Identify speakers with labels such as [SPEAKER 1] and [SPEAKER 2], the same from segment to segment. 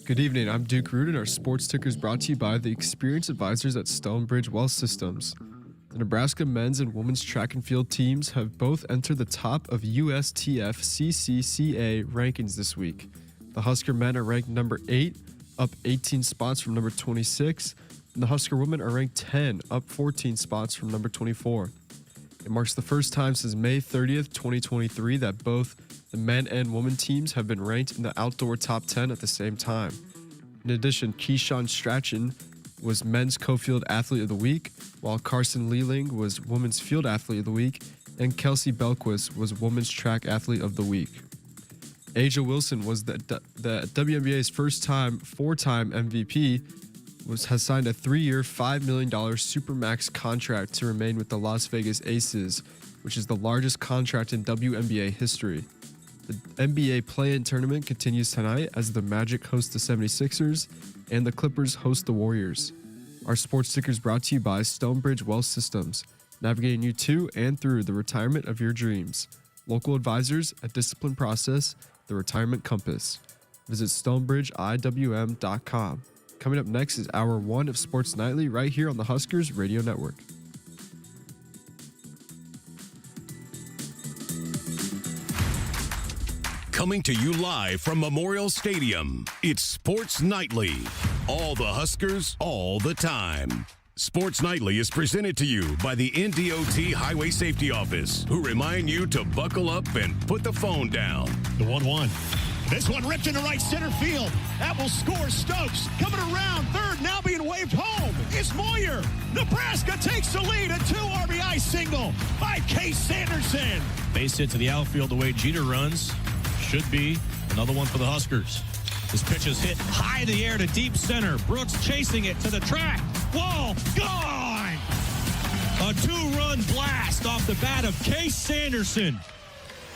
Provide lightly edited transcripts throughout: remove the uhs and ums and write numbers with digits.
[SPEAKER 1] Good evening, I'm Duke Root, and our sports ticker is brought to you by the experienced advisors at Stonebridge Wealth Systems. The Nebraska men's and women's track and field teams have both entered the top of USTF CCCA rankings this week. The Husker men are ranked number 8, up 18 spots from number 26, and the Husker women are ranked 10, up 14 spots from number 24. It marks the first time since May 30th, 2023 that both the men and women teams have been ranked in the outdoor top 10 at the same time. In addition, Keyshawn Strachan was Men's Co-Field Athlete of the Week, while Carson Lealing was Women's Field Athlete of the Week, and Kelsey Belquist was Women's Track Athlete of the Week. Aja Wilson was the WNBA's four-time MVP, has signed a 3-year, $5 million Supermax contract to remain with the Las Vegas Aces, which is the largest contract in WNBA history. The NBA play-in tournament continues tonight as the Magic host the 76ers and the Clippers host the Warriors. Our sports ticker is brought to you by Stonebridge Wealth Systems, navigating you to and through the retirement of your dreams. Local advisors, a disciplined process, the retirement compass. Visit stonebridgeiwm.com. Coming up next is Hour 1 of Sports Nightly right here on the Huskers Radio Network.
[SPEAKER 2] Coming to you live from Memorial Stadium, it's Sports Nightly. All the Huskers, all the time. Sports Nightly is presented to you by the NDOT Highway Safety Office, who remind you to buckle up and put the phone down.
[SPEAKER 3] The 1-1. This one ripped into right center field. That will score Stokes. Coming around third, now being waved home is Moyer. Nebraska takes the lead. A 2 RBI single by Case Sanderson. Base hit to the outfield the way Jeter runs. Should be another one for the Huskers. This pitch is hit high in the air to deep center. Brooks chasing it to the track. Wall gone. A 2-run blast off the bat of Case Sanderson.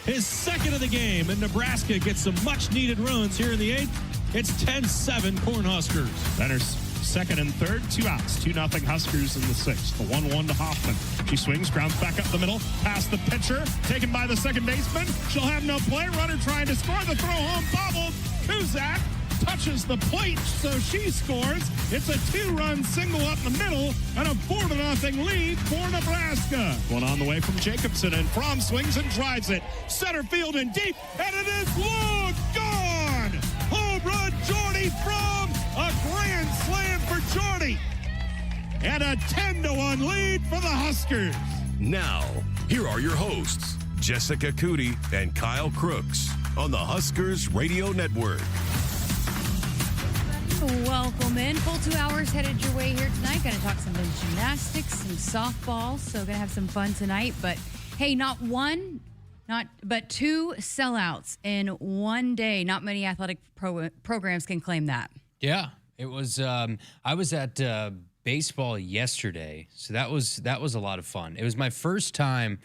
[SPEAKER 3] His second of the game, and Nebraska gets some much-needed runs here in the 8th. It's 10-7 Cornhuskers. Benner's second and third, 2 outs. 2-0 Huskers in the 6th. The 1-1 to Hoffman. She swings, grounds back up the middle, past the pitcher, taken by the second baseman. She'll have no play. Runner trying to score. The throw home bobbled. Kuzak touches the plate, so she scores. It's a 2-run single up the middle and a 4-0 lead for Nebraska. One on the way from Jacobson, and Fromm swings and drives it. Center field and deep, and it is long gone. Home run, Jordy Fromm. A grand slam for Jordy. And a 10-1 lead for the Huskers.
[SPEAKER 2] Now, here are your hosts, Jessica Coody and Kyle Crooks, on the Huskers Radio Network.
[SPEAKER 4] Welcome in. Full 2 hours headed your way here tonight. Going to talk some gymnastics, some softball. So going to have some fun tonight. But hey, not one, but 2 sellouts in one day. Not many athletic programs can claim that.
[SPEAKER 5] Yeah, it was. I was at baseball yesterday, so that was a lot of fun. It was my first time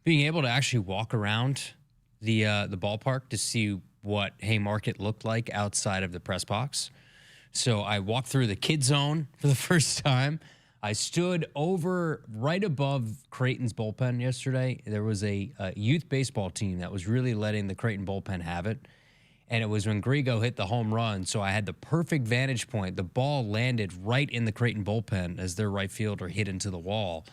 [SPEAKER 5] being able to actually walk around the ballpark to see what Haymarket looked like outside of the press box. So I walked through the kid zone for the first time. I stood over right above Creighton's bullpen yesterday. There was a youth baseball team that was really letting the Creighton bullpen have it. And it was when Grigo hit the home run, so I had the perfect vantage point. The ball landed right in the Creighton bullpen as their right fielder hit into the wall.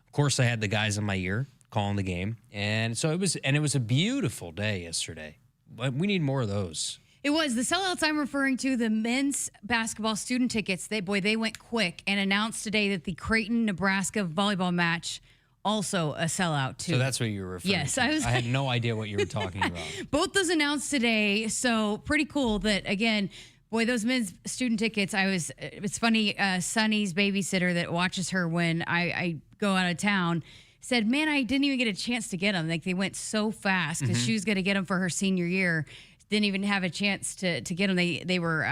[SPEAKER 5] Of course, I had the guys in my ear calling the game. And so it was a beautiful day yesterday. But we need more of those.
[SPEAKER 4] It was. The sellouts I'm referring to, the men's basketball student tickets, they went quick and announced today that the Creighton-Nebraska volleyball match, also a sellout, too.
[SPEAKER 5] So that's what you were referring
[SPEAKER 4] to.
[SPEAKER 5] I had no idea what you were talking about.
[SPEAKER 4] Both those announced today, so pretty cool that, again, boy, those men's student tickets, it's funny, Sunny's babysitter that watches her when I go out of town said, man, I didn't even get a chance to get them. Like, they went so fast because she was going to get them for her senior year. Didn't even have a chance to get them. They were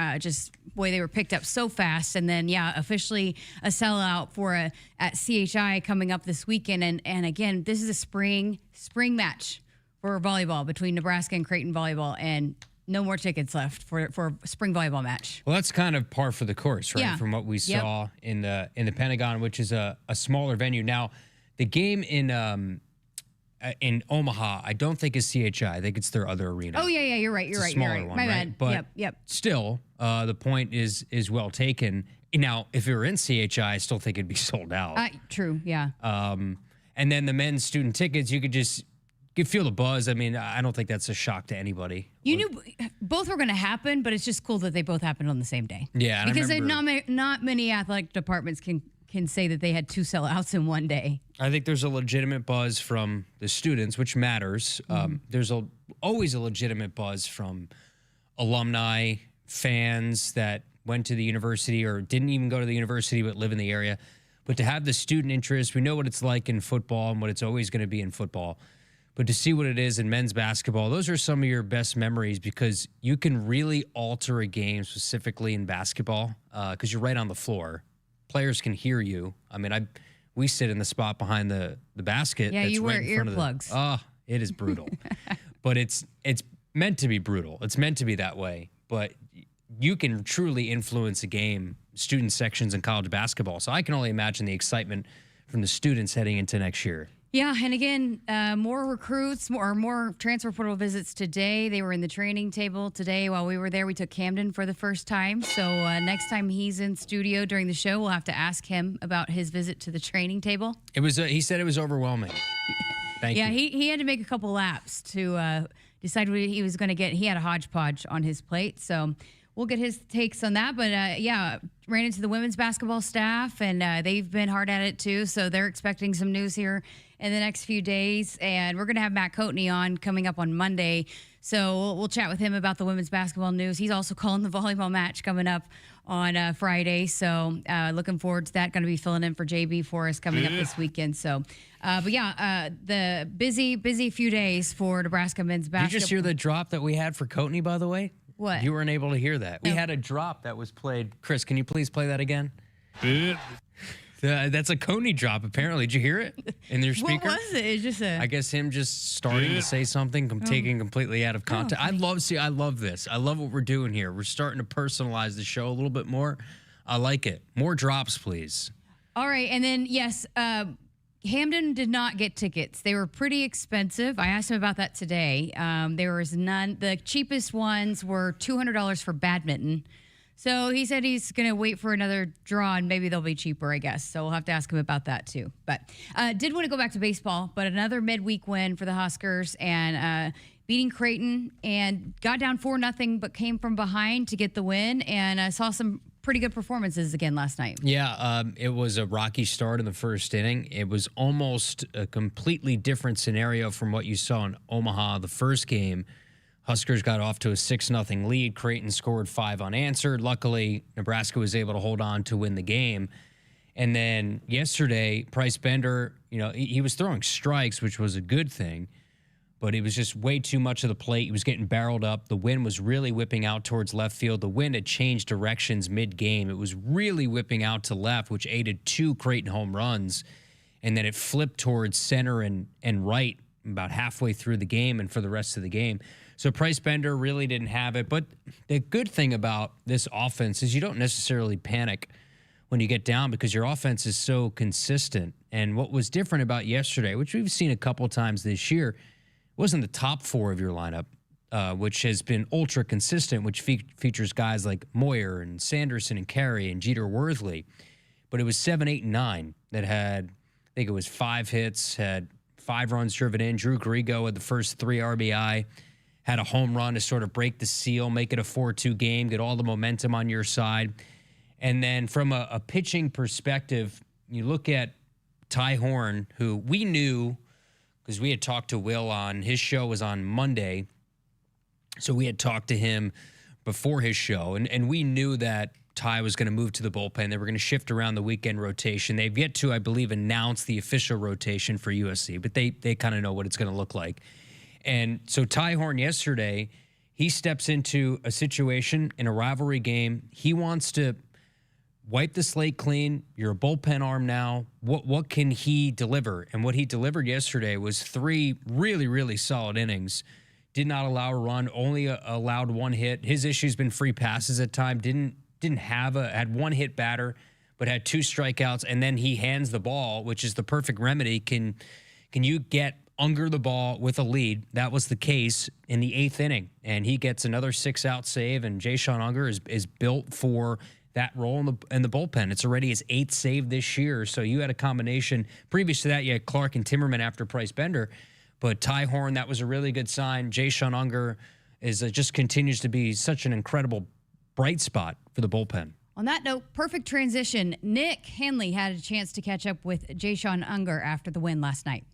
[SPEAKER 4] they were picked up so fast. And then, yeah, officially a sellout for at CHI coming up this weekend. And again, this is a spring match for volleyball between Nebraska and Creighton volleyball, and no more tickets left for a spring volleyball match.
[SPEAKER 5] Well, that's kind of par for the course, right?
[SPEAKER 4] Yeah.
[SPEAKER 5] From what we saw in the Pentagon, which is a smaller venue. Now, the game in in Omaha, I don't think it's CHI. I think it's their other arena.
[SPEAKER 4] Oh, yeah, you're right. You're
[SPEAKER 5] It's a
[SPEAKER 4] right.
[SPEAKER 5] smaller
[SPEAKER 4] You're right.
[SPEAKER 5] one,
[SPEAKER 4] My
[SPEAKER 5] right?
[SPEAKER 4] bad.
[SPEAKER 5] But
[SPEAKER 4] Yep.
[SPEAKER 5] still, the point is well taken. Now, if it were in CHI, I still think it'd be sold out.
[SPEAKER 4] True. Yeah.
[SPEAKER 5] And then the men's student tickets, you could feel the buzz. I mean, I don't think that's a shock to anybody.
[SPEAKER 4] You knew both were going to happen, but it's just cool that they both happened on the same day.
[SPEAKER 5] Yeah, and I
[SPEAKER 4] because
[SPEAKER 5] remember-
[SPEAKER 4] not many athletic departments can say that they had 2 sellouts in one day.
[SPEAKER 5] I think there's a legitimate buzz from the students, which matters. There's always a legitimate buzz from alumni, fans that went to the university or didn't even go to the university but live in the area. But to have the student interest, we know what it's like in football and what it's always going to be in football. But to see what it is in men's basketball, those are some of your best memories because you can really alter a game specifically in basketball because you're right on the floor. Players can hear you. I mean, we sit in the spot behind the basket.
[SPEAKER 4] Yeah,
[SPEAKER 5] that's
[SPEAKER 4] you
[SPEAKER 5] right
[SPEAKER 4] wear
[SPEAKER 5] in front
[SPEAKER 4] earplugs.
[SPEAKER 5] It is brutal. But it's meant to be brutal. It's meant to be that way. But you can truly influence a game, student sections in college basketball. So I can only imagine the excitement from the students heading into next year.
[SPEAKER 4] Yeah, and again, more recruits, more transfer portal visits today. They were in the training table today while we were there. We took Camden for the first time. So next time he's in studio during the show, we'll have to ask him about his visit to the training table.
[SPEAKER 5] It was. He said it was overwhelming. Thank you.
[SPEAKER 4] Yeah, he had to make a couple laps to decide what he was going to get. He had a hodgepodge on his plate, so we'll get his takes on that. But ran into the women's basketball staff, and they've been hard at it too. So they're expecting some news here in the next few days. And we're going to have Matt Coatney on coming up on Monday. So we'll chat with him about the women's basketball news. He's also calling the volleyball match coming up on Friday. So looking forward to that. Going to be filling in for JB for us coming up this weekend. So, the busy few days for Nebraska men's basketball.
[SPEAKER 5] Did you just hear the drop that we had for Coatney, by the way?
[SPEAKER 4] What?
[SPEAKER 5] You weren't able to hear that. We
[SPEAKER 4] No.
[SPEAKER 5] had a drop that was played. Chris, can you please play that again? That's a Coatney drop, apparently. Did you hear it in your speaker?
[SPEAKER 4] What was it? It's just
[SPEAKER 5] I guess him just starting to say something, taken completely out of context. I love this. I love what we're doing here. We're starting to personalize the show a little bit more. I like it. More drops, please.
[SPEAKER 4] All right, and then yes, Hamden did not get tickets. They were pretty expensive. I asked him about that today. There was none. The cheapest ones were $200 for badminton. So he said he's going to wait for another draw and maybe they'll be cheaper, I guess. So we'll have to ask him about that too. But did want to go back to baseball, but another midweek win for the Huskers and beating Creighton and got down 4-0, but came from behind to get the win and saw some pretty good performances again last night.
[SPEAKER 5] Yeah, it was a rocky start in the first inning. It was almost a completely different scenario from what you saw in Omaha the first game. Huskers got off to a 6-0 lead. Creighton scored 5 unanswered. Luckily, Nebraska was able to hold on to win the game. And then yesterday, Price Bender, he was throwing strikes, which was a good thing, but it was just way too much of the plate. He was getting barreled up. The wind was really whipping out towards left field. The wind had changed directions mid-game. It was really whipping out to left, which aided 2 Creighton home runs. And then it flipped towards center and right about halfway through the game and for the rest of the game. So Price Bender really didn't have it. But the good thing about this offense is you don't necessarily panic when you get down because your offense is so consistent. And what was different about yesterday, which we've seen a couple times this year, wasn't the top 4 of your lineup, which has been ultra consistent, which features guys like Moyer and Sanderson and Carey and Jeter Worthley. But it was 7, 8, and 9 that had, I think it was 5 hits, had 5 runs driven in. Drew Garrigo had the first 3 RBI. Had a home run to sort of break the seal, make it a 4-2 game, get all the momentum on your side. And then from a pitching perspective, you look at Ty Horn, who we knew, because we had talked to Will on, his show was on Monday, so we had talked to him before his show, and we knew that Ty was going to move to the bullpen. They were going to shift around the weekend rotation. They've yet to, I believe, announce the official rotation for USC, but they kind of know what it's going to look like. And so Ty Horn yesterday, he steps into a situation in a rivalry game. He wants to wipe the slate clean. You're a bullpen arm now. What can he deliver? And what he delivered yesterday was 3 really, really solid innings. Did not allow a run, only allowed 1 hit. His issue's been free passes at time. Had 1 hit batter, but had 2 strikeouts. And then he hands the ball, which is the perfect remedy. Can you get Unger the ball with a lead. That was the case in the 8th inning, and he gets another 6-out save, and Jayshon Unger is built for that role in the bullpen. It's already his 8th save this year, so you had a combination. Previous to that, you had Clark and Timmerman after Price Bender, but Ty Horn, that was a really good sign. Jayshon Unger just continues to be such an incredible bright spot for the bullpen.
[SPEAKER 4] On that note, perfect transition. Nick Hanley had a chance to catch up with Jayshon Unger after the win last night.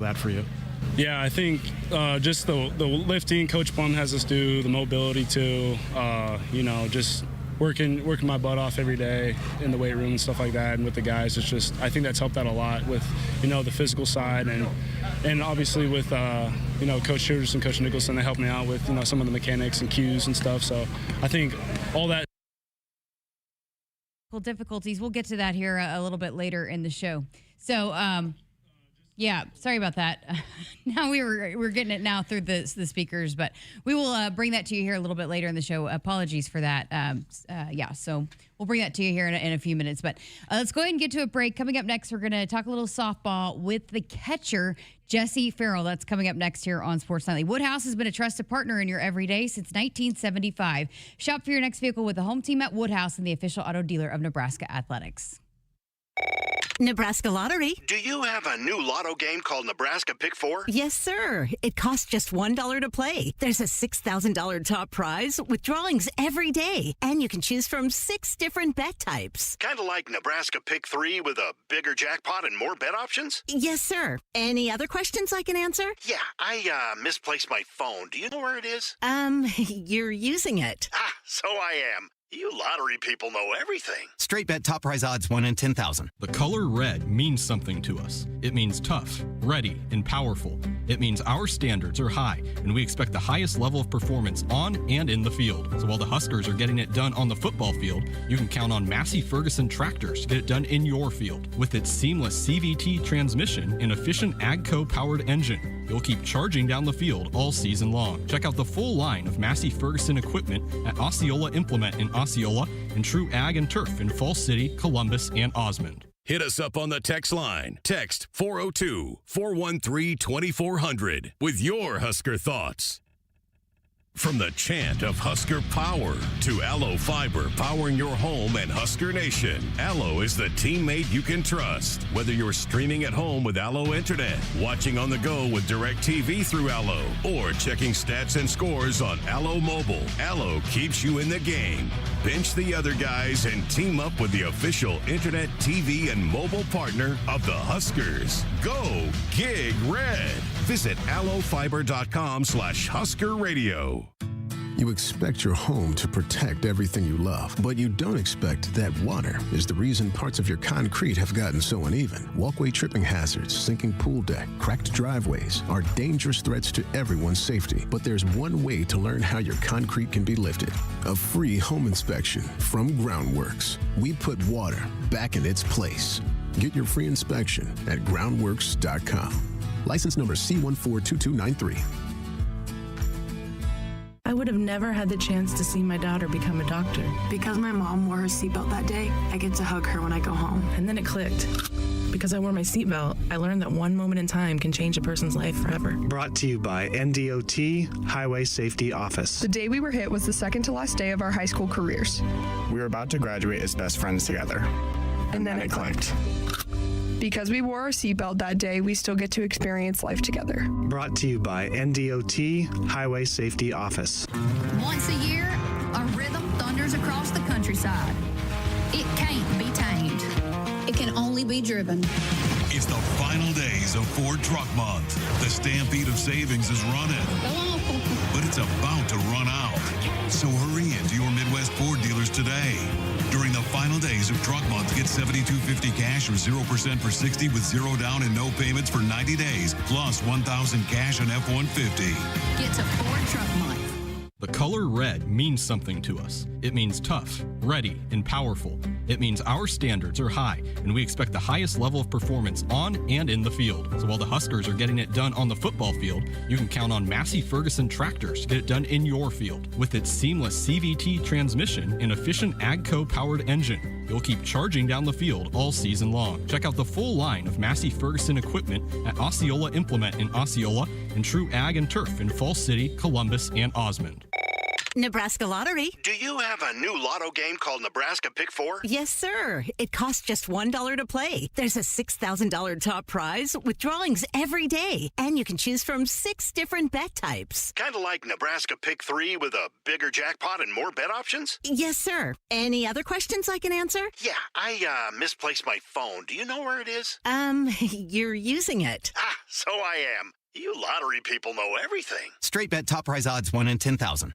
[SPEAKER 6] That for you? Yeah, I think just the lifting Coach Plum has us do, the mobility too, just working my butt off every day in the weight room and stuff like that, and with the guys. It's just, I think that's helped out a lot with, the physical side, and obviously with, Coach Shooters and Coach Nicholson, they help me out with, some of the mechanics and cues and stuff. So I think all that.
[SPEAKER 4] Difficulties. We'll get to that here a little bit later in the show. So, yeah, sorry about that. Now we're getting it now through the speakers, but we will bring that to you here a little bit later in the show. Apologies for that. So we'll bring that to you here in a few minutes. But let's go ahead and get to a break. Coming up next, we're going to talk a little softball with the catcher, Jesse Farrell. That's coming up next here on Sports Nightly. Woodhouse has been a trusted partner in your everyday since 1975. Shop for your next vehicle with the home team at Woodhouse and the official auto dealer of Nebraska Athletics.
[SPEAKER 7] Nebraska Lottery.
[SPEAKER 8] Do you have a new lotto game called Nebraska Pick 4?
[SPEAKER 7] Yes, sir. It costs just $1 to play. There's a $6,000 top prize with drawings every day, and you can choose from 6 different bet types.
[SPEAKER 8] Kind of like Nebraska Pick 3 with a bigger jackpot and more bet options?
[SPEAKER 7] Yes, sir. Any other questions I can answer?
[SPEAKER 8] Yeah, I misplaced my phone. Do you know where it is?
[SPEAKER 7] You're using it.
[SPEAKER 8] Ah, so I am. You lottery people know everything.
[SPEAKER 9] Straight bet top prize odds 1 in 10,000.
[SPEAKER 10] The color red means something to us. It means tough, ready, and powerful. It means our standards are high, and we expect the highest level of performance on and in the field. So while the Huskers are getting it done on the football field, you can count on Massey Ferguson tractors to get it done in your field. With its seamless CVT transmission and efficient AGCO-powered engine, you'll keep charging down the field all season long. Check out the full line of Massey Ferguson equipment at Osceola Implement in Osceola and True Ag and Turf in Falls City, Columbus, and Osmond.
[SPEAKER 2] Hit us up on the text line. Text 402-413-2400 with your Husker thoughts. From the chant of Husker power to Allo Fiber powering your home and Husker Nation, Allo is the teammate you can trust. Whether you're streaming at home with Allo Internet, watching on the go with DirecTV through Allo, or checking stats and scores on Allo Mobile, Allo keeps you in the game. Bench the other guys and team up with the official Internet, TV, and mobile partner of the Huskers. Go Gig Red. Visit allofiber.com/Husker Radio.
[SPEAKER 11] You expect your home to protect everything you love, but you don't expect that water is the reason parts of your concrete have gotten so uneven. Walkway tripping hazards, sinking pool deck, cracked driveways are dangerous threats to everyone's safety. But there's one way to learn how your concrete can be lifted. A free home inspection from Groundworks. We put water back in its place. Get your free inspection at groundworks.com. License number C142293.
[SPEAKER 12] I would have never had the chance to see my daughter become a doctor.
[SPEAKER 13] Because my mom wore her seatbelt that day, I get to hug her when I go home.
[SPEAKER 12] And then it clicked. Because I wore my seatbelt, I learned that one moment in time can change a person's life forever.
[SPEAKER 14] Brought to you by NDOT Highway Safety Office.
[SPEAKER 15] The day we were hit was the second to last day of our high school careers.
[SPEAKER 16] We were about to graduate as best friends together.
[SPEAKER 15] And then it clicked. Because we wore our seatbelt that day, we still get to experience life together.
[SPEAKER 14] Brought to you by NDOT Highway Safety Office.
[SPEAKER 17] Once a year, a rhythm thunders across the countryside. It can't be tamed. It can only be driven.
[SPEAKER 18] It's the final days of Ford Truck Month. The stampede of savings is running. But it's about to run out. So hurry into your Midwest Ford dealers today. During the final days of Truck Month, get $7,250 cash or 0% for 60 with zero down and no payments for 90 days, plus $1,000 cash on F-150.
[SPEAKER 17] Get to Ford Truck Month.
[SPEAKER 10] The color red means something to us. It means tough, ready, and powerful. It means our standards are high, and we expect the highest level of performance on and in the field. So while the Huskers are getting it done on the football field, you can count on Massey Ferguson tractors to get it done in your field. With its seamless CVT transmission and efficient AGCO-powered engine, you'll keep charging down the field all season long. Check out the full line of Massey Ferguson equipment at Osceola Implement in Osceola and True Ag and Turf in Falls City, Columbus, and Osmond.
[SPEAKER 7] Nebraska Lottery.
[SPEAKER 8] Do you have a new lotto game called Nebraska Pick 4?
[SPEAKER 7] Yes, sir. It costs just $1 to play. There's a $6,000 top prize with drawings every day, and you can choose from 6 different bet types.
[SPEAKER 8] Kind of like Nebraska Pick 3 with a bigger jackpot and more bet options?
[SPEAKER 7] Yes, sir. Any other questions I can answer?
[SPEAKER 8] Yeah, I misplaced my phone. Do you know where it is?
[SPEAKER 7] You're using it.
[SPEAKER 8] Ah, so I am. You lottery people know everything.
[SPEAKER 9] Straight bet top prize odds 1 in 10,000.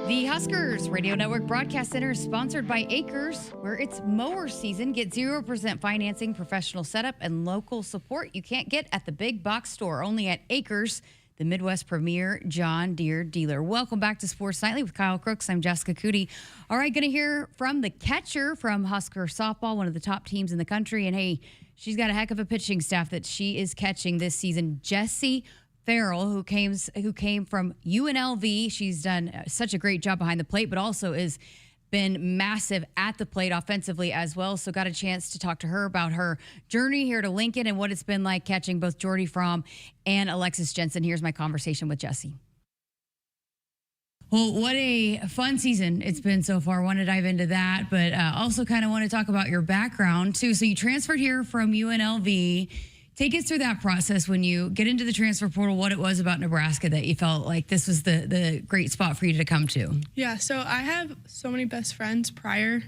[SPEAKER 4] The Huskers Radio Network Broadcast Center is sponsored by Akrs, where it's mower season. Get 0% financing, professional setup, and local support you can't get at the big box store. Only at Akrs, the Midwest premier John Deere dealer. Welcome back to Sports Nightly with Kyle Crooks. I'm Jessica Coody. All right, going to hear from the catcher from Husker softball, one of the top teams in the country. And hey, she's got a heck of a pitching staff that she is catching this season. Jessie Farrell, who came from UNLV. She's done such a great job behind the plate, but also has been massive at the plate offensively as well. So got a chance to talk to her about her journey here to Lincoln and what it's been like catching both Jordy Fromm and Alexis Jensen. Here's my conversation with Jessie. Well, what a fun season it's been so far. I want to dive into that, but also kind of want to talk about your background too. So you transferred here from UNLV. Take us through that process when you get into the transfer portal, what it was about Nebraska that you felt like this was the great spot for you to come to.
[SPEAKER 15] Yeah, so I have so many best friends prior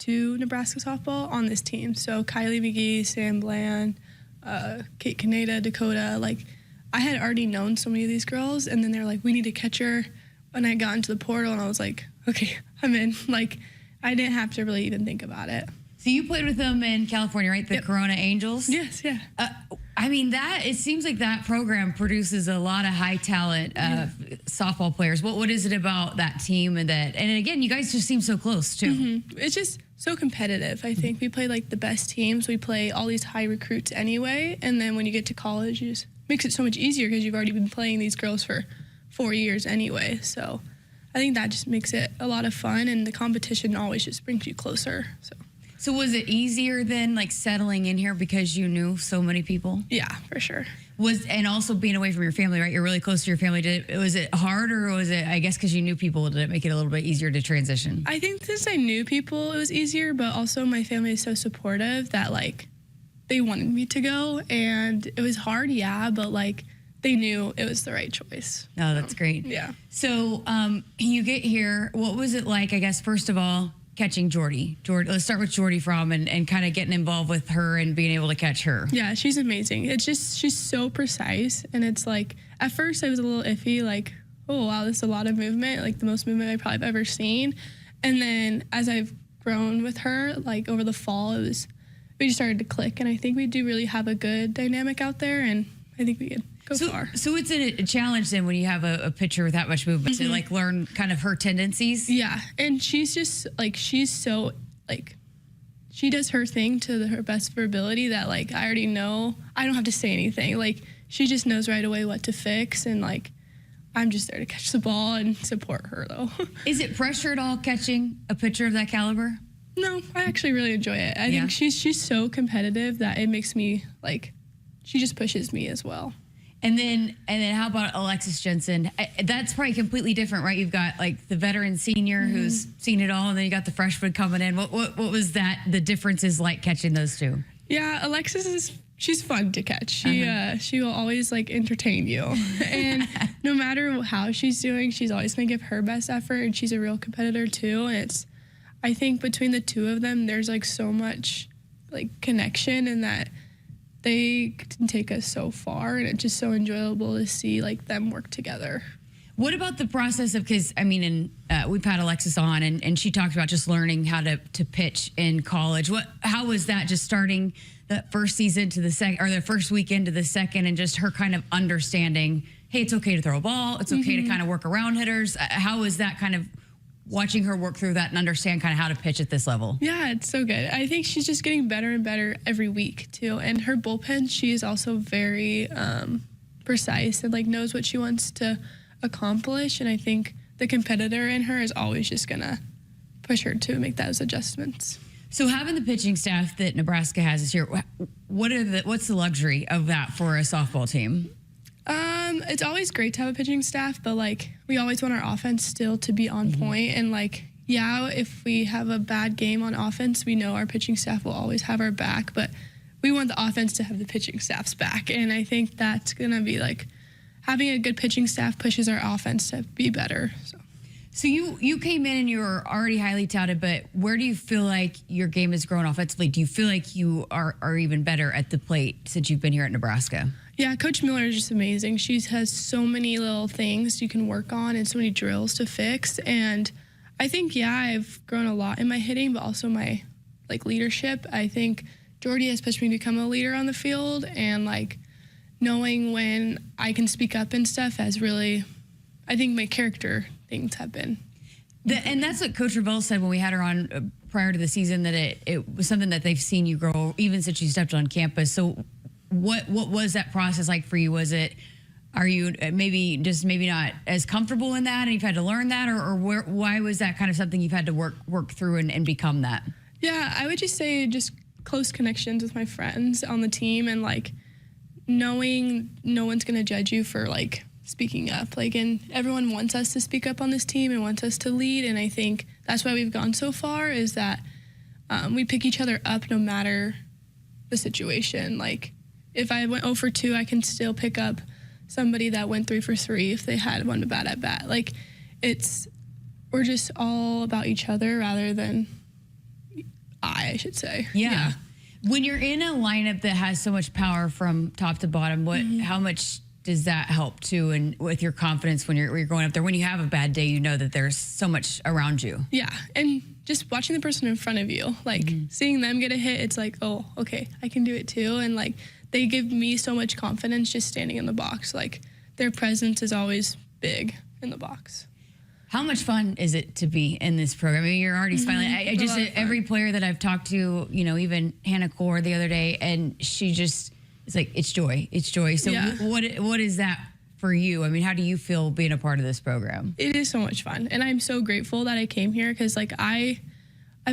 [SPEAKER 15] to Nebraska softball on this team. So Kylie McGee, Sam Bland, Kate Kaneda, Dakota. Like, I had already known so many of these girls, and then they're like, we need a catcher. And I got into the portal, and I was like, okay, I'm in. Like, I didn't have to really even think about it.
[SPEAKER 4] So you played with them in California, right? The
[SPEAKER 15] Yep.
[SPEAKER 4] Corona Angels?
[SPEAKER 15] Yes, yeah.
[SPEAKER 4] I mean, it seems like that program produces a lot of high talent softball players. What is it about that team and again, you guys just seem so close too.
[SPEAKER 15] Mm-hmm. It's just so competitive. I think we play like the best teams. We play all these high recruits anyway. And then when you get to college, it just makes it so much easier because you've already been playing these girls for 4 years anyway. So I think that just makes it a lot of fun, and the competition always just brings you closer.
[SPEAKER 4] So was it easier than like settling in here because you knew so many people?
[SPEAKER 15] Yeah, for sure.
[SPEAKER 4] And also being away from your family, right? You're really close to your family. Was it hard, or was it, I guess, because you knew people, did it make it a little bit easier to transition?
[SPEAKER 15] I think since I knew people, it was easier, but also my family is so supportive that like they wanted me to go, and it was hard, yeah, but like they knew it was the right choice.
[SPEAKER 4] Oh, that's great.
[SPEAKER 15] Yeah.
[SPEAKER 4] So you get here. What was it like, I guess, first of all, catching Jordy? Let's start with Jordy Fromm and kind of getting involved with her and being able to catch her.
[SPEAKER 15] Yeah, she's amazing. It's just, she's so precise. And it's like, at first I was a little iffy, like, oh, wow, this is a lot of movement, like the most movement I probably have ever seen. And then as I've grown with her, like over the fall, we just started to click. And I think we do really have a good dynamic out there. And I think we could go far.
[SPEAKER 4] So it's a challenge then when you have a pitcher with that much movement to like learn kind of her tendencies.
[SPEAKER 15] Yeah. And she's just like, she's so like, she does her thing to her best of her ability that like, I already know, I don't have to say anything. Like she just knows right away what to fix. And like, I'm just there to catch the ball and support her, though.
[SPEAKER 4] Is it pressure at all catching a pitcher of that caliber?
[SPEAKER 15] No, I actually really enjoy it. I think she's so competitive that it makes me, like, she just pushes me as well.
[SPEAKER 4] And then how about Alexis Jensen? That's probably completely different, right? You've got, like, the veteran senior who's seen it all, and then you got the freshman coming in. What was the differences like catching those two?
[SPEAKER 15] Yeah, Alexis she's fun to catch. She will always like entertain you. And no matter how she's doing, she's always gonna give her best effort, and she's a real competitor too. And I think between the two of them, there's like so much like connection, and that they can take us so far, and it's just so enjoyable to see like them work together.
[SPEAKER 4] What about the process of, because I mean, we've had Alexis on, and she talked about just learning how to pitch in college. How was that, just starting the first season to the second, or the first weekend to the second, and just her kind of understanding, hey, it's okay to throw a ball, it's okay to kind of work around hitters. How was that kind of watching her work through that and understand kind of how to pitch at this level?
[SPEAKER 15] Yeah, it's so good. I think she's just getting better and better every week too. And her bullpen, she is also very precise and like knows what she wants to accomplish. And I think the competitor in her is always just gonna push her to make those adjustments.
[SPEAKER 4] So having the pitching staff that Nebraska has this year, what's the luxury of that for a softball team?
[SPEAKER 15] It's always great to have a pitching staff, but like we always want our offense still to be on point. And like, yeah, if we have a bad game on offense, we know our pitching staff will always have our back, but we want the offense to have the pitching staff's back. And I think that's gonna be like, having a good pitching staff pushes our offense to be better.
[SPEAKER 4] So you came in and you were already highly touted, but where do you feel like your game has grown offensively? Do you feel like you are even better at the plate since you've been here at Nebraska?
[SPEAKER 15] Yeah, Coach Miller is just amazing. She has so many little things you can work on and so many drills to fix. And I think, yeah, I've grown a lot in my hitting, but also my like leadership. I think Jordy has pushed me to become a leader on the field, and like knowing when I can speak up and stuff has really, I think my character things have been.
[SPEAKER 4] And that's what Coach Revelle said when we had her on prior to the season, that it was something that they've seen you grow even since you stepped on campus. So what was that process like for you? Are you maybe not as comfortable in that and you've had to learn that, or why was that kind of something you've had to work through and become that?
[SPEAKER 15] Yeah, I would just say just close connections with my friends on the team, and like knowing no one's going to judge you for like speaking up, like, and everyone wants us to speak up on this team and wants us to lead. And I think that's why we've gone so far, is that we pick each other up no matter the situation. Like if I went 0 for 2, I can still pick up somebody that went 3 for 3 if they had one bad at bat. Like we're just all about each other rather than I should say.
[SPEAKER 4] Yeah. When you're in a lineup that has so much power from top to bottom, how much does that help too, and with your confidence when you're going up there? When you have a bad day, you know that there's so much around you.
[SPEAKER 15] Yeah, and just watching the person in front of you, like seeing them get a hit, it's like, oh, okay, I can do it too. And like they give me so much confidence just standing in the box. Like their presence is always big in the box.
[SPEAKER 4] How much fun is it to be in this program? I mean, you're already smiling. I just, every player that I've talked to, even Hannah Core the other day, and she just, it's like, it's joy. It's joy. So what is that for you? I mean, how do you feel being a part of this program?
[SPEAKER 15] It is so much fun. And I'm so grateful that I came here, because like I've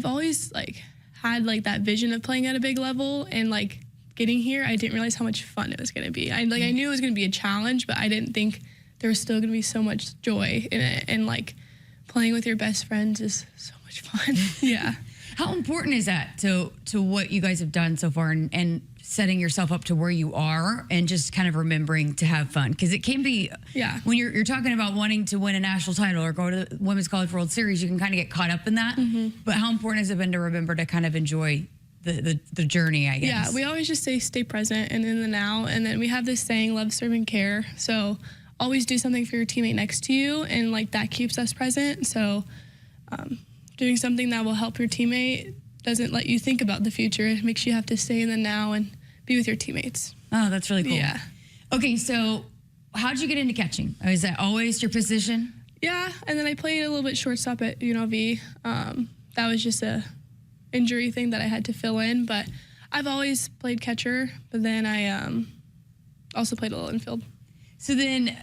[SPEAKER 15] always like had like that vision of playing at a big level, and like getting here, I didn't realize how much fun it was going to be. I knew it was going to be a challenge, but I didn't think there was still going to be so much joy in it. And like playing with your best friends is so much fun. Yeah.
[SPEAKER 4] How important is that to what you guys have done so far, and setting yourself up to where you are, and just kind of remembering to have fun? Because it can be, when you're talking about wanting to win a national title or go to the Women's College World Series, you can kind of get caught up in that. But how important has it been to remember to kind of enjoy the journey, I guess?
[SPEAKER 15] Yeah, we always just say stay present and in the now. And then we have this saying, love, serve, and care. So always do something for your teammate next to you, and like that keeps us present. So doing something that will help your teammate doesn't let you think about the future. It makes you have to stay in the now and be with your teammates.
[SPEAKER 4] Oh, that's really cool.
[SPEAKER 15] Yeah.
[SPEAKER 4] Okay, so how'd you get into catching? Is that always your position?
[SPEAKER 15] Yeah, and then I played a little bit shortstop at UNLV. That was just a injury thing that I had to fill in, but I've always played catcher, but then I also played a little infield.
[SPEAKER 4] So then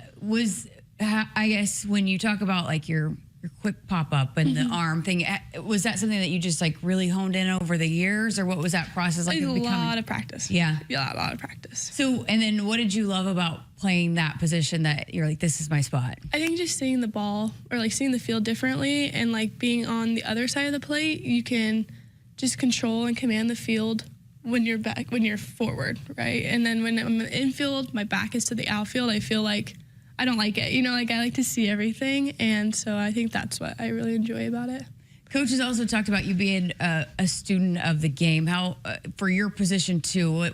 [SPEAKER 4] I guess when you talk about like your quick pop-up and the arm thing, was that something that you just like really honed in over the years, or what was that process like?
[SPEAKER 15] A lot of practice.
[SPEAKER 4] Yeah,
[SPEAKER 15] a lot of practice.
[SPEAKER 4] So, and then what did you love about playing that position that you're like, this is my spot?
[SPEAKER 15] I think just seeing the ball or like seeing the field differently, and like being on the other side of the plate, you can just control and command the field when you're forward, right? And then when I'm in the infield, my back is to the outfield, I feel like I don't like it. Like I like to see everything. And so I think that's what I really enjoy about it.
[SPEAKER 4] Coach has also talked about you being a student of the game. How, for your position too,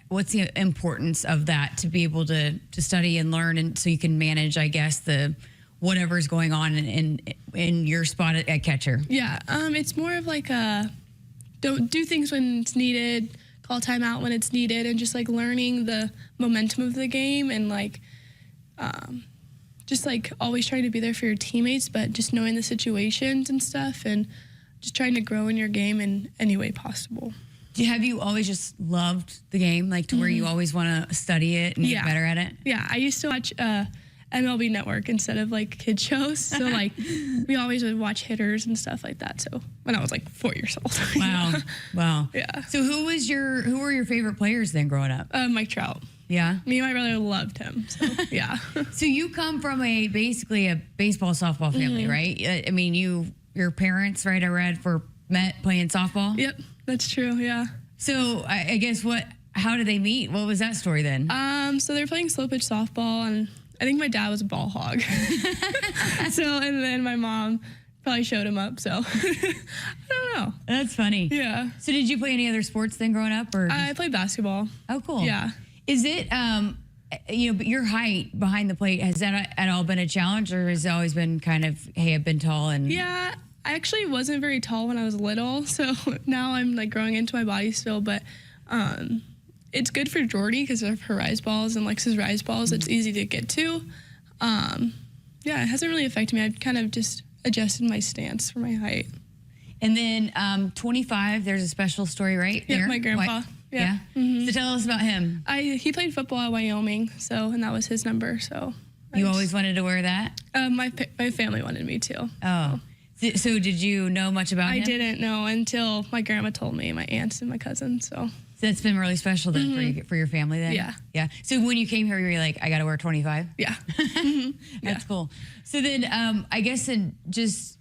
[SPEAKER 4] what's the importance of that to be able to study and learn, and so you can manage, I guess, the whatever's going on in your spot at catcher?
[SPEAKER 15] Yeah, it's more of like don't do things when it's needed, call timeout when it's needed, and just like learning the momentum of the game, and like just like always trying to be there for your teammates, but just knowing the situations and stuff, and just trying to grow in your game in any way possible.
[SPEAKER 4] Have you always just loved the game, like to where you always want to study it and get better at it?
[SPEAKER 15] Yeah, I used to watch MLB Network instead of like kid shows. So like we always would watch hitters and stuff like that. So when I was like 4 years old.
[SPEAKER 4] Wow.
[SPEAKER 15] Yeah.
[SPEAKER 4] So who were your favorite players then growing up?
[SPEAKER 15] Mike Trout.
[SPEAKER 4] Yeah.
[SPEAKER 15] Me and my brother loved him. So yeah.
[SPEAKER 4] So you come from basically a baseball softball family, right? I mean, your parents, right? I read met playing softball.
[SPEAKER 15] Yep, that's true. Yeah.
[SPEAKER 4] So I guess how did they meet? What was that story then?
[SPEAKER 15] So they were playing slow pitch softball, and I think my dad was a ball hog. And then my mom probably showed him up. So I don't know.
[SPEAKER 4] That's funny.
[SPEAKER 15] Yeah.
[SPEAKER 4] So did you play any other sports then growing up, or?
[SPEAKER 15] I played basketball.
[SPEAKER 4] Oh, cool.
[SPEAKER 15] Yeah.
[SPEAKER 4] Is it, but your height behind the plate, has that at all been a challenge, or has it always been kind of, hey, I've been tall and?
[SPEAKER 15] Yeah, I actually wasn't very tall when I was little, so now I'm like growing into my body still, but it's good for Jordy because of her rise balls and Lex's rise balls. It's easy to get to. Yeah, it hasn't really affected me. I've kind of just adjusted my stance for my height.
[SPEAKER 4] And then 25, there's a special story, right?
[SPEAKER 15] Yeah,
[SPEAKER 4] there?
[SPEAKER 15] my grandpa.
[SPEAKER 4] Yeah.
[SPEAKER 15] Mm-hmm.
[SPEAKER 4] So tell us about him.
[SPEAKER 15] He played football at Wyoming, and that was his number. So
[SPEAKER 4] you always wanted to wear that?
[SPEAKER 15] My family wanted me to.
[SPEAKER 4] Oh. So did you know much about him?
[SPEAKER 15] I didn't know until my grandma told me, my aunts and my cousins. So
[SPEAKER 4] that's been really special then for your family then?
[SPEAKER 15] Yeah.
[SPEAKER 4] Yeah. So when you came here, you were like, I got to wear 25?
[SPEAKER 15] Yeah.
[SPEAKER 4] That's cool. So then I guess just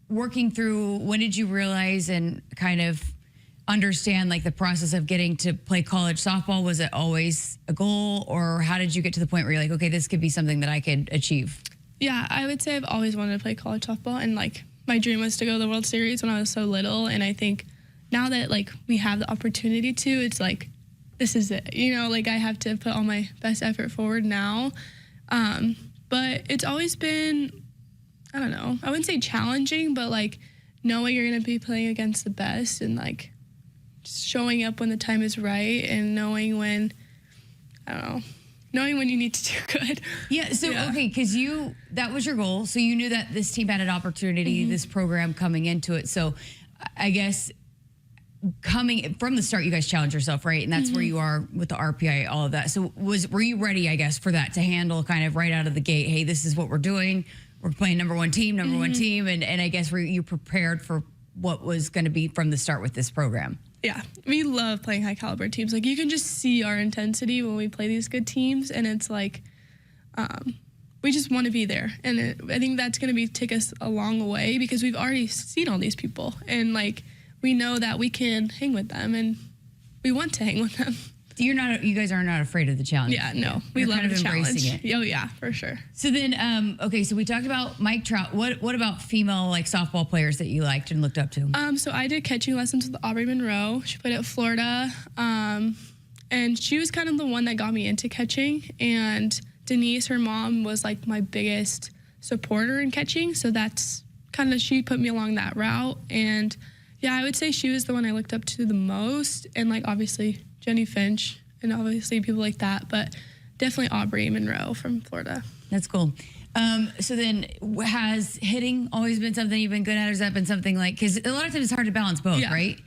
[SPEAKER 4] working through, when did you realize and kind of understand like the process of getting to play college softball? Was it always a goal, or how did you get to the point where you're like, okay, this could be something that I could achieve?
[SPEAKER 15] Yeah, I would say I've always wanted to play college softball, and like my dream was to go to the World Series when I was so little, and I think now that like we have the opportunity to, it's like, this is it. Like I have to put all my best effort forward now. But it's always been, I don't know, I wouldn't say challenging, but like knowing you're going to be playing against the best, and like just showing up when the time is right, and knowing when, I don't know, knowing when you need to do good.
[SPEAKER 4] Yeah, so, okay, because that was your goal. So you knew that this team had an opportunity, this program coming into it. So I guess coming from the start, you guys challenged yourself, right? And that's where you are with the RPI, all of that. So were you ready, I guess, for that to handle kind of right out of the gate? Hey, this is what we're doing. We're playing number one team. And I guess were you prepared for what was going to be from the start with this program?
[SPEAKER 15] Yeah, we love playing high caliber teams. Like you can just see our intensity when we play these good teams, and it's like we just want to be there. And I think that's going to take us a long way, because we've already seen all these people, and like we know that we can hang with them, and we want to hang with them.
[SPEAKER 4] You guys are not afraid of the challenge.
[SPEAKER 15] Yeah, no, we love
[SPEAKER 4] kind of
[SPEAKER 15] the challenge.
[SPEAKER 4] Embracing it.
[SPEAKER 15] Oh yeah, for sure.
[SPEAKER 4] So then, okay, so we talked about Mike Trout. What about female like softball players that you liked and looked up to?
[SPEAKER 15] So I did catching lessons with Aubrey Monroe. She played at Florida, and she was kind of the one that got me into catching. And Denise, her mom, was like my biggest supporter in catching. So that's kind of, she put me along that route. And yeah, I would say she was the one I looked up to the most. And like obviously Jenny Finch and obviously people like that, but definitely Aubrey Monroe from Florida.
[SPEAKER 4] That's cool. So then has hitting always been something you've been good at, or has that been something like, because a lot of times it's hard to balance both, right?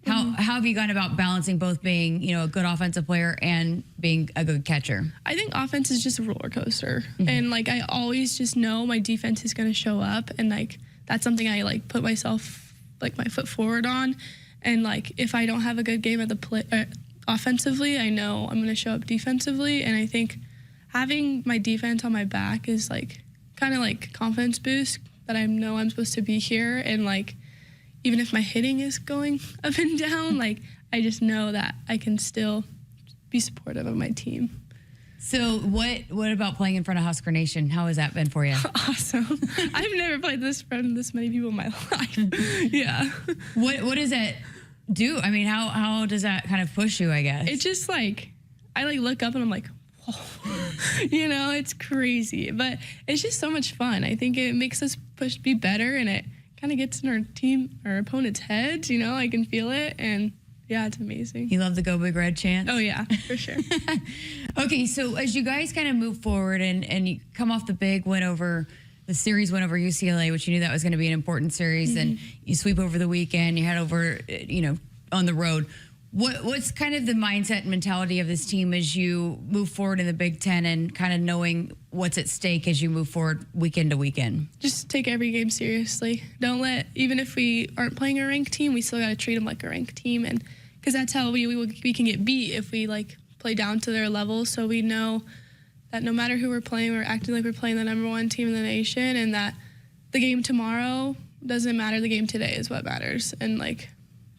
[SPEAKER 4] How have you gone about balancing both being, you know, a good offensive player and being a good catcher?
[SPEAKER 15] I think offense is just a roller coaster. And like, I always just know my defense is going to show up. And like, that's something I like put myself, like my foot forward on. And like, if I don't have a good game at the offensively, I know I'm going to show up defensively. And I think having my defense on my back is like kind of like confidence boost that I know I'm supposed to be here. And like, even if my hitting is going up and down, like I just know that I can still be supportive of my team.
[SPEAKER 4] So what about playing in front of Husker Nation? How has that been for you?
[SPEAKER 15] Awesome. I've never played in front of this many people in my life. Yeah.
[SPEAKER 4] What does that do? I mean, how does that kind of push you, I guess?
[SPEAKER 15] It's just like, I like look up and I'm like, whoa. You know, it's crazy. But it's just so much fun. I think it makes us be better, and it kind of gets in our opponent's heads, you know, I can feel it. And yeah, it's amazing.
[SPEAKER 4] You love the Go Big Red chant?
[SPEAKER 15] Oh yeah, for sure.
[SPEAKER 4] Okay, so as you guys kind of move forward and you come off the big win over the series win over UCLA, which you knew that was going to be an important series, and you sweep over the weekend, you head over, you know, on the road. What's kind of the mindset and mentality of this team as you move forward in the Big Ten, and kind of knowing what's at stake as you move forward weekend to weekend?
[SPEAKER 15] Just take every game seriously. Don't let, even if we aren't playing a ranked team, we still got to treat them like a ranked team, and because that's how we can get beat if we like play down to their level. So we know that no matter who we're playing, we're acting like we're playing the #1 team in the nation, and that the game tomorrow doesn't matter. The game today is what matters, and like,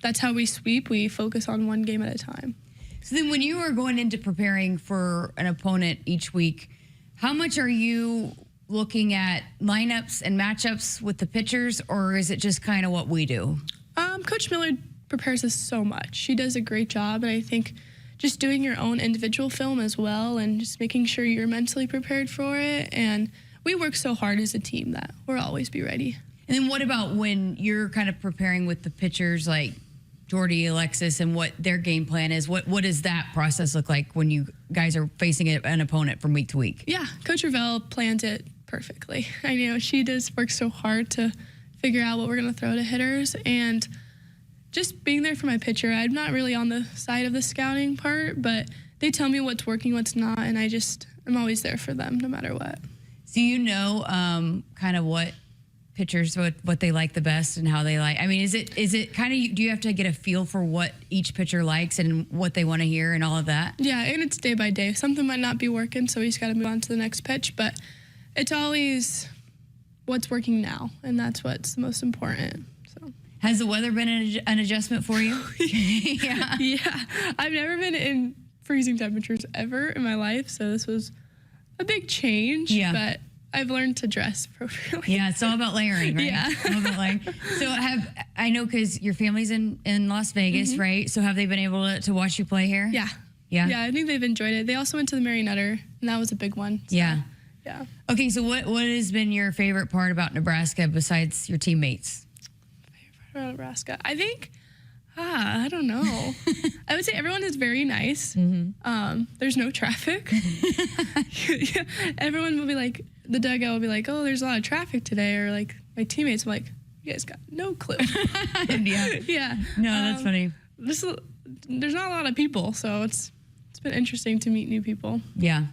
[SPEAKER 15] that's how we sweep. We focus on one game at a time.
[SPEAKER 4] So then when you are going into preparing for an opponent each week, how much are you looking at lineups and matchups with the pitchers, or is it just kind of what we do?
[SPEAKER 15] Coach Miller prepares us so much. She does a great job, and I think just doing your own individual film as well, and just making sure you're mentally prepared for it. And we work so hard as a team that we'll always be ready.
[SPEAKER 4] And then what about when you're kind of preparing with the pitchers like Jordy, Alexis, and what their game plan is? What does that process look like when you guys are facing an opponent from week to week?
[SPEAKER 15] Yeah, Coach Ravel plans it perfectly. I know she does work so hard to figure out what we're going to throw to hitters, and just being there for my pitcher. I'm not really on the side of the scouting part, but they tell me what's working, what's not, and I'm always there for them no matter what.
[SPEAKER 4] So you know kind of what pitchers, what they like the best and how they like. I mean, is it kind of, do you have to get a feel for what each pitcher likes and what they want to hear and all of that?
[SPEAKER 15] Yeah, and it's day by day. Something might not be working, so we just got to move on to the next pitch, but it's always what's working now, and that's what's the most important. So,
[SPEAKER 4] has the weather been an adjustment for you?
[SPEAKER 15] Yeah. I've never been in freezing temperatures ever in my life, so this was a big change.
[SPEAKER 4] Yeah.
[SPEAKER 15] But I've learned to dress appropriately.
[SPEAKER 4] Yeah, it's all about layering, right?
[SPEAKER 15] Yeah.
[SPEAKER 4] All about layering. So I know because your family's in Las Vegas, right? So have they been able to watch you play here?
[SPEAKER 15] Yeah. Yeah, I think they've enjoyed it. They also went to the Mary Nutter, and that was a big one. So,
[SPEAKER 4] yeah.
[SPEAKER 15] Okay,
[SPEAKER 4] so what has been your favorite part about Nebraska besides your teammates?
[SPEAKER 15] Favorite part about Nebraska? I think, I don't know. I would say everyone is very nice. There's no traffic. Everyone will be like, the dugout will be like, oh, there's a lot of traffic today, or like my teammates will be like, you guys got no clue. Yeah.
[SPEAKER 4] No, that's funny.
[SPEAKER 15] There's not a lot of people, so it's been interesting to meet new people.
[SPEAKER 4] Yeah.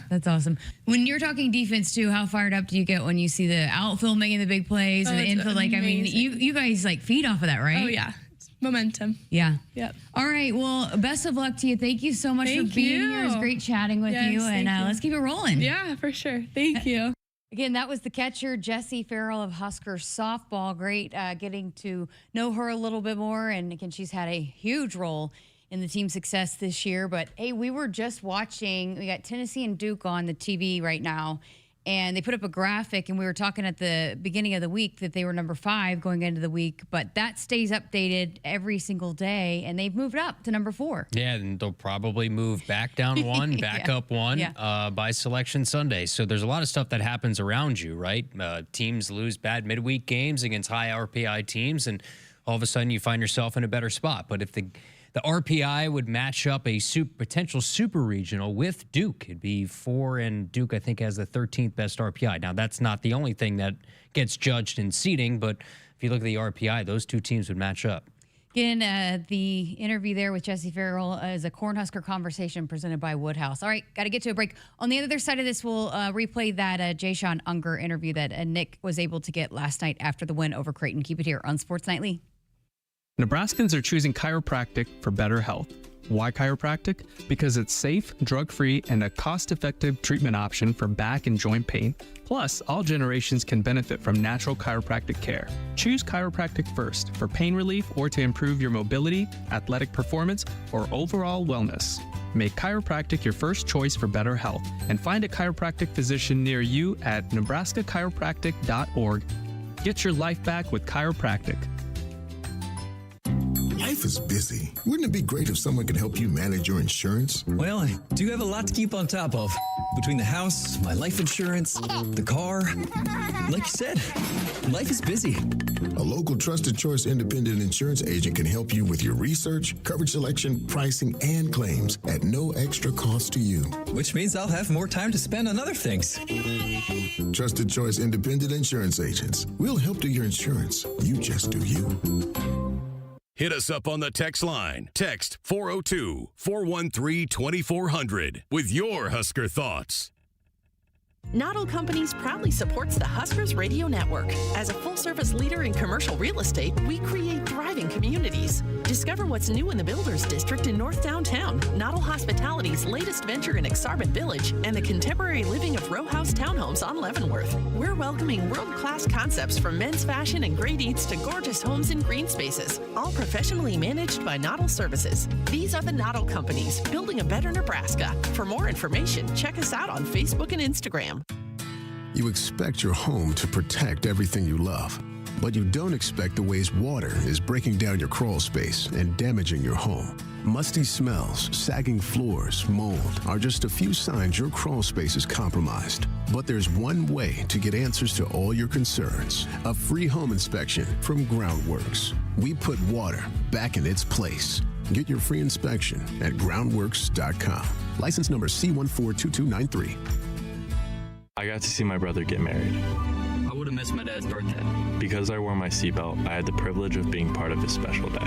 [SPEAKER 15] That's
[SPEAKER 4] awesome. When you're talking defense too, how fired up do you get when you see the outfield making the big plays and the infield? Like, I mean, you guys like feed off of that, right?
[SPEAKER 15] Oh yeah. It's momentum.
[SPEAKER 4] Yeah.
[SPEAKER 15] Yep.
[SPEAKER 4] All right. Well, best of luck to you. Thank you so much for being here. It was great chatting with you, and let's keep it rolling.
[SPEAKER 15] Yeah, for sure. Thank you.
[SPEAKER 4] Again, that was the catcher, Jessie Farrell of Husker softball. Great getting to know her a little bit more. And again, she's had a huge role in the team's success this year. But hey, we were just watching, we got Tennessee and Duke on the TV right now. and they put up a graphic, and we were talking at the beginning of the week that they were number 5 going into the week, but that stays updated every single day, and they've moved up to number 4.
[SPEAKER 5] Yeah, and they'll probably move back down 1, back up 1 by Selection Sunday. So there's a lot of stuff that happens around you, right? Teams lose bad midweek games against high RPI teams, and all of a sudden you find yourself in a better spot. But if the RPI would match up a potential super regional with Duke, it'd be 4, and Duke, I think, has the 13th best RPI. Now, that's not the only thing that gets judged in seeding, but if you look at the RPI, those two teams would match up.
[SPEAKER 4] Again, the interview there with Jesse Farrell is a Cornhusker conversation presented by Woodhouse. All right, got to get to a break. On the other side of this, we'll replay that Jayshon Unger interview that Nick was able to get last night after the win over Creighton. Keep it here on Sports Nightly.
[SPEAKER 19] Nebraskans are choosing chiropractic for better health. Why chiropractic? Because it's safe, drug-free, and a cost-effective treatment option for back and joint pain. Plus, all generations can benefit from natural chiropractic care. Choose chiropractic first for pain relief or to improve your mobility, athletic performance, or overall wellness. Make chiropractic your first choice for better health, and find a chiropractic physician near you at nebraskachiropractic.org. Get your life back with chiropractic.
[SPEAKER 11] Life is busy. Wouldn't it be great if someone could help you manage your insurance?
[SPEAKER 20] Well, I do have a lot to keep on top of. Between the house, my life insurance, the car. Like you said, life is busy.
[SPEAKER 11] A local trusted choice independent insurance agent can help you with your research, coverage selection, pricing, and claims at no extra cost to you.
[SPEAKER 20] Which means I'll have more time to spend on other things.
[SPEAKER 11] Trusted choice independent insurance agents. We'll help do your insurance. You just do you.
[SPEAKER 2] Hit us up on the text line. Text 402-413-2400 with your Husker thoughts.
[SPEAKER 21] Noddle Companies proudly supports the Huskers Radio Network. As a full-service leader in commercial real estate, we create thriving communities. Discover what's new in the Builders District in North Downtown, Noddle Hospitality's latest venture in Exarban Village, and the contemporary living of row house townhomes on Leavenworth. We're welcoming world-class concepts from men's fashion and great eats to gorgeous homes and green spaces, all professionally managed by Noddle Services. These are the Noddle Companies, building a better Nebraska. For more information, check us out on Facebook and Instagram.
[SPEAKER 11] You expect your home to protect everything you love, but you don't expect the ways water is breaking down your crawl space and damaging your home. Musty smells, sagging floors, mold are just a few signs your crawl space is compromised. But there's one way to get answers to all your concerns: a free home inspection from Groundworks. We put water back in its place. Get your free inspection at groundworks.com. License number C142293.
[SPEAKER 22] I got to see my brother get married.
[SPEAKER 23] I would have missed my dad's birthday.
[SPEAKER 22] Because I wore my seatbelt, I had the privilege of being part of his special day.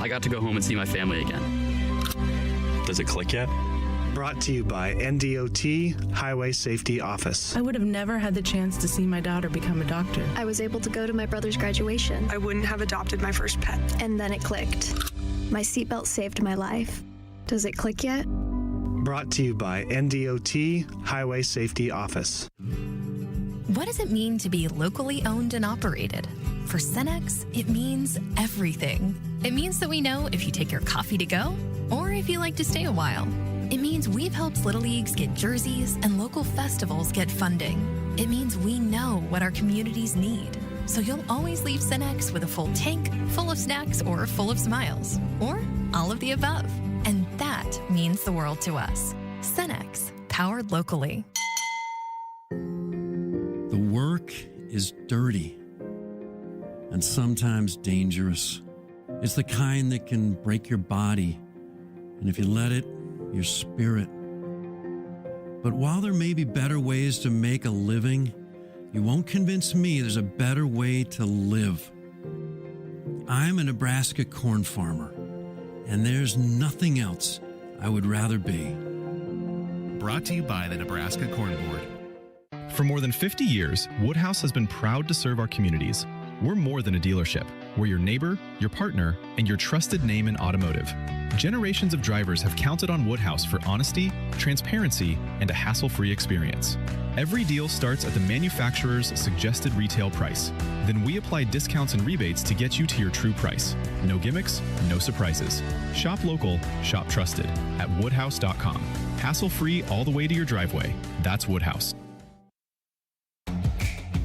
[SPEAKER 23] I got to go home and see my family again.
[SPEAKER 22] Does it click yet?
[SPEAKER 14] Brought to you by NDOT Highway Safety Office.
[SPEAKER 12] I would have never had the chance to see my daughter become a doctor.
[SPEAKER 24] I was able to go to my brother's graduation.
[SPEAKER 13] I wouldn't have adopted my first pet.
[SPEAKER 24] And then it clicked. My seatbelt saved my life. Does it click yet?
[SPEAKER 14] Brought to you by NDOT Highway Safety Office.
[SPEAKER 25] What does it mean to be locally owned and operated? For Cenex, it means everything. It means that we know if you take your coffee to go or if you like to stay a while. It means we've helped Little Leagues get jerseys and local festivals get funding. It means we know what our communities need. So you'll always leave Cenex with a full tank, full of snacks, or full of smiles, or all of the above. And that means the world to us. Cenex, powered locally.
[SPEAKER 26] The work is dirty and sometimes dangerous. It's the kind that can break your body, and if you let it, your spirit. But while there may be better ways to make a living, you won't convince me there's a better way to live. I'm a Nebraska corn farmer, and there's nothing else I would rather be.
[SPEAKER 27] Brought to you by the Nebraska Corn Board. For more than 50 years, Woodhouse has been proud to serve our communities. We're more than a dealership. We're your neighbor, your partner, and your trusted name in automotive. Generations of drivers have counted on Woodhouse for honesty, transparency, and a hassle-free experience. Every deal starts at the manufacturer's suggested retail price. Then we apply discounts and rebates to get you to your true price. No gimmicks, no surprises. Shop local, shop trusted at woodhouse.com. Hassle-free all the way to your driveway. That's Woodhouse.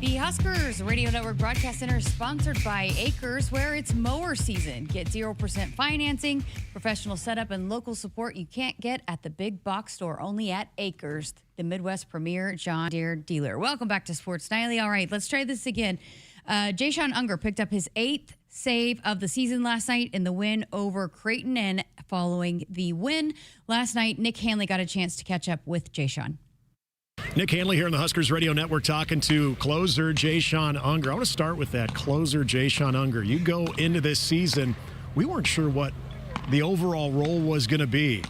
[SPEAKER 4] The Huskers Radio Network Broadcast Center is sponsored by Akrs, where it's mower season. Get 0% financing, professional setup, and local support you can't get at the big box store, only at Akrs, the Midwest premier John Deere dealer. Welcome back to Sports Nightly. All right, let's try this again. Jayshon Unger picked up his 8th save of the season last night in the win over Creighton, and following the win last night, Nick Hanley got a chance to catch up with Jayshon.
[SPEAKER 1] Nick Hanley here on the Huskers Radio Network talking to closer Jayshon Unger. I want to start with that closer Jayshon Unger. You go into this season, we weren't sure what the overall role was going to be.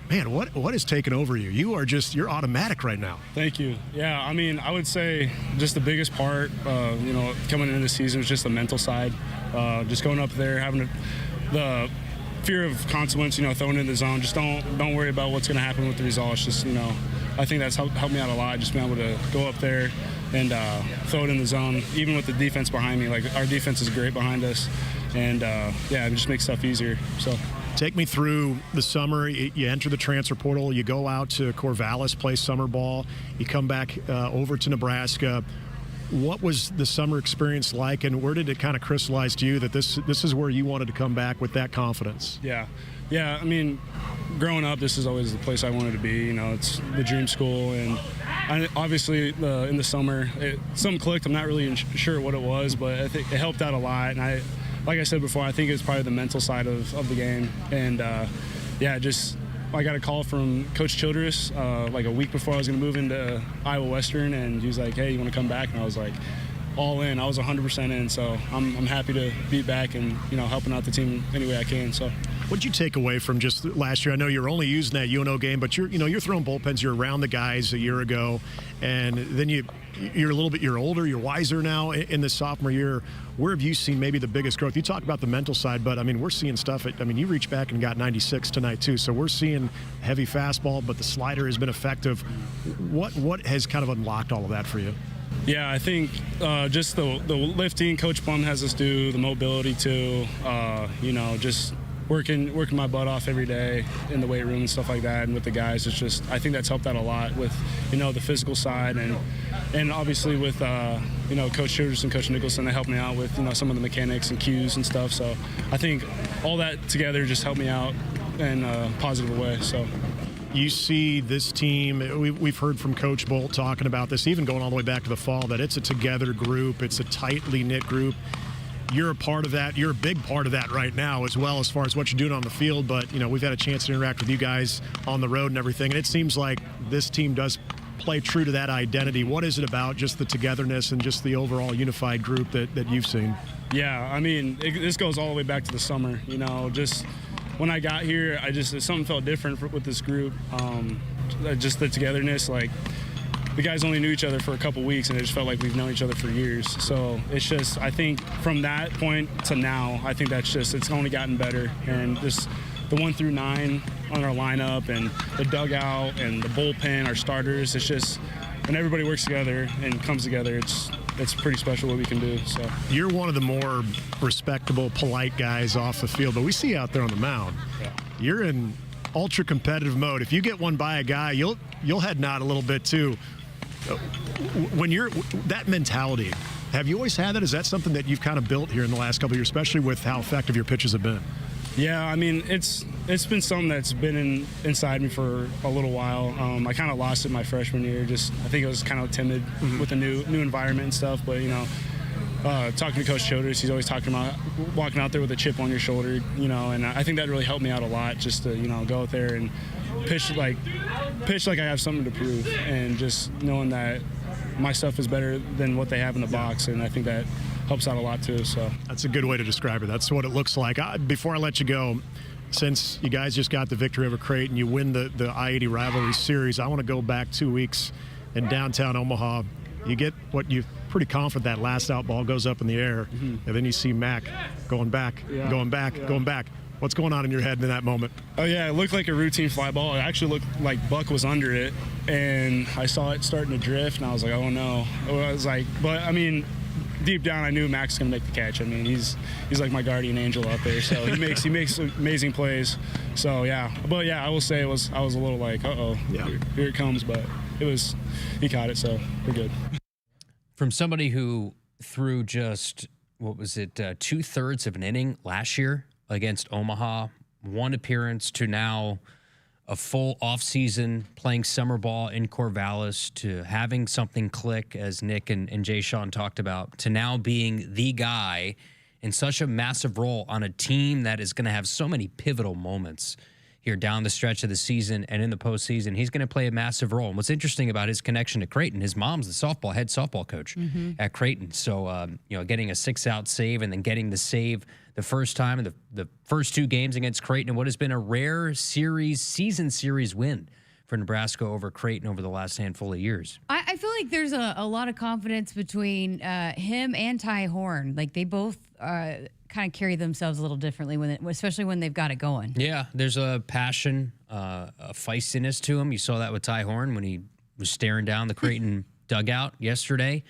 [SPEAKER 1] Man, what has taken over you? You're automatic right now.
[SPEAKER 3] Thank you. Yeah, I mean, I would say just the biggest part, coming into the season was just the mental side. Just going up there, having the fear of consequence, throwing in the zone. Just don't worry about what's going to happen with the results. Just, I think that's helped me out a lot, just being able to go up there and throw it in the zone, even with the defense behind me. Like, our defense is great behind us, and it just makes stuff easier. So,
[SPEAKER 1] take me through the summer. You enter the transfer portal, you go out to Corvallis, play summer ball, you come back over to Nebraska. What was the summer experience like, and where did it kind of crystallize to you that this is where you wanted to come back with that confidence?
[SPEAKER 3] Yeah, I mean, growing up, this is always the place I wanted to be. It's the dream school, and obviously in the summer, something clicked. I'm not really sure what it was, but I think it helped out a lot. And like I said before, I think it's probably the mental side of the game. And I got a call from Coach Childress like a week before I was going to move into Iowa Western, and he was like, "Hey, you want to come back?" And I was like, all in. I was 100% in, so I'm happy to be back and helping out the team any way I can. So,
[SPEAKER 1] what did you take away from just last year? I know you're only using that UNO game, but you're throwing bullpens. You're around the guys a year ago, and then you're older, you're wiser now in the sophomore year. Where have you seen maybe the biggest growth? You talk about the mental side, but we're seeing stuff. You reached back and got 96 tonight too, so we're seeing heavy fastball, but the slider has been effective. What has kind of unlocked all of that for you?
[SPEAKER 3] Yeah, I think just the lifting Coach Plum has us do, the mobility too, just working my butt off every day in the weight room and stuff like that, and with the guys. It's just, I think that's helped out a lot with the physical side, and obviously with Coach Childress and Coach Nicholson, they helped me out with some of the mechanics and cues and stuff. So I think all that together just helped me out in a positive way. So.
[SPEAKER 1] You see this team, we've heard from Coach Bolt talking about this, even going all the way back to the fall, that it's a together group, it's a tightly knit group. You're a part of that. You're a big part of that right now as well, as far as what you're doing on the field. But, we've had a chance to interact with you guys on the road and everything, and it seems like this team does play true to that identity. What is it about just the togetherness and just the overall unified group that you've seen?
[SPEAKER 3] Yeah, I mean, this goes all the way back to the summer, just – when I got here, something felt different with this group. Just the togetherness, like the guys only knew each other for a couple weeks, and it just felt like we've known each other for years. So it's just, I think from that point to now, I think it's only gotten better. And just the 1 through 9 on our lineup, and the dugout, and the bullpen, our starters, it's just when everybody works together and comes together, it's pretty special what we can do. So
[SPEAKER 1] you're one of the more respectable, polite guys off the field, but we see you out there on the mound. Yeah. You're in ultra competitive mode. If you get one by a guy, you'll head nod a little bit too. When you're that mentality, have you always had that? Is that something that you've kind of built here in the last couple of years, especially with how effective your pitches have been?
[SPEAKER 3] Yeah, I mean, it's been something that's been inside me for a little while. I kind of lost it my freshman year. I think I was kind of timid with the new environment and stuff. But talking to Coach Childress, he's always talking about walking out there with a chip on your shoulder. And I think that really helped me out a lot. Just to go out there and pitch like I have something to prove, and just knowing that my stuff is better than what they have in the box, and I think that helps out a lot too. So
[SPEAKER 1] that's a good way to describe it. That's what it looks like. Before I let you go, since you guys just got the victory over Creighton, you win the I-80 rivalry series, I want to go back 2 weeks in downtown Omaha. You get what you're pretty confident that last out ball goes up in the air, and then you see Mac going back. What's going on in your head in that moment?
[SPEAKER 3] Oh, yeah, it looked like a routine fly ball. It actually looked like Buck was under it, and I saw it starting to drift, and I was like, oh, no. Deep down, I knew Mac's going to make the catch. I mean, he's like my guardian angel out there, so he makes amazing plays. So, yeah. But, yeah, I will say I was a little like, uh-oh, here it comes, but he caught it, so we're good.
[SPEAKER 5] from somebody who threw just, what was it, 2/3 of an inning last year against Omaha, one appearance, to now a full offseason playing summer ball in Corvallis, to having something click, as Nick and Jay Sean talked about, to now being the guy in such a massive role on a team that is going to have so many pivotal moments here down the stretch of the season and in the postseason. He's going to play a massive role. And what's interesting about his connection to Creighton, his mom's the head softball coach at Creighton. So, getting a 6-out save and then getting the save the first time in the first 2 games against Creighton, and what has been a rare season series win for Nebraska over Creighton over the last handful of years.
[SPEAKER 4] I feel like there's a lot of confidence between him and Ty Horn. Like, they both kind of carry themselves a little differently, especially when they've got it going.
[SPEAKER 5] Yeah, there's a passion, a feistiness to him. You saw that with Ty Horn when he was staring down the Creighton dugout yesterday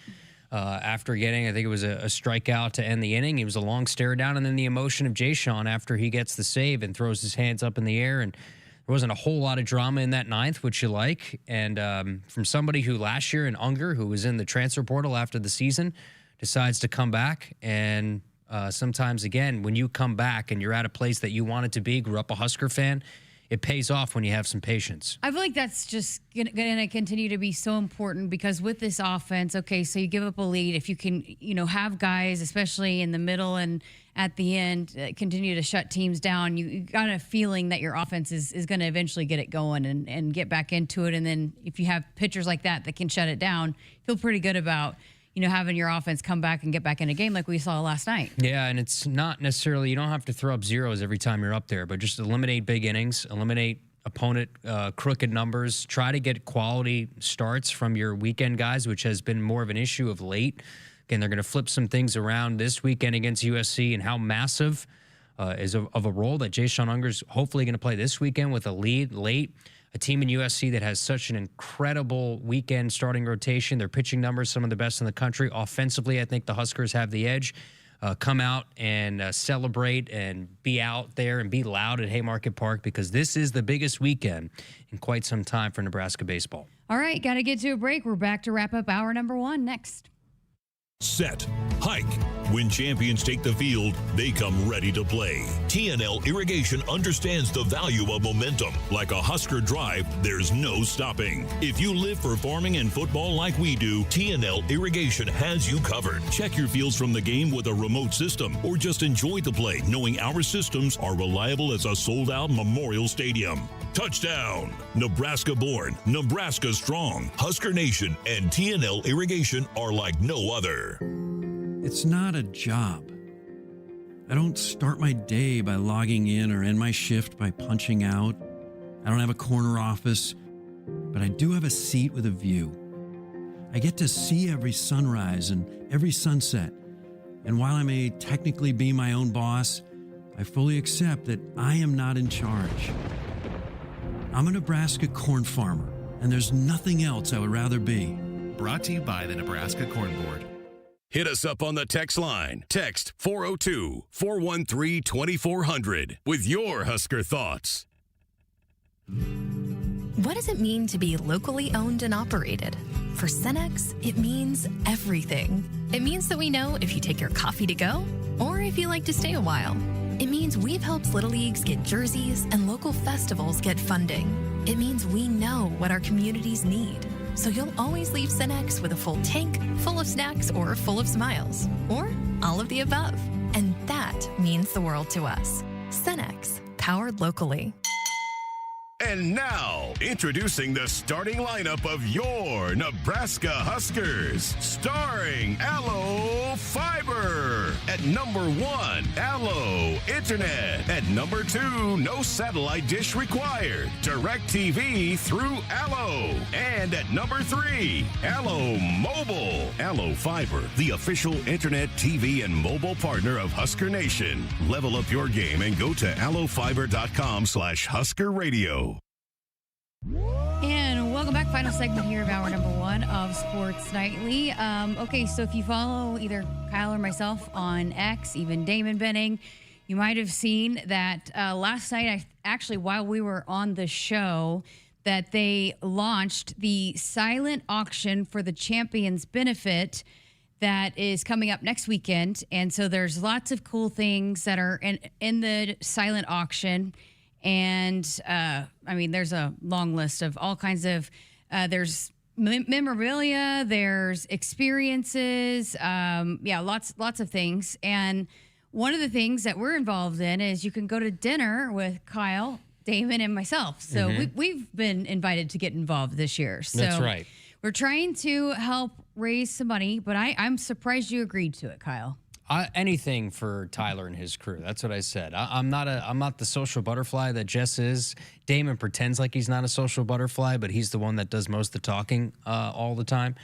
[SPEAKER 5] after getting, I think it was a strikeout to end the inning. It was a long stare down, and then the emotion of Jay Sean after he gets the save and throws his hands up in the air. And there wasn't a whole lot of drama in that ninth, which you like. And from somebody who last year in Unger, who was in the transfer portal after the season, decides to come back. And sometimes, again, when you come back and you're at a place that you wanted to be, grew up a Husker fan, it pays off when you have some patience.
[SPEAKER 4] I feel like that's just going to continue to be so important, because with this offense, okay, so you give up a lead. If you can, have guys, especially in the middle and at the end, continue to shut teams down, you got a feeling that your offense is going to eventually get it going and get back into it. And then if you have pitchers like that can shut it down, feel pretty good about having your offense come back and get back in a game like we saw last night.
[SPEAKER 5] Yeah, and it's not necessarily, you don't have to throw up zeros every time you're up there, but just eliminate big innings, eliminate opponent crooked numbers, try to get quality starts from your weekend guys, which has been more of an issue of late. Again, they're going to flip some things around this weekend against USC, and how massive is of a role that Jay Sean Unger's hopefully going to play this weekend with a lead late. A team in USC that has such an incredible weekend starting rotation. Their pitching numbers, some of the best in the country. Offensively, I think the Huskers have the edge. Come out and celebrate and be out there and be loud at Haymarket Park, because this is the biggest weekend in quite some time for Nebraska baseball.
[SPEAKER 4] All right, got to get to a break. We're back to wrap up hour number 1 next.
[SPEAKER 2] Set, hike. When champions take the field, they come ready to play. TNL Irrigation understands the value of momentum. Like a Husker drive, there's no stopping. If you live for farming and football like we do, TNL Irrigation has you covered. Check your fields from the game with a remote system, or just enjoy the play knowing our systems are reliable as a sold-out Memorial Stadium. Touchdown! Nebraska born, Nebraska strong. Husker Nation and TNL Irrigation are like no other.
[SPEAKER 26] It's not a job. I don't start my day by logging in or end my shift by punching out. I don't have a corner office, but I do have a seat with a view. I get to see every sunrise and every sunset. And while I may technically be my own boss, I fully accept that I am not in charge. I'm a Nebraska corn farmer, and there's nothing else I would rather be.
[SPEAKER 27] Brought to you by the Nebraska Corn Board.
[SPEAKER 2] Hit us up on the text line. Text 402-413-2400 with your Husker thoughts.
[SPEAKER 25] What does it mean to be locally owned and operated? For Cenex, it means everything. It means that we know if you take your coffee to go or if you like to stay a while. It means we've helped Little Leagues get jerseys and local festivals get funding. It means we know what our communities need. So you'll always leave Cenex with a full tank, full of snacks, or full of smiles. Or all of the above. And that means the world to us. Cenex, powered locally.
[SPEAKER 2] And now, introducing the starting lineup of your Nebraska Huskers. Starring Allo Fiber. At number 1, Allo Internet. At number 2, no satellite dish required. DirecTV through Allo. And at number 3, Allo Mobile. Allo Fiber, the official internet, TV, and mobile partner of Husker Nation. Level up your game and go to allofiber.com/Husker Radio.
[SPEAKER 4] And welcome back. Final segment here of hour number 1 of Sports Nightly. Okay, so if you follow either Kyle or myself on X, even Damon Benning, you might have seen that last night, while we were on the show, that they launched the silent auction for the Champions benefit that is coming up next weekend. And so there's lots of cool things that are in the silent auction. And there's a long list of all kinds of, there's memorabilia, there's experiences, lots of things. And one of the things that we're involved in is you can go to dinner with Kyle, Damon, and myself. So we've been invited to get involved this year. So
[SPEAKER 5] that's right.
[SPEAKER 4] We're trying to help raise some money, but I'm surprised you agreed to it, Kyle.
[SPEAKER 5] Anything for Tyler and his crew. That's what I said. I'm not the social butterfly that Jess is. Damon pretends like he's not a social butterfly, but he's the one that does most of the talking all the time.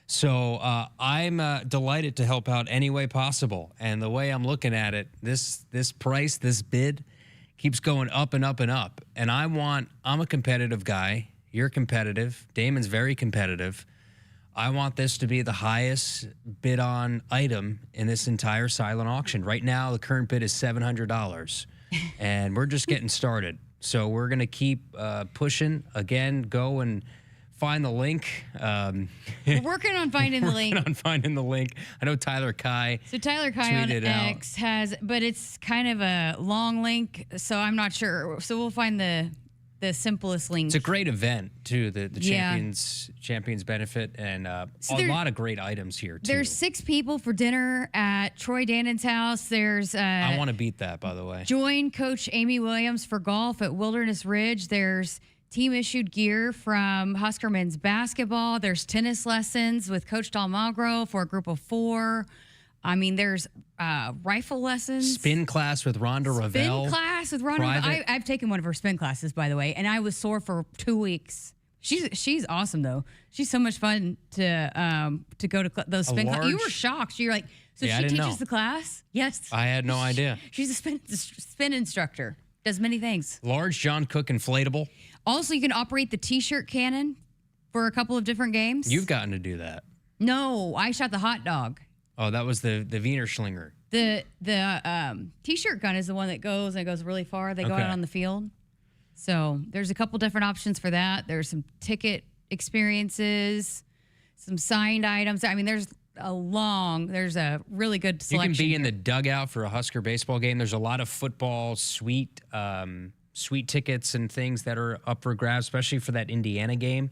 [SPEAKER 5] So I'm delighted to help out any way possible. And the way I'm looking at it, this price, this bid, keeps going up and up and up. And I'm a competitive guy. You're competitive. Damon's very competitive. I want this to be the highest bid on item in this entire silent auction. Right now, the current bid is $700, and we're just getting started. So we're going to keep pushing. Again, go and find the link.
[SPEAKER 4] We're working on finding the link.
[SPEAKER 5] I know Tyler Kai.
[SPEAKER 4] So Tyler Kai on X has, but it's kind of a long link, so I'm not sure. So we'll find the simplest link.
[SPEAKER 5] It's a great event too. The Champions benefit, and a lot of great items here too.
[SPEAKER 4] There's 6 people for dinner at Troy Dannon's house. There's
[SPEAKER 5] I want to beat that, by the way.
[SPEAKER 4] Join Coach Amy Williams for golf at Wilderness Ridge. There's team issued gear from Husker men's basketball. There's tennis lessons with Coach Dalmagro for a group of 4. I mean, there's rifle lessons.
[SPEAKER 5] Spin class with Rhonda Ravel.
[SPEAKER 4] I've taken one of her spin classes, by the way, and I was sore for 2 weeks. She's awesome, though. She's so much fun to go to those spin classes. You were shocked. You're like, so she teaches the class? Yes.
[SPEAKER 5] I had no idea.
[SPEAKER 4] She's a spin instructor. Does many things.
[SPEAKER 5] Large John Cook inflatable.
[SPEAKER 4] Also, you can operate the T-shirt cannon for a couple of different games.
[SPEAKER 5] You've gotten to do that.
[SPEAKER 4] No, I shot the hot dog.
[SPEAKER 5] Oh, that was the Wiener Schlinger.
[SPEAKER 4] The T-shirt gun is the one that goes really far. They go out on the field. So there's a couple different options for that. There's some ticket experiences, some signed items. I mean, there's a really good selection.
[SPEAKER 5] You can be in the dugout for a Husker baseball game. There's a lot of football suite tickets and things that are up for grabs, especially for that Indiana game.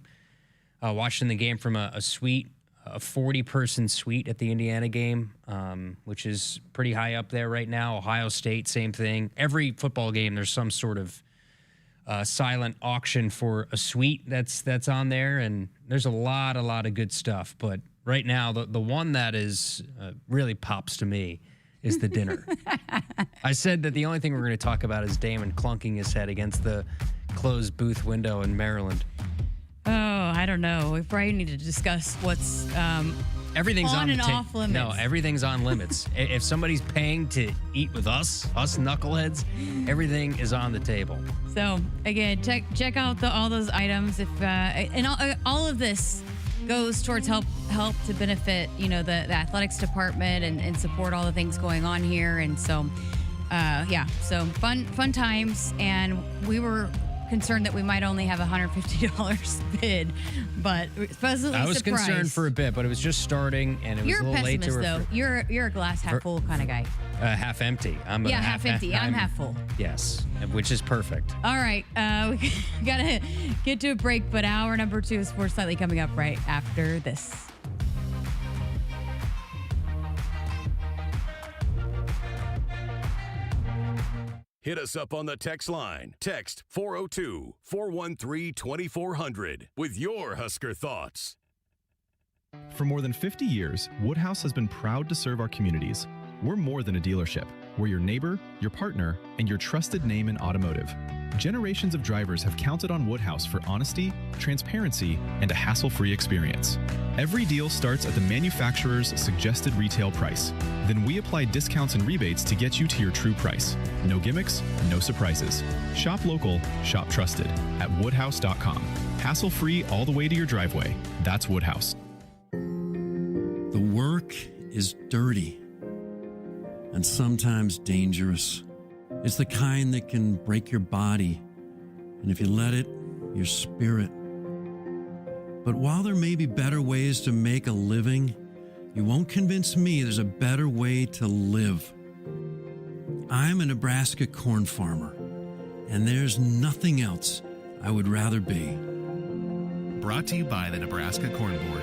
[SPEAKER 5] Watching the game from a suite. A 40-person suite at the Indiana game, which is pretty high up there right now. Ohio State, same thing. Every football game, there's some sort of silent auction for a suite that's on there, and there's a lot of good stuff. But right now, the one that is really pops to me is the dinner. I said that the only thing we're going to talk about is Damon clunking his head against the closed booth window in Maryland.
[SPEAKER 4] Oh, I don't know. We probably need to discuss what's
[SPEAKER 5] everything's on
[SPEAKER 4] and off limits.
[SPEAKER 5] No, everything's on limits. If somebody's paying to eat with us knuckleheads, everything is on the table.
[SPEAKER 4] So again, check out all those items. If and all of this goes towards help to benefit the athletics department and support all the things going on here. And so so fun times. And we were concerned that we might only have $150 bid, but pleasantly
[SPEAKER 5] I was
[SPEAKER 4] surprised.
[SPEAKER 5] Concerned for a bit, but it was just starting, and it was a little late to
[SPEAKER 4] though. You're a glass half full kind of guy.
[SPEAKER 5] Half empty. I'm
[SPEAKER 4] half empty. I'm half full.
[SPEAKER 5] Yes, which is perfect.
[SPEAKER 4] All right, we gotta get to a break, but hour number 2 of Sports Nightly coming up right after this.
[SPEAKER 2] Hit us up on the text line. Text 402-413-2400 with your Husker thoughts.
[SPEAKER 27] For more than 50 years, Woodhouse has been proud to serve our communities. We're more than a dealership. We're your neighbor, your partner, and your trusted name in automotive. Generations of drivers have counted on Woodhouse for honesty, transparency, and a hassle-free experience. Every deal starts at the manufacturer's suggested retail price. Then we apply discounts and rebates to get you to your true price. No gimmicks, no surprises. Shop local, shop trusted at woodhouse.com. Hassle-free all the way to your driveway. That's Woodhouse.
[SPEAKER 26] The work is dirty and sometimes dangerous. It's the kind that can break your body, and if you let it, your spirit. But while there may be better ways to make a living, you won't convince me there's a better way to live. I'm a Nebraska corn farmer, and there's nothing else I would rather be.
[SPEAKER 27] Brought to you by the Nebraska Corn Board.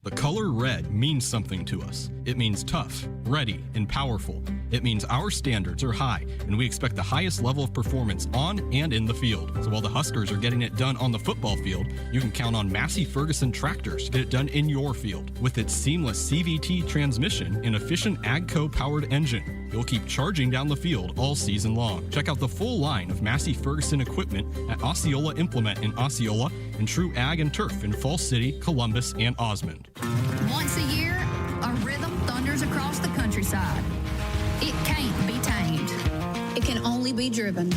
[SPEAKER 27] The color red means something to us. It means tough, ready, and powerful. It means our standards are high, and we expect the highest level of performance on and in the field. So while the Huskers are getting it done on the football field, you can count on Massey Ferguson tractors to get it done in your field. With its seamless CVT transmission and efficient AGCO-powered engine, you'll keep charging down the field all season long. Check out the full line of Massey Ferguson equipment at Osceola Implement in Osceola and True Ag and Turf in Falls City, Columbus, and Osmond.
[SPEAKER 6] Once a year, a rhythm thunders across the countryside. It can't be tamed. It can only be driven.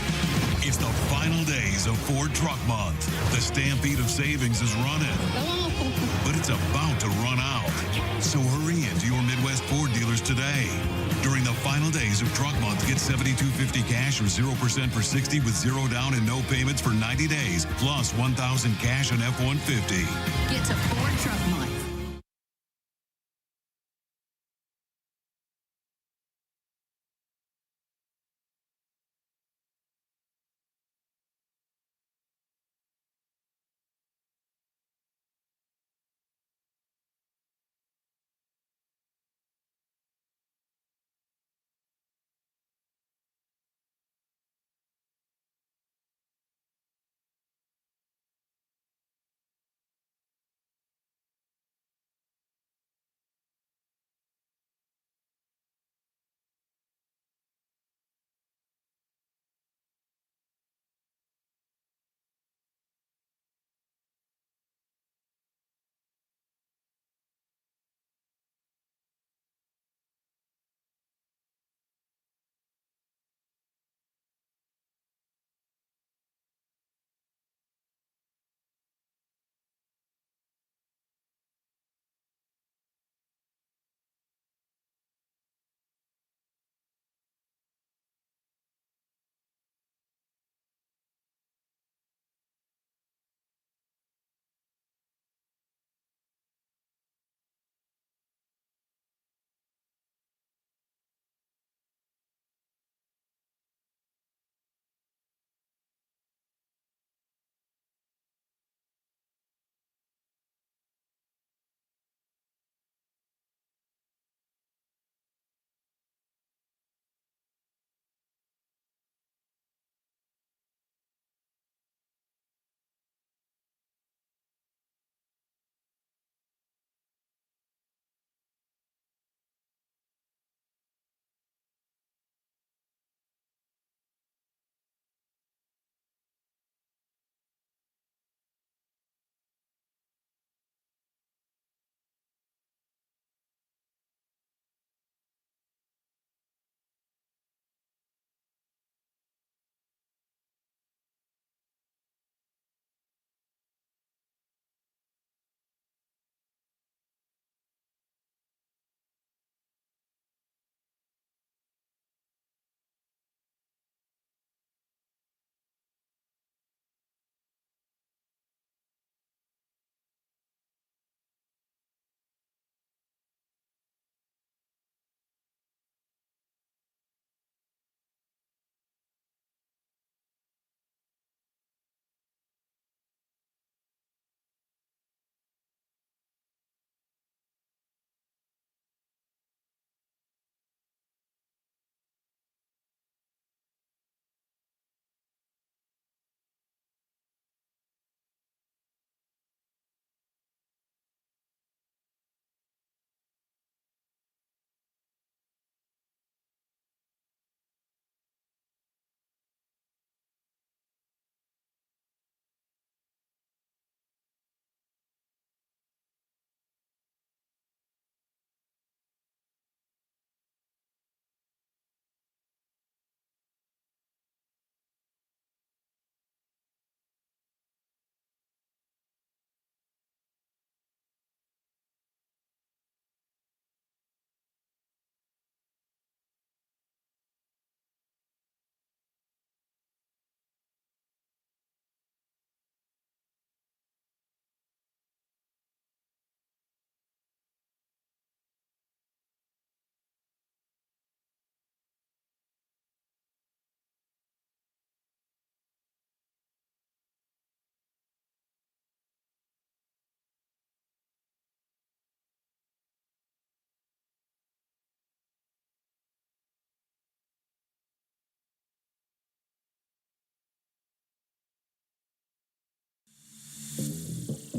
[SPEAKER 7] It's the final days of Ford Truck Month. The stampede of savings is running, but it's about to run out. So hurry into your Midwest Ford dealers today. During the final days of Truck Month, get $7,250 cash or 0% for 60 with zero down and no payments for 90 days, plus $1,000 cash on F-150.
[SPEAKER 6] Get to Ford Truck Month.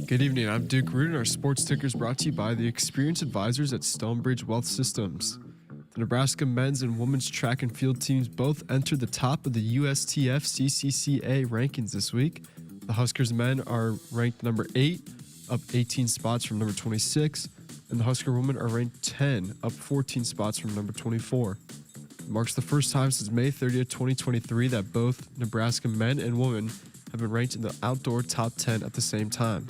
[SPEAKER 8] Good evening. I'm Duke Root, and our sports ticker is brought to you by the experienced advisors at Stonebridge Wealth Systems. The Nebraska men's and women's track and field teams both entered the top of the USTF CCCA rankings this week. The Huskers men are ranked number 8, up 18 spots from number 26, and the Husker women are ranked 10, up 14 spots from number 24. It marks the first time since May 30th, 2023 that both Nebraska men and women have been ranked in the outdoor top 10 at the same time.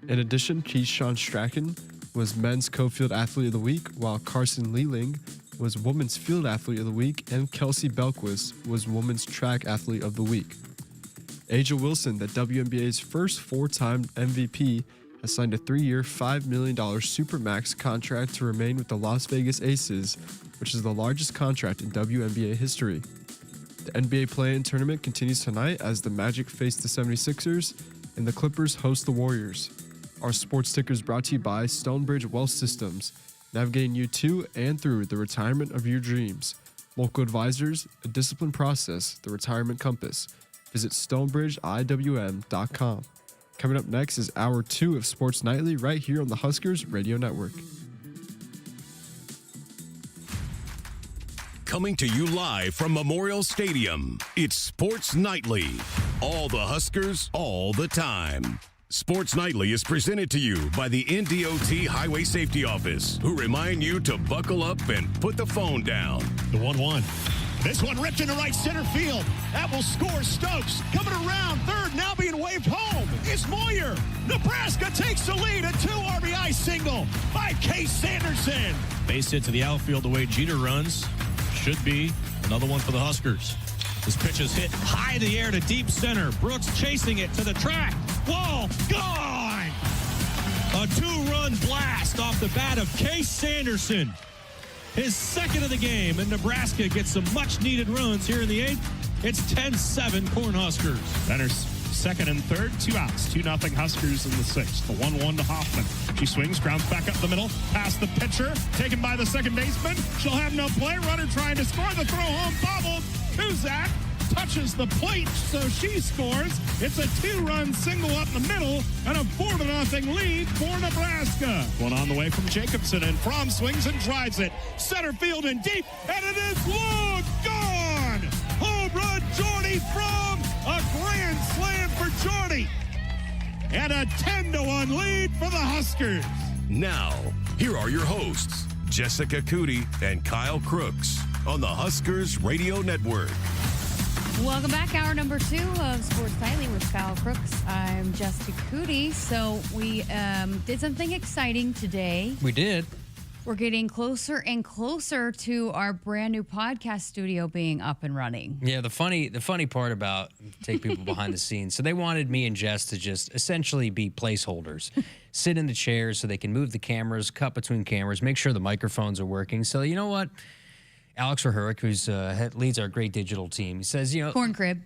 [SPEAKER 8] In addition, Keyshawn Strachan was men's co-field athlete of the week, while Carson Leeling was women's field athlete of the week, and Kelsey Belquist was women's track athlete of the week. Aja Wilson, the WNBA's first 4-time MVP, has signed a 3-year, $5 million Supermax contract to remain with the Las Vegas Aces, which is the largest contract in WNBA history. The NBA play-in tournament continues tonight as the Magic face the 76ers and the Clippers host the Warriors. Our sports ticker is brought to you by Stonebridge Wealth Systems, navigating you to and through the retirement of your dreams. Local advisors, a disciplined process, the retirement compass. Visit stonebridgeiwm.com. Coming up next is Hour 2 of Sports Nightly right here on the Huskers Radio Network.
[SPEAKER 2] Coming to you live from Memorial Stadium, it's Sports Nightly. All the Huskers, all the time. Sports Nightly is presented to you by the NDOT Highway Safety Office, who remind you to buckle up and put the phone down.
[SPEAKER 1] The 1-1. This one ripped into right center field. That will score Stokes. Coming around third, now being waved home is Moyer. Nebraska takes the lead. A 2 RBI single by Case Sanderson.
[SPEAKER 9] Base hit to the outfield the way Jeter runs. Should be another one for the Huskers. This pitch is hit high in the air to deep center. Brooks chasing it to the track. Wall gone! A 2-run blast off the bat of Case Sanderson. His second of the game, and Nebraska gets some much-needed runs here in the 8th. It's 10-7 Cornhuskers.
[SPEAKER 10] Runners second and third, 2 outs. 2-0 Huskers in the 6th. The 1-1 to Hoffman. She swings, grounds back up the middle, past the pitcher, taken by the second baseman. She'll have no play. Runner trying to score. The throw home bobbled. Kuzak touches the plate, so she scores. It's a 2-run single up the middle and a 4-0 lead for Nebraska. One on the way from Jacobson, and Fromm swings and drives it. Center field and deep, and it is long gone. Home run, Jordy Fromm. A grand slam for Jordy. And a 10-1 lead for the Huskers.
[SPEAKER 2] Now, here are your hosts, Jessica Coody and Kyle Crooks on the Huskers Radio Network.
[SPEAKER 4] Welcome back. Hour number 2 of Sports Nightly with Kyle Crooks. I'm Jessica Coody. So we did something exciting today.
[SPEAKER 5] We did.
[SPEAKER 4] We're getting closer and closer to our brand new podcast studio being up and running.
[SPEAKER 5] Yeah, the funny part about take people behind the scenes. So they wanted me and Jess to just essentially be placeholders, sit in the chairs so they can move the cameras, cut between cameras, make sure the microphones are working. So you know what? Alex Roderiques, who's leads our great digital team, he says, you know,
[SPEAKER 4] Corn Crib.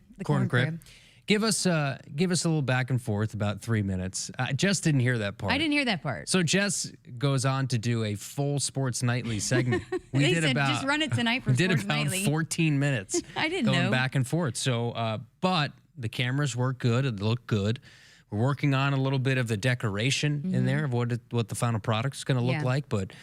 [SPEAKER 4] Give us
[SPEAKER 5] a little back and forth, about 3 minutes. Jess didn't hear that part.
[SPEAKER 4] I didn't hear that part.
[SPEAKER 5] So Jess goes on to do a full Sports Nightly segment.
[SPEAKER 4] They said just run it tonight for Sports Nightly.
[SPEAKER 5] Did about 14 minutes.
[SPEAKER 4] I didn't
[SPEAKER 5] going
[SPEAKER 4] know.
[SPEAKER 5] back and forth. So, but the cameras work good. It looked good. We're working on a little bit of the decoration in there of what the final product is going to look like. But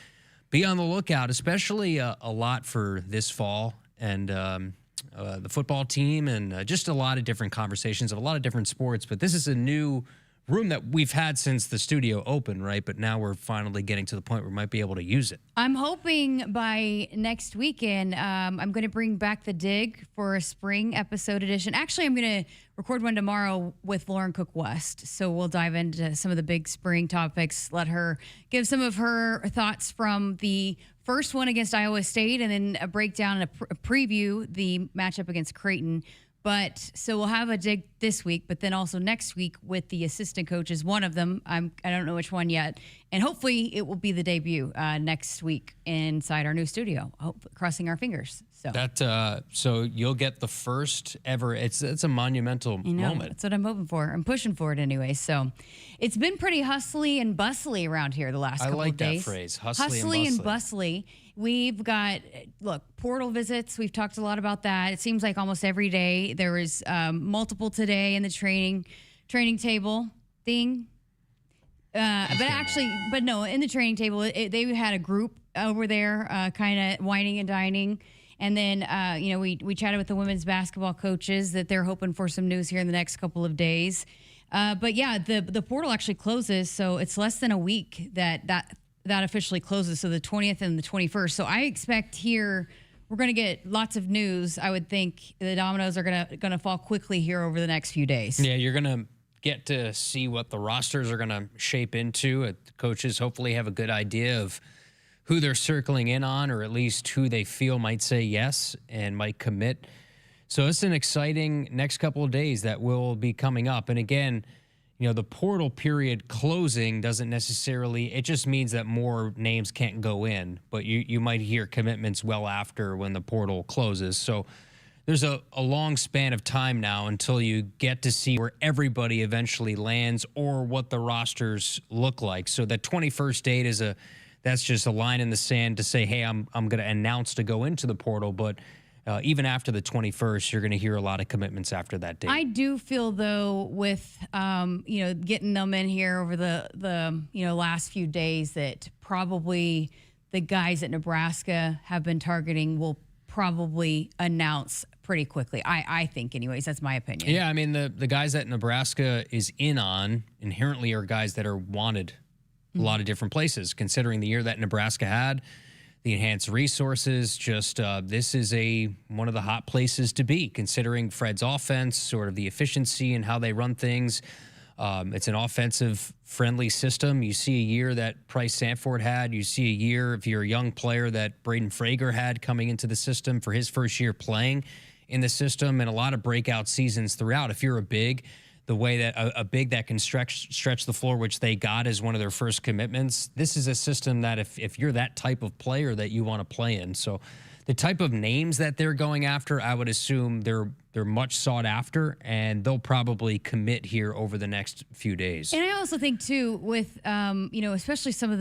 [SPEAKER 5] be on the lookout, especially a lot for this fall and the football team and just a lot of different conversations of a lot of different sports. But this is a new room that we've had since the studio opened, right? But now we're finally getting to the point where we might be able to use it.
[SPEAKER 4] I'm hoping by next weekend, I'm going to bring back the dig for a spring episode edition. Actually, I'm going to record one tomorrow with Lauren Cook West. So we'll dive into some of the big spring topics, let her give some of her thoughts from the first one against Iowa State, and then a breakdown and a preview the matchup against Creighton. But so we'll have a dig this week, but then also next week with the assistant coaches. One of them, I don't know which one yet, and hopefully it will be the debut next week inside our new studio. Crossing our fingers. So
[SPEAKER 5] that so you'll get the first ever. It's a monumental moment.
[SPEAKER 4] That's what I'm hoping for. I'm pushing for it anyway. So it's been pretty hustly and bustly around here the last couple of days.
[SPEAKER 5] I like that phrase, hustly
[SPEAKER 4] and bustly. We've got, portal visits. We've talked a lot about that. It seems like almost every day there is multiple today in the training table thing. But no, in the training table, they had a group over there kind of whining and dining. And then, we chatted with the women's basketball coaches that they're hoping for some news here in the next couple of days. But yeah, the portal actually closes, so it's less than a week that officially closes. So the 20th and the 21st. So I expect here we're going to get lots of news. I would think the dominoes are going to fall quickly here over the next few days.
[SPEAKER 5] Yeah, you're going to get to see what the rosters are going to shape into. The coaches hopefully have a good idea of who they're circling in on, or at least who they feel might say yes and might commit. So it's an exciting next couple of days that will be coming up. And again, the portal period closing doesn't necessarily, it just means that more names can't go in, but you might hear commitments well after when the portal closes. So there's a long span of time now until you get to see where everybody eventually lands or what the rosters look like. So that 21st date that's just a line in the sand to say, hey, I'm going to announce to go into the portal. But even after the 21st, you're going to hear a lot of commitments after that date.
[SPEAKER 4] I do feel, though, with getting them in here over the last few days, that probably the guys at Nebraska have been targeting will probably announce pretty quickly. I think, anyways. That's my opinion.
[SPEAKER 5] Yeah, I mean, the guys that Nebraska is in on inherently are guys that are wanted a lot of different places, considering the year that Nebraska had, the enhanced resources. Just this is one of the hot places to be, considering Fred's offense, sort of the efficiency and how they run things. It's an offensive-friendly system. You see a year that Price Sanford had. You see a year, if you're a young player, that Braden Frager had coming into the system for his first year playing in the system, and a lot of breakout seasons throughout. If you're a big, the way that a big that can stretch the floor, which they got as one of their first commitments, this is a system that if you're that type of player that you want to play in. So the type of names that they're going after, I would assume they're much sought after, and they'll probably commit here over the next few days.
[SPEAKER 4] And I also think, too, with, especially some of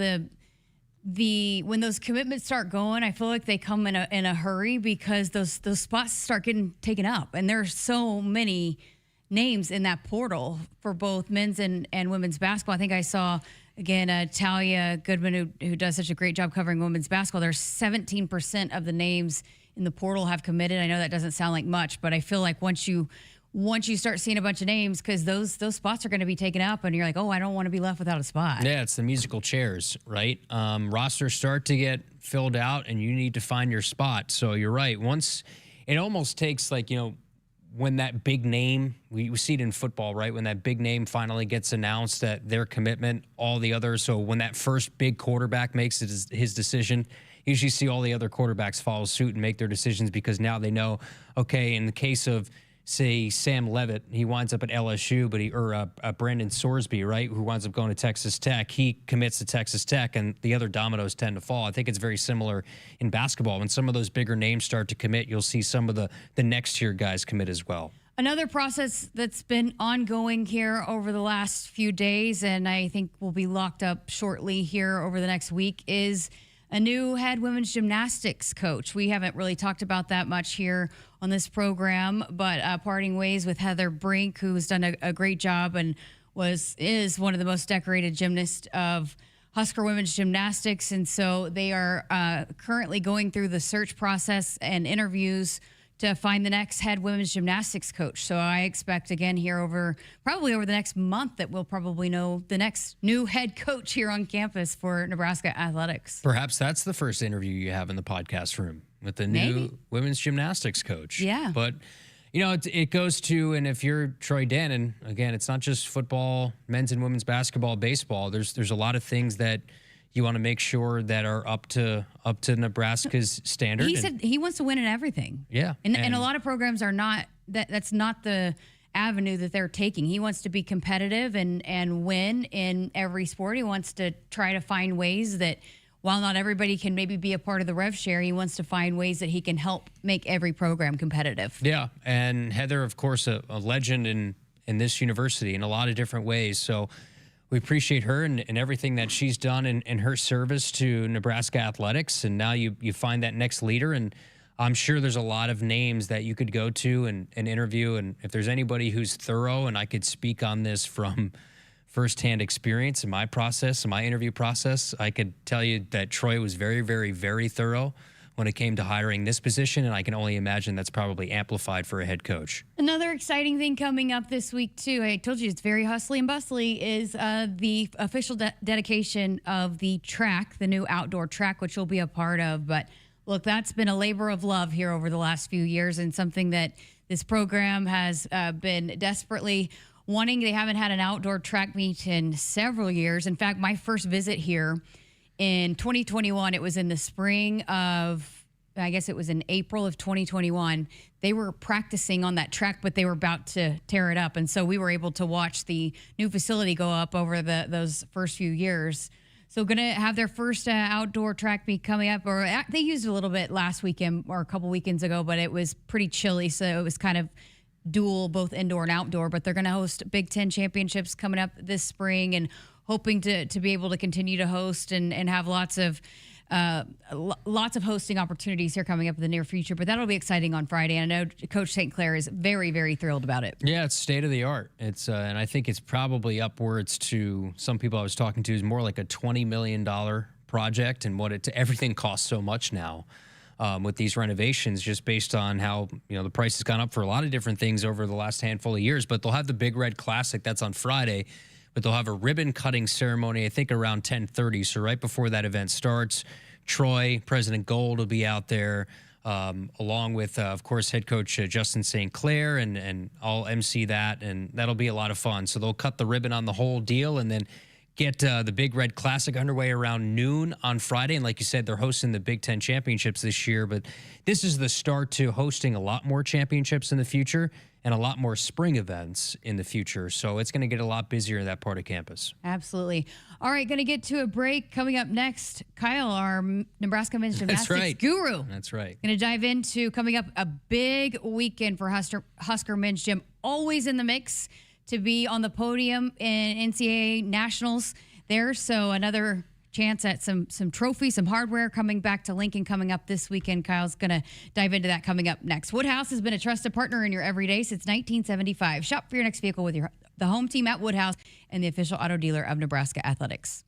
[SPEAKER 4] when those commitments start going, I feel like they come in a hurry because those spots start getting taken up. And there's so many names in that portal for both men's and women's basketball. I think I saw, again, Talia Goodman, who does such a great job covering women's basketball. There's 17% of the names in the portal have committed. I know that doesn't sound like much, but I feel like once you start seeing a bunch of names, because those spots are going to be taken up, and you're like, oh, I don't want to be left without a spot.
[SPEAKER 5] Yeah, it's the musical chairs, right? Rosters start to get filled out, and you need to find your spot. So you're right. Once it almost takes when that big name, we see it in football, right? When that big name finally gets announced, that their commitment, all the others. So when that first big quarterback makes his decision, you usually see all the other quarterbacks follow suit and make their decisions, because now they know, okay, in the case of, say, Sam Levitt, he winds up at LSU, but Brandon Sorsby, right, who winds up going to Texas Tech, he commits to Texas Tech, and the other dominoes tend to fall. I think it's very similar in basketball. When some of those bigger names start to commit, you'll see some of the next tier guys commit as well.
[SPEAKER 4] Another process that's been ongoing here over the last few days, and I think will be locked up shortly here over the next week, is a new head women's gymnastics coach. We haven't really talked about that much here on this program, but parting ways with Heather Brink, who's done a great job and is one of the most decorated gymnasts of Husker women's gymnastics. And so they are currently going through the search process and interviews to find the next head women's gymnastics coach. So I expect, again, here probably over the next month, that we'll probably know the next new head coach here on campus for Nebraska Athletics.
[SPEAKER 5] Perhaps that's the first interview you have in the podcast room with the new women's gymnastics coach.
[SPEAKER 4] Yeah.
[SPEAKER 5] But, it goes to, and if you're Troy Dannon, again, it's not just football, men's and women's basketball, baseball. There's a lot of things that you want to make sure that are up to Nebraska's standard.
[SPEAKER 4] He said he wants to win in everything.
[SPEAKER 5] Yeah.
[SPEAKER 4] And a lot of programs are not, that's not the avenue that they're taking. He wants to be competitive and win in every sport. He wants to try to find ways that, while not everybody can maybe be a part of the rev share, he wants to find ways that he can help make every program competitive.
[SPEAKER 5] Yeah. And Heather, of course, a legend in this university in a lot of different ways. So we appreciate her and everything that she's done in her service to Nebraska Athletics. And now you find that next leader. And I'm sure there's a lot of names that you could go to and interview. And if there's anybody who's thorough, and I could speak on this from firsthand experience in my process, in my interview process, I could tell you that Troy was very, very, very thorough when it came to hiring this position, and I can only imagine that's probably amplified for a head coach.
[SPEAKER 4] Another exciting thing coming up this week, too, I told you it's very hustly and bustly, is the official dedication of the track, the new outdoor track, which you'll be a part of. But look, that's been a labor of love here over the last few years, and something that this program has been desperately wanting. They haven't had an outdoor track meet in several years. In fact, my first visit here in 2021, it was in the spring of, I guess it was in April of 2021. They were practicing on that track, but they were about to tear it up. And so we were able to watch the new facility go up over those first few years. So going to have their first outdoor track meet coming up, or they used it a little bit last weekend or a couple weekends ago, but it was pretty chilly. So it was kind of dual, both indoor and outdoor. But they're going to host Big Ten championships coming up this spring, and hoping to be able to continue to host and have lots of hosting opportunities here coming up in the near future. But that'll be exciting on Friday. And I know Coach St. Clair is very, very thrilled about it.
[SPEAKER 5] Yeah, it's state of the art. It's and I think it's probably upwards to, some people I was talking to, is more like a $20 million project, and everything costs so much now with these renovations, just based on how the price has gone up for a lot of different things over the last handful of years. But they'll have the Big Red Classic, that's on Friday. But they'll have a ribbon cutting ceremony, I think, around 10:30. So right before that event starts, Troy, President Gold will be out there, along with, of course, head coach Justin St. Clair, and I'll MC that, and that'll be a lot of fun. So they'll cut the ribbon on the whole deal, and then get the Big Red Classic underway around noon on Friday. And like you said, they're hosting the Big Ten championships this year, but this is the start to hosting a lot more championships in the future and a lot more spring events in the future. So it's going to get a lot busier in that part of campus.
[SPEAKER 4] Absolutely. All right, going to get to a break. Coming up next, Kyle, our Nebraska men's gymnastics guru.
[SPEAKER 5] That's right.
[SPEAKER 4] Going to dive into, coming up, a big weekend for Husker men's gym. Always in the mix to be on the podium in NCAA Nationals there. So another chance at some trophies, some hardware coming back to Lincoln coming up this weekend. Kyle's going to dive into that coming up next. Woodhouse has been a trusted partner in your everyday since 1975. Shop for your next vehicle with the home team at Woodhouse and the official auto dealer of Nebraska Athletics.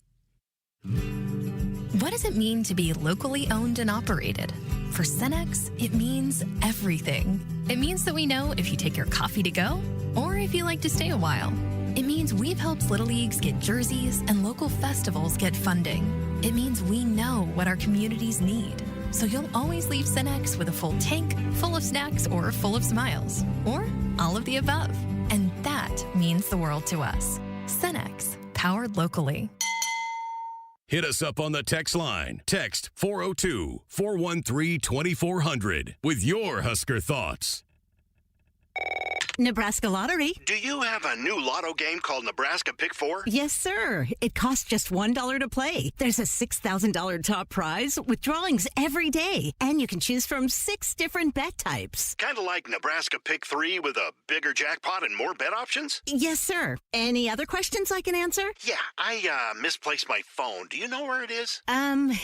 [SPEAKER 25] What does it mean to be locally owned and operated? For Cenex, it means everything. It means that we know if you take your coffee to go or if you like to stay a while. It means we've helped Little Leagues get jerseys and local festivals get funding. It means we know what our communities need. So you'll always leave Cenex with a full tank, full of snacks, or full of smiles, or all of the above. And that means the world to us. Cenex, powered locally.
[SPEAKER 2] Hit us up on the text line. Text 402-413-2400 with your Husker thoughts.
[SPEAKER 15] Nebraska Lottery.
[SPEAKER 16] Do you have a new lotto game called Nebraska Pick 4?
[SPEAKER 15] Yes, sir. It costs just $1 to play. There's a $6,000 top prize with drawings every day, and you can choose from 6 different bet types.
[SPEAKER 16] Kind of like Nebraska Pick 3 with a bigger jackpot and more bet options?
[SPEAKER 15] Yes, sir. Any other questions I can answer?
[SPEAKER 16] Yeah, I misplaced my phone. Do you know where it is?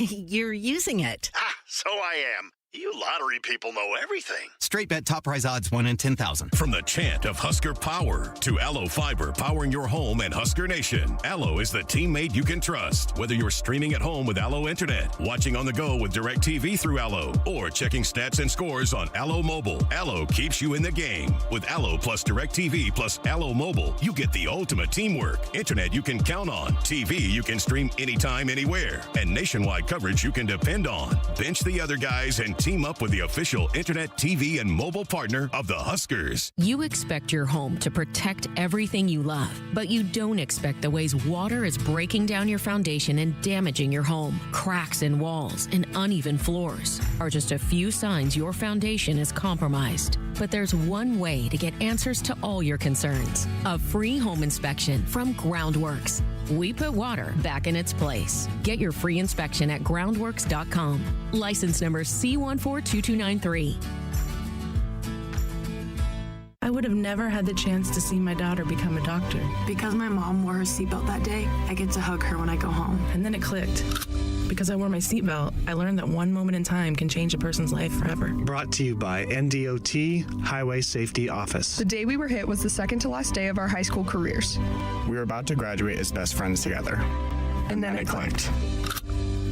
[SPEAKER 15] You're using it.
[SPEAKER 16] Ah, so I am. You lottery people know everything.
[SPEAKER 17] Straight bet top prize odds 1 in 10,000.
[SPEAKER 2] From the chant of Husker Power to Allo Fiber powering your home and Husker Nation, Allo is the teammate you can trust. Whether you're streaming at home with Allo Internet, watching on the go with DirecTV through Allo, or checking stats and scores on Allo Mobile, Allo keeps you in the game. With Allo plus DirecTV plus Allo Mobile, you get the ultimate teamwork. Internet you can count on, TV you can stream anytime, anywhere, and nationwide coverage you can depend on. Bench the other guys and team up with the official internet, TV, and mobile partner of the Huskers.
[SPEAKER 18] You expect your home to protect everything you love, but you don't expect the ways water is breaking down your foundation and damaging your home. Cracks in walls and uneven floors are just a few signs your foundation is compromised. But there's one way to get answers to all your concerns. A free home inspection from Groundworks. We put water back in its place. Get your free inspection at groundworks.com. License number C142293.
[SPEAKER 12] I would have never had the chance to see my daughter become a doctor.
[SPEAKER 13] Because my mom wore her seatbelt that day, I get to hug her when I go home.
[SPEAKER 12] And then it clicked. Because I wore my seatbelt, I learned that one moment in time can change a person's life forever.
[SPEAKER 14] Brought to you by NDOT Highway Safety Office.
[SPEAKER 11] The day we were hit was the second to last day of our high school careers.
[SPEAKER 19] We were about to graduate as best friends together.
[SPEAKER 11] And then it clicked.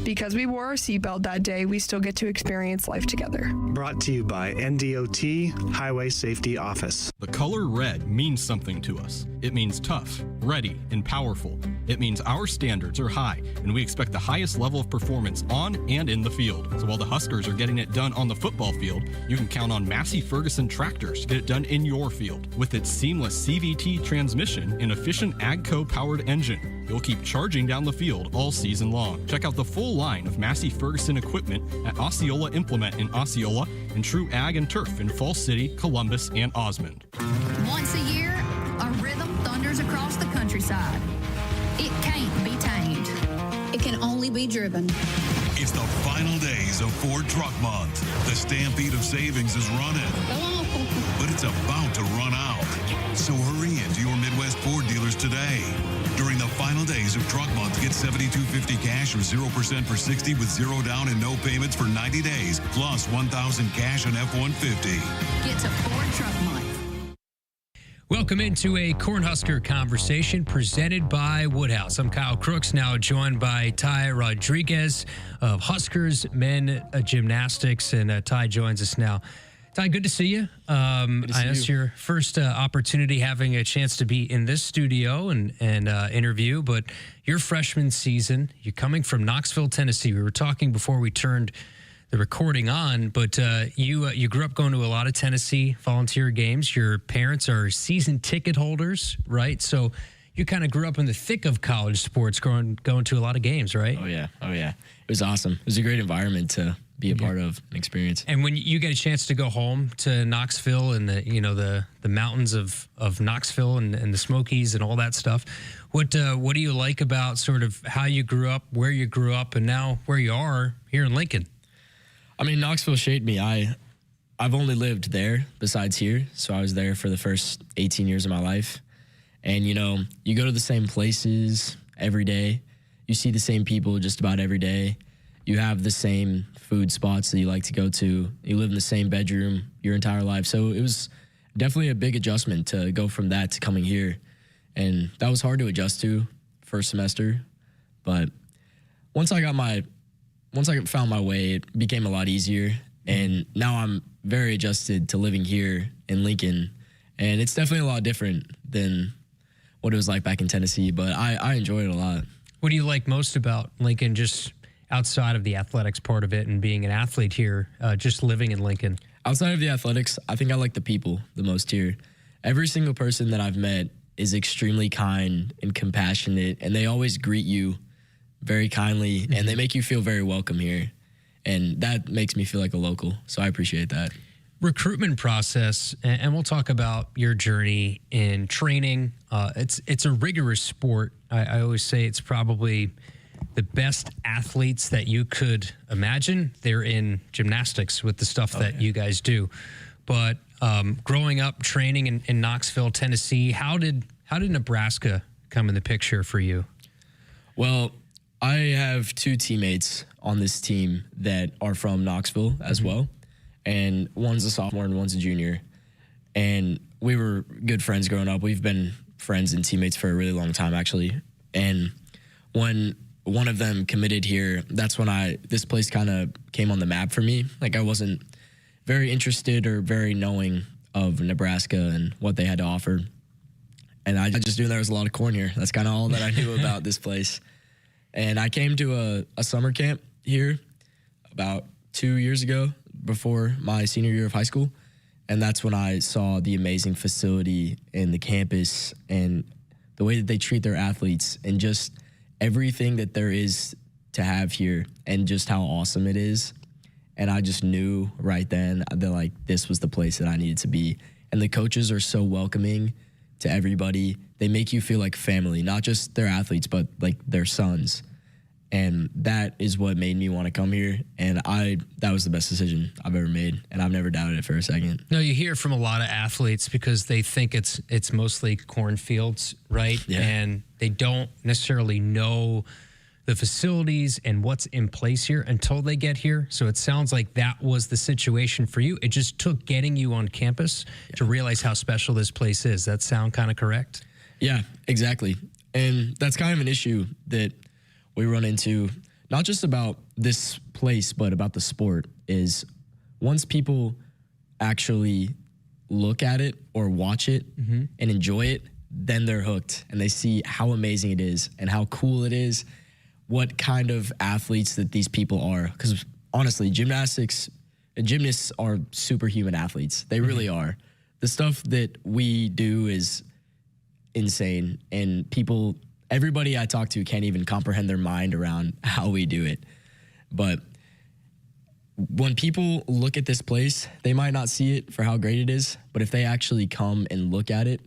[SPEAKER 11] Because we wore our seatbelt that day, we still get to experience life together.
[SPEAKER 14] Brought to you by NDOT Highway Safety Office.
[SPEAKER 27] The color red means something to us. It means tough, ready, and powerful. It means our standards are high, and we expect the highest level of performance on and in the field. So while the Huskers are getting it done on the football field, you can count on Massey Ferguson tractors to get it done in your field. With its seamless CVT transmission and efficient AGCO-powered engine, you'll keep charging down the field all season long. Check out the full line of Massey Ferguson equipment at Osceola Implement in Osceola and True Ag and Turf in Falls City, Columbus, and Osmond.
[SPEAKER 6] Once a year, a rhythm thunders across the countryside. It can't be tamed. It can only be driven.
[SPEAKER 7] It's the final days of Ford Truck Month. The stampede of savings is running, but it's about to run out. So hurry into your Midwest Ford dealers today. During the final days of Truck Month, get $7,250 cash or 0% for 60 with zero down and no payments for 90 days, plus $1,000 cash on F-150.
[SPEAKER 6] Get to Ford Truck Month.
[SPEAKER 5] Welcome into a Cornhusker conversation presented by Woodhouse. I'm Kyle Crooks, now joined by Ty Roderiques of Huskers Men Gymnastics, and Ty joins us now. Ty, good to see you. I know it's your first opportunity having a chance to be in this studio and interview, but your freshman season, you're coming from Knoxville, Tennessee. We were talking before we turned the recording on, but you grew up going to a lot of Tennessee volunteer games. Your parents are season ticket holders, right? So you kind of grew up in the thick of college sports, going to a lot of games, right?
[SPEAKER 20] Oh yeah. It was awesome. It was a great environment to be a part of an experience.
[SPEAKER 5] And when you get a chance to go home to Knoxville and the mountains of Knoxville and the Smokies and all that stuff, what do you like about sort of how you grew up, where you grew up, and now where you are here in Lincoln?
[SPEAKER 20] I mean, Knoxville shaped me. I've only lived there besides here, so I was there for the first 18 years of my life. And, you go to the same places every day. You see the same people just about every day. You have the same food spots that you like to go to. You live in the same bedroom your entire life. So it was definitely a big adjustment to go from that to coming here. And that was hard to adjust to first semester. But once I found my way, it became a lot easier. And now I'm very adjusted to living here in Lincoln. And it's definitely a lot different than what it was like back in Tennessee, but I enjoyed it a lot.
[SPEAKER 5] What do you like most about Lincoln, just outside of the athletics part of it and being an athlete here, just living in Lincoln?
[SPEAKER 20] Outside of the athletics, I think I like the people the most here. Every single person that I've met is extremely kind and compassionate, and they always greet you very kindly, and they make you feel very welcome here. And that makes me feel like a local, so I appreciate that.
[SPEAKER 5] Recruitment process, and we'll talk about your journey in training. It's a rigorous sport. I always say it's probably the best athletes that you could imagine. They're in gymnastics with the stuff that you guys do. But growing up, training in Knoxville, Tennessee, how did Nebraska come in the picture for you?
[SPEAKER 20] Well, I have two teammates on this team that are from Knoxville as well. And one's a sophomore and one's a junior. And we were good friends growing up. We've been friends and teammates for a really long time, actually. And when one of them committed here, that's when this place kind of came on the map for me. Like, I wasn't very interested or very knowing of Nebraska and what they had to offer. And I just knew there was a lot of corn here. That's kind of all that I knew about this place. And I came to a summer camp here about 2 years ago, before my senior year of high school. And that's when I saw the amazing facility and the campus and the way that they treat their athletes and just everything that there is to have here and just how awesome it is. And I just knew right then that this was the place that I needed to be. And the coaches are so welcoming to everybody. They make you feel like family, not just their athletes, but like their sons. And that is what made me want to come here. And that was the best decision I've ever made. And I've never doubted it for a second.
[SPEAKER 5] No, you hear from a lot of athletes because they think it's mostly cornfields, right?
[SPEAKER 20] Yeah.
[SPEAKER 5] And they don't necessarily know the facilities and what's in place here until they get here. So it sounds like that was the situation for you. It just took getting you on campus to realize how special this place is. That sound kind of correct?
[SPEAKER 20] Yeah, exactly. And that's kind of an issue that we run into, not just about this place, but about the sport, is once people actually look at it or watch it and enjoy it, then they're hooked and they see how amazing it is and how cool it is, what kind of athletes that these people are. Because honestly, gymnasts are superhuman athletes. They really are. The stuff that we do is insane, and everybody I talk to can't even comprehend their mind around how we do it. But when people look at this place, they might not see it for how great it is, but if they actually come and look at it,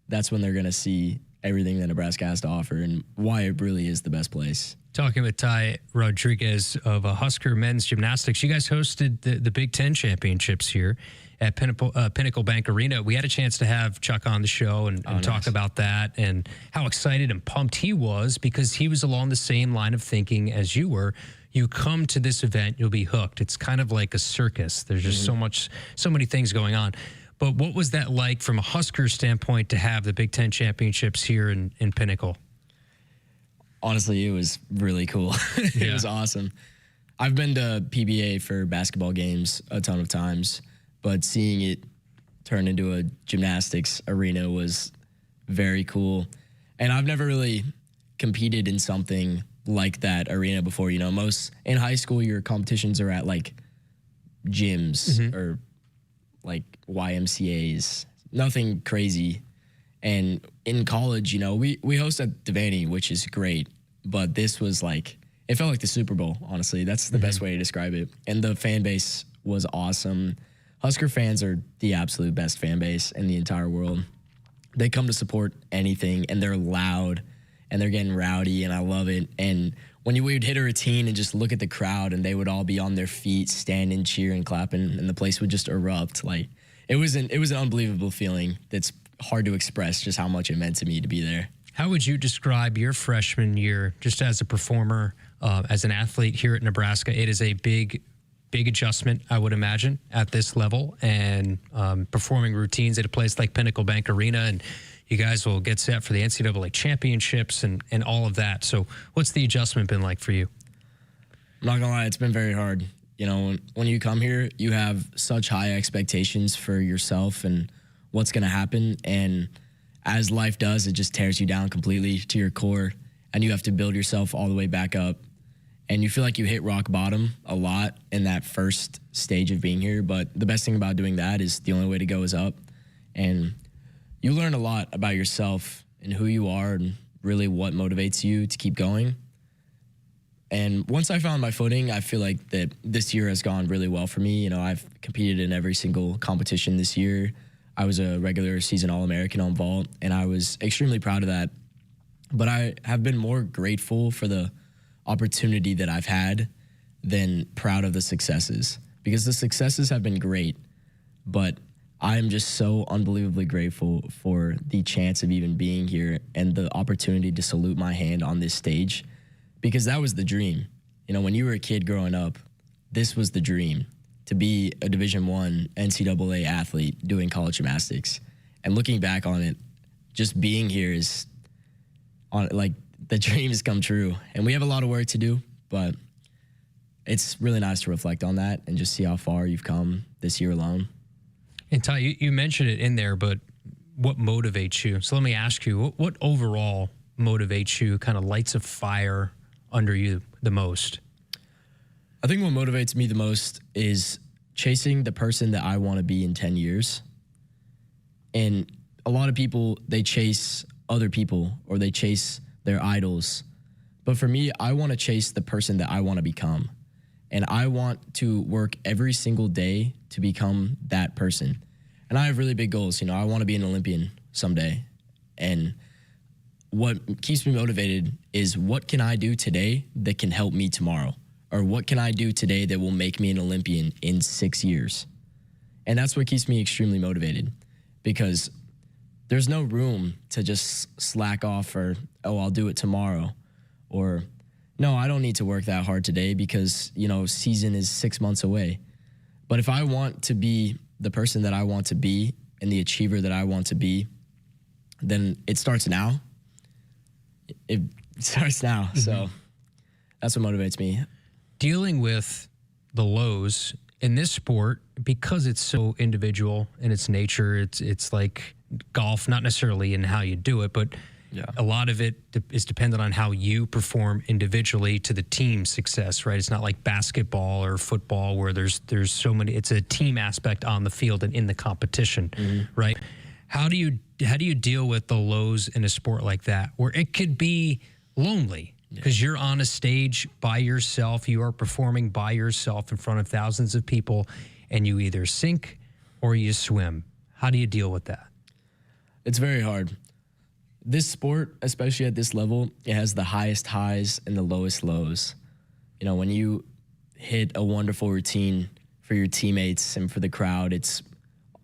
[SPEAKER 20] that's when they're going to see everything that Nebraska has to offer and why it really is the best place.
[SPEAKER 5] Talking with Ty Roderiques of Husker Men's Gymnastics, you guys hosted the Big Ten Championships here at Pinnacle Bank Arena. We had a chance to have Chuck on the show and talk about that and how excited and pumped he was, because he was along the same line of thinking as you were. You come to this event, you'll be hooked. It's kind of like a circus. There's just so many things going on. But what was that like from a Husker standpoint to have the Big Ten Championships here in Pinnacle?
[SPEAKER 20] Honestly, it was really cool. It was awesome. I've been to PBA for basketball games a ton of times, but seeing it turn into a gymnastics arena was very cool. And I've never really competed in something like that arena before. You know, most in high school, your competitions are at like gyms or like YMCAs, nothing crazy. And in college, you know, we host at Devaney, which is great, but this was like, it felt like the Super Bowl, honestly. That's the best way to describe it. And the fan base was awesome. Husker fans are the absolute best fan base in the entire world. They come to support anything, and they're loud, and they're getting rowdy, and I love it. And when we would hit a routine and just look at the crowd, and they would all be on their feet, standing, cheering, clapping, and the place would just erupt. Like, it was an unbelievable feeling that's hard to express just how much it meant to me to be there.
[SPEAKER 5] How would you describe your freshman year just as a performer, as an athlete here at Nebraska? It is a big adjustment, I would imagine, at this level, and performing routines at a place like Pinnacle Bank Arena, and you guys will get set for the NCAA championships and all of that. So what's the adjustment been like for you?
[SPEAKER 20] I'm not gonna lie, it's been very hard. You know, when you come here, you have such high expectations for yourself and what's gonna happen. And as life does, it just tears you down completely to your core, and you have to build yourself all the way back up. And you feel like you hit rock bottom a lot in that first stage of being here. But the best thing about doing that is the only way to go is up. And you learn a lot about yourself and who you are and really what motivates you to keep going. And once I found my footing, I feel like that this year has gone really well for me. You know, I've competed in every single competition this year. I was a regular season All-American on vault, and I was extremely proud of that. But I have been more grateful for the opportunity that I've had than proud of the successes, because the successes have been great, but I am just so unbelievably grateful for the chance of even being here and the opportunity to salute my hand on this stage, because that was the dream. You know, when you were a kid growing up, this was the dream, to be a Division I NCAA athlete doing college gymnastics. And looking back on it, just being here is on like the dream has come true. And we have a lot of work to do, but it's really nice to reflect on that and just see how far you've come this year alone.
[SPEAKER 5] And Ty, you mentioned it in there, but what motivates you? So let me ask you, what overall motivates you, kind of lights a fire under you the most?
[SPEAKER 20] I think what motivates me the most is chasing the person that I want to be in 10 years. And a lot of people, they chase other people or they chase their idols. But for me, I want to chase the person that I want to become. And I want to work every single day to become that person. And I have really big goals. You know, I want to be an Olympian someday. And what keeps me motivated is, what can I do today that can help me tomorrow? Or what can I do today that will make me an Olympian in 6 years? And that's what keeps me extremely motivated, because there's no room to just slack off or, oh, I'll do it tomorrow. Or, no, I don't need to work that hard today because, season is 6 months away. But if I want to be the person that I want to be and the achiever that I want to be, then it starts now. It starts now. Mm-hmm. So that's what motivates me.
[SPEAKER 5] Dealing with the lows in this sport, because it's so individual in its nature, it's like golf, not necessarily in how you do it, but a lot of it is dependent on how you perform individually to the team success, right? It's not like basketball or football where there's so many. It's a team aspect on the field and in the competition, right? How do you deal with the lows in a sport like that, where it could be lonely because you're on a stage by yourself, you are performing by yourself in front of thousands of people, and you either sink or you swim? How do you deal with that?
[SPEAKER 20] It's very hard. This sport, especially at this level, it has the highest highs and the lowest lows. When you hit a wonderful routine for your teammates and for the crowd, it's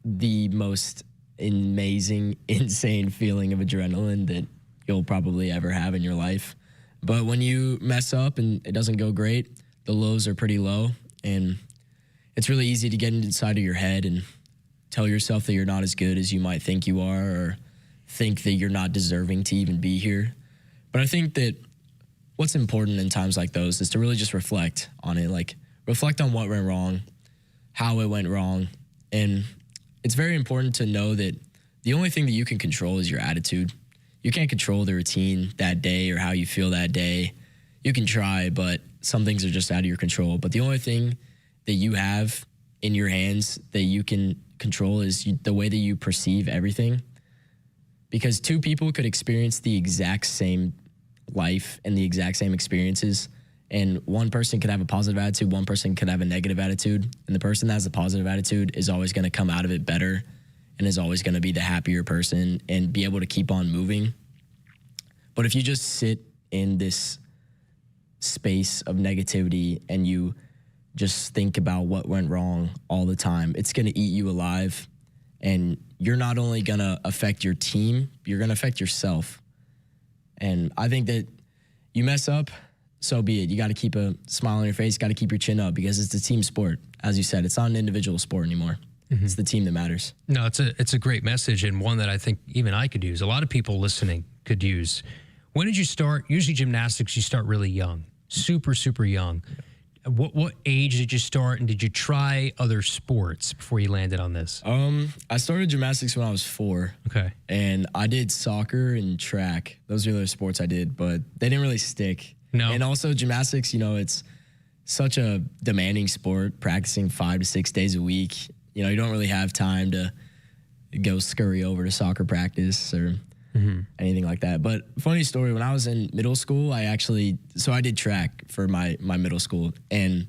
[SPEAKER 20] the most amazing, insane feeling of adrenaline that you'll probably ever have in your life. But when you mess up and it doesn't go great, the lows are pretty low, and it's really easy to get inside of your head and tell yourself that you're not as good as you might think you are, or think that you're not deserving to even be here. But I think that what's important in times like those is to really just reflect on it, like reflect on what went wrong, how it went wrong. And it's very important to know that the only thing that you can control is your attitude. You can't control the routine that day or how you feel that day. You can try, but some things are just out of your control. But the only thing that you have in your hands that you can control is the way that you perceive everything. Because two people could experience the exact same life and the exact same experiences, and one person could have a positive attitude, one person could have a negative attitude, and the person that has a positive attitude is always going to come out of it better and is always going to be the happier person and be able to keep on moving. But if you just sit in this space of negativity and you just think about what went wrong all the time, it's going to eat you alive. And you're not only going to affect your team, you're going to affect yourself. And I think that you mess up, so be it. You got to keep a smile on your face, got to keep your chin up, because it's a team sport. As you said, it's not an individual sport anymore. Mm-hmm. It's the team that matters.
[SPEAKER 5] No, it's a great message, and one that I think even I could use. A lot of people listening could use. When did you start? Usually gymnastics, you start really young, super, super young. What age did you start, and did you try other sports before you landed on this?
[SPEAKER 20] I started gymnastics when I was 4.
[SPEAKER 5] Okay.
[SPEAKER 20] And I did soccer and track. Those are the other sports I did, but they didn't really stick.
[SPEAKER 5] No.
[SPEAKER 20] And also gymnastics, it's such a demanding sport, practicing 5 to 6 days a week. You don't really have time to go scurry over to soccer practice or anything like that. But funny story, when I was in middle school, I did track for my middle school. And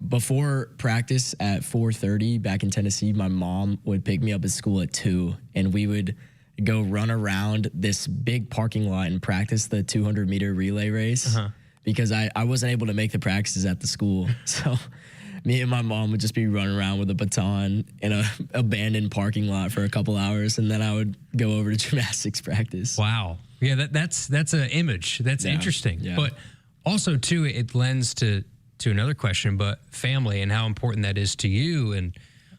[SPEAKER 20] before practice at 4:30 back in Tennessee, my mom would pick me up at school at 2, and we would go run around this big parking lot and practice the 200-meter relay race because I wasn't able to make the practices at the school. So me and my mom would just be running around with a baton in a abandoned parking lot for a couple hours, and then I would go over to gymnastics practice.
[SPEAKER 5] Wow. Yeah, that's an image. That's interesting.
[SPEAKER 20] Yeah.
[SPEAKER 5] But also, too, it lends to another question, but family and how important that is to you. And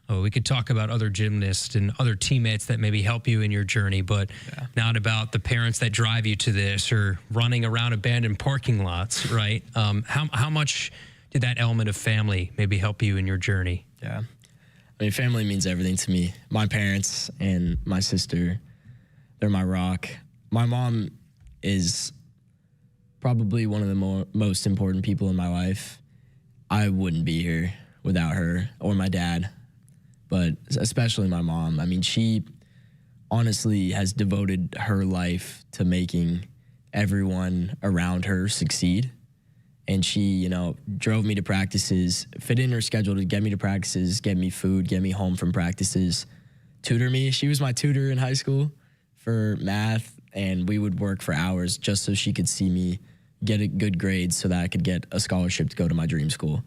[SPEAKER 5] we could talk about other gymnasts and other teammates that maybe help you in your journey, but not about the parents that drive you to this or running around abandoned parking lots, right? How much did that element of family maybe help you in your journey?
[SPEAKER 20] Yeah. I mean, family means everything to me. My parents and my sister, they're my rock. My mom is probably one of the most important people in my life. I wouldn't be here without her, or my dad, but especially my mom. I mean, she honestly has devoted her life to making everyone around her succeed. And she, drove me to practices, fit in her schedule to get me to practices, get me food, get me home from practices, tutor me. She was my tutor in high school for math, and we would work for hours just so she could see me get a good grade so that I could get a scholarship to go to my dream school.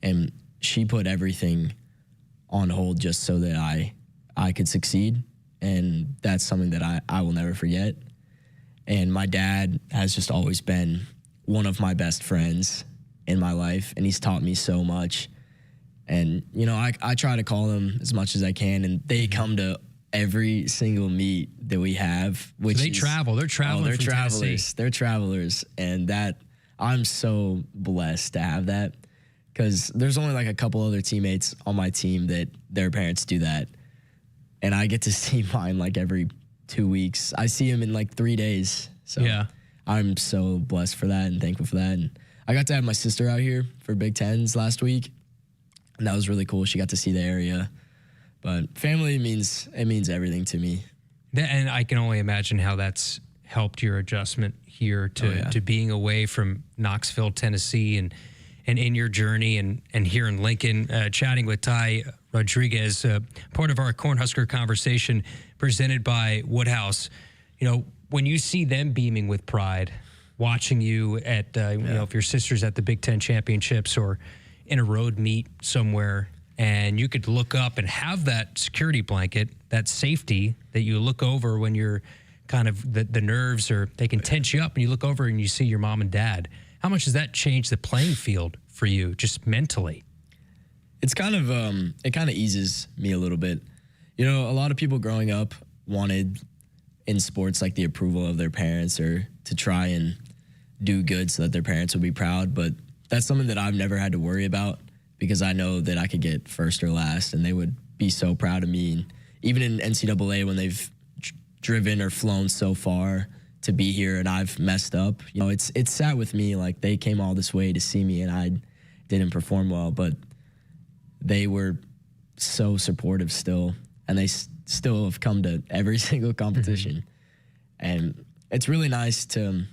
[SPEAKER 20] And she put everything on hold just so that I could succeed. And that's something that I will never forget. And my dad has just always been one of my best friends in my life, and he's taught me so much. And, you know, I try to call them as much as I can, and they come to every single meet that we have. Which
[SPEAKER 5] so they travel. They're traveling.
[SPEAKER 20] They're
[SPEAKER 5] from
[SPEAKER 20] travelers.
[SPEAKER 5] Tennessee.
[SPEAKER 20] They're travelers, and that I'm so blessed to have that, because there's only like a couple other teammates on my team that their parents do that, and I get to see mine like every 2 weeks. I see him in like 3 days. So
[SPEAKER 5] yeah,
[SPEAKER 20] I'm so blessed for that and thankful for that. And I got to have my sister out here for Big Tens last week, and that was really cool. She got to see the area. But family means everything to me.
[SPEAKER 5] And I can only imagine how that's helped your adjustment here to being away from Knoxville, Tennessee, and in your journey and here in Lincoln, chatting with Ty Roderiques, part of our Cornhusker conversation presented by Woodhouse. You know, when you see them beaming with pride, watching you at, you know, if your sister's at the Big Ten championships or in a road meet somewhere, and you could look up and have that security blanket, that safety that you look over when you're kind of the nerves, or they can tense you up, and you look over and you see your mom and dad. How much does that change the playing field for you, just mentally?
[SPEAKER 20] It's kind of, it kind of eases me a little bit. You know, a lot of people growing up wanted in sports like the approval of their parents, or to try and do good so that their parents would be proud. But that's something that I've never had to worry about, because I know that I could get first or last and they would be so proud of me. And even in NCAA, when they've driven or flown so far to be here and I've messed up, you know, it's sat with me like they came all this way to see me and I didn't perform well, but they were so supportive still, and they still have come to every single competition. And it's really nice to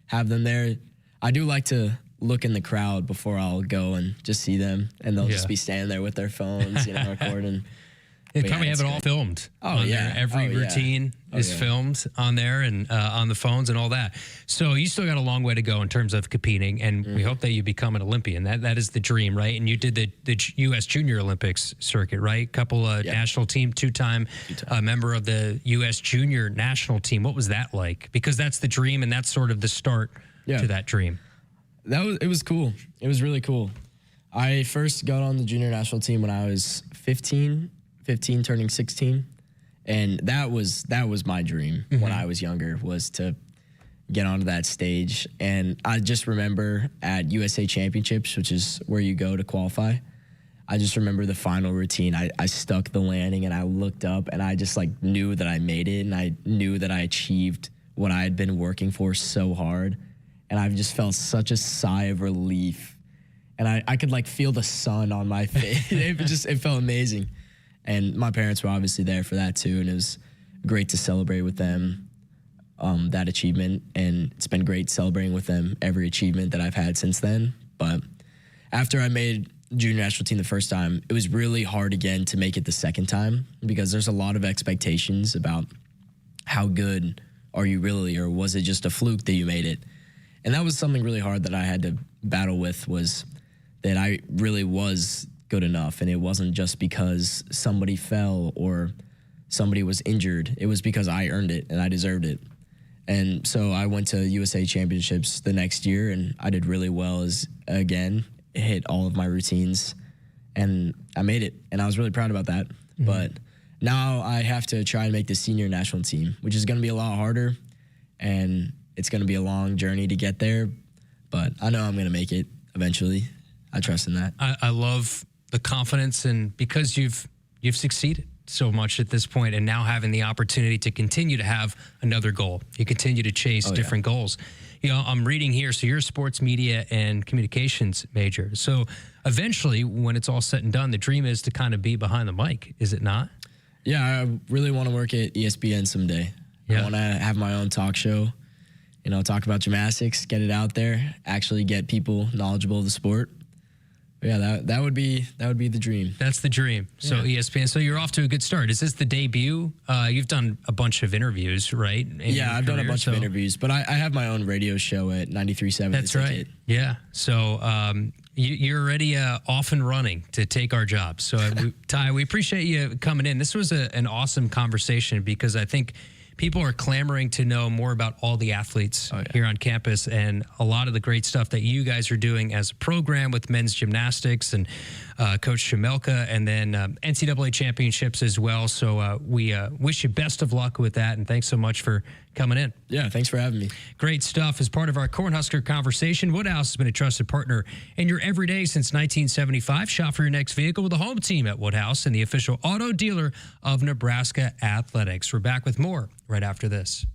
[SPEAKER 20] have them there. I do like to look in the crowd before I'll go and just see them, and they'll just be standing there with their phones, you know, recording.
[SPEAKER 5] They probably have it all filmed.
[SPEAKER 20] Oh, yeah.
[SPEAKER 5] There. Every routine is filmed on there and on the phones and all that. So you still got a long way to go in terms of competing, and we hope that you become an Olympian. That is the dream, right? And you did the U.S. Junior Olympics circuit, right? Couple national team, two-time member of the U.S. Junior national team. What was that like? Because that's the dream, and that's sort of the start to that dream.
[SPEAKER 20] It was cool. It was really cool. I first got on the junior national team when I was 15 turning 16, and that was my dream when I was younger, was to get onto that stage. And I just remember at USA Championships, which is where you go to qualify, I just remember the final routine. I stuck the landing and I looked up and I just like knew that I made it, and I knew that I achieved what I had been working for so hard. And I just felt such a sigh of relief, and I could like feel the sun on my face. It felt amazing. And my parents were obviously there for that too, and it was great to celebrate with them that achievement. And it's been great celebrating with them every achievement that I've had since then. But after I made junior national team the first time, it was really hard again to make it the second time, because there's a lot of expectations about how good are you really, or was it just a fluke that you made it? And that was something really hard that I had to battle with, was that I really was good enough. And it wasn't just because somebody fell or somebody was injured. It was because I earned it and I deserved it. And so I went to USA Championships the next year, and I did really well, again, hit all of my routines, and I made it. And I was really proud about that. But now I have to try and make the senior national team, which is going to be a lot harder. And it's going to be a long journey to get there, but I know I'm going to make it eventually. I trust in that.
[SPEAKER 5] I love the confidence, and because you've succeeded so much at this point, and now having the opportunity to continue to have another goal. You continue to chase different goals. You know, I'm reading here, so you're a sports media and communications major. So eventually, when it's all said and done, the dream is to kind of be behind the mic, is it not?
[SPEAKER 20] Yeah, I really want to work at ESPN someday. I want to have my own talk show. You know, talk about gymnastics, get it out there, actually get people knowledgeable of the sport. But yeah, that would be the dream.
[SPEAKER 5] That's the dream. So ESPN. So you're off to a good start. Is this the debut? You've done a bunch of interviews, right?
[SPEAKER 20] Yeah, I've done a bunch of interviews, but I have my own radio show at 93.7.
[SPEAKER 5] That's right. Yeah. So you're already off and running to take our job. So Ty, we appreciate you coming in. This was an awesome conversation, because I think
[SPEAKER 3] people are clamoring to know more about all the athletes here on campus and a lot of the great stuff that you guys are doing as a program with men's gymnastics and Coach Shamelka, and then NCAA championships as well. So we wish you best of luck with that, and thanks so much for coming in.
[SPEAKER 20] Yeah, thanks for having me.
[SPEAKER 3] Great stuff. As part of our Cornhusker conversation, Woodhouse has been a trusted partner in your everyday since 1975. Shop for your next vehicle with a home team at Woodhouse and the official auto dealer of Nebraska Athletics. We're back with more right after this.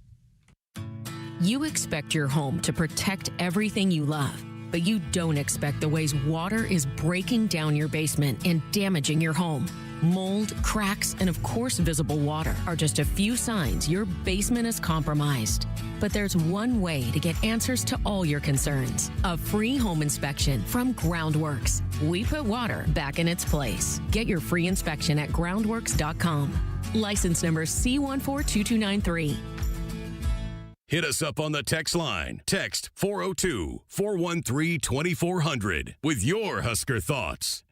[SPEAKER 18] You expect your home to protect everything you love, but you don't expect the ways water is breaking down your basement and damaging your home. Mold, cracks, and of course visible water are just a few signs your basement is compromised. But there's one way to get answers to all your concerns. A free home inspection from Groundworks. We put water back in its place. Get your free inspection at groundworks.com. License number C142293.
[SPEAKER 2] Hit us up on the text line. Text 402-413-2400 with your Husker thoughts.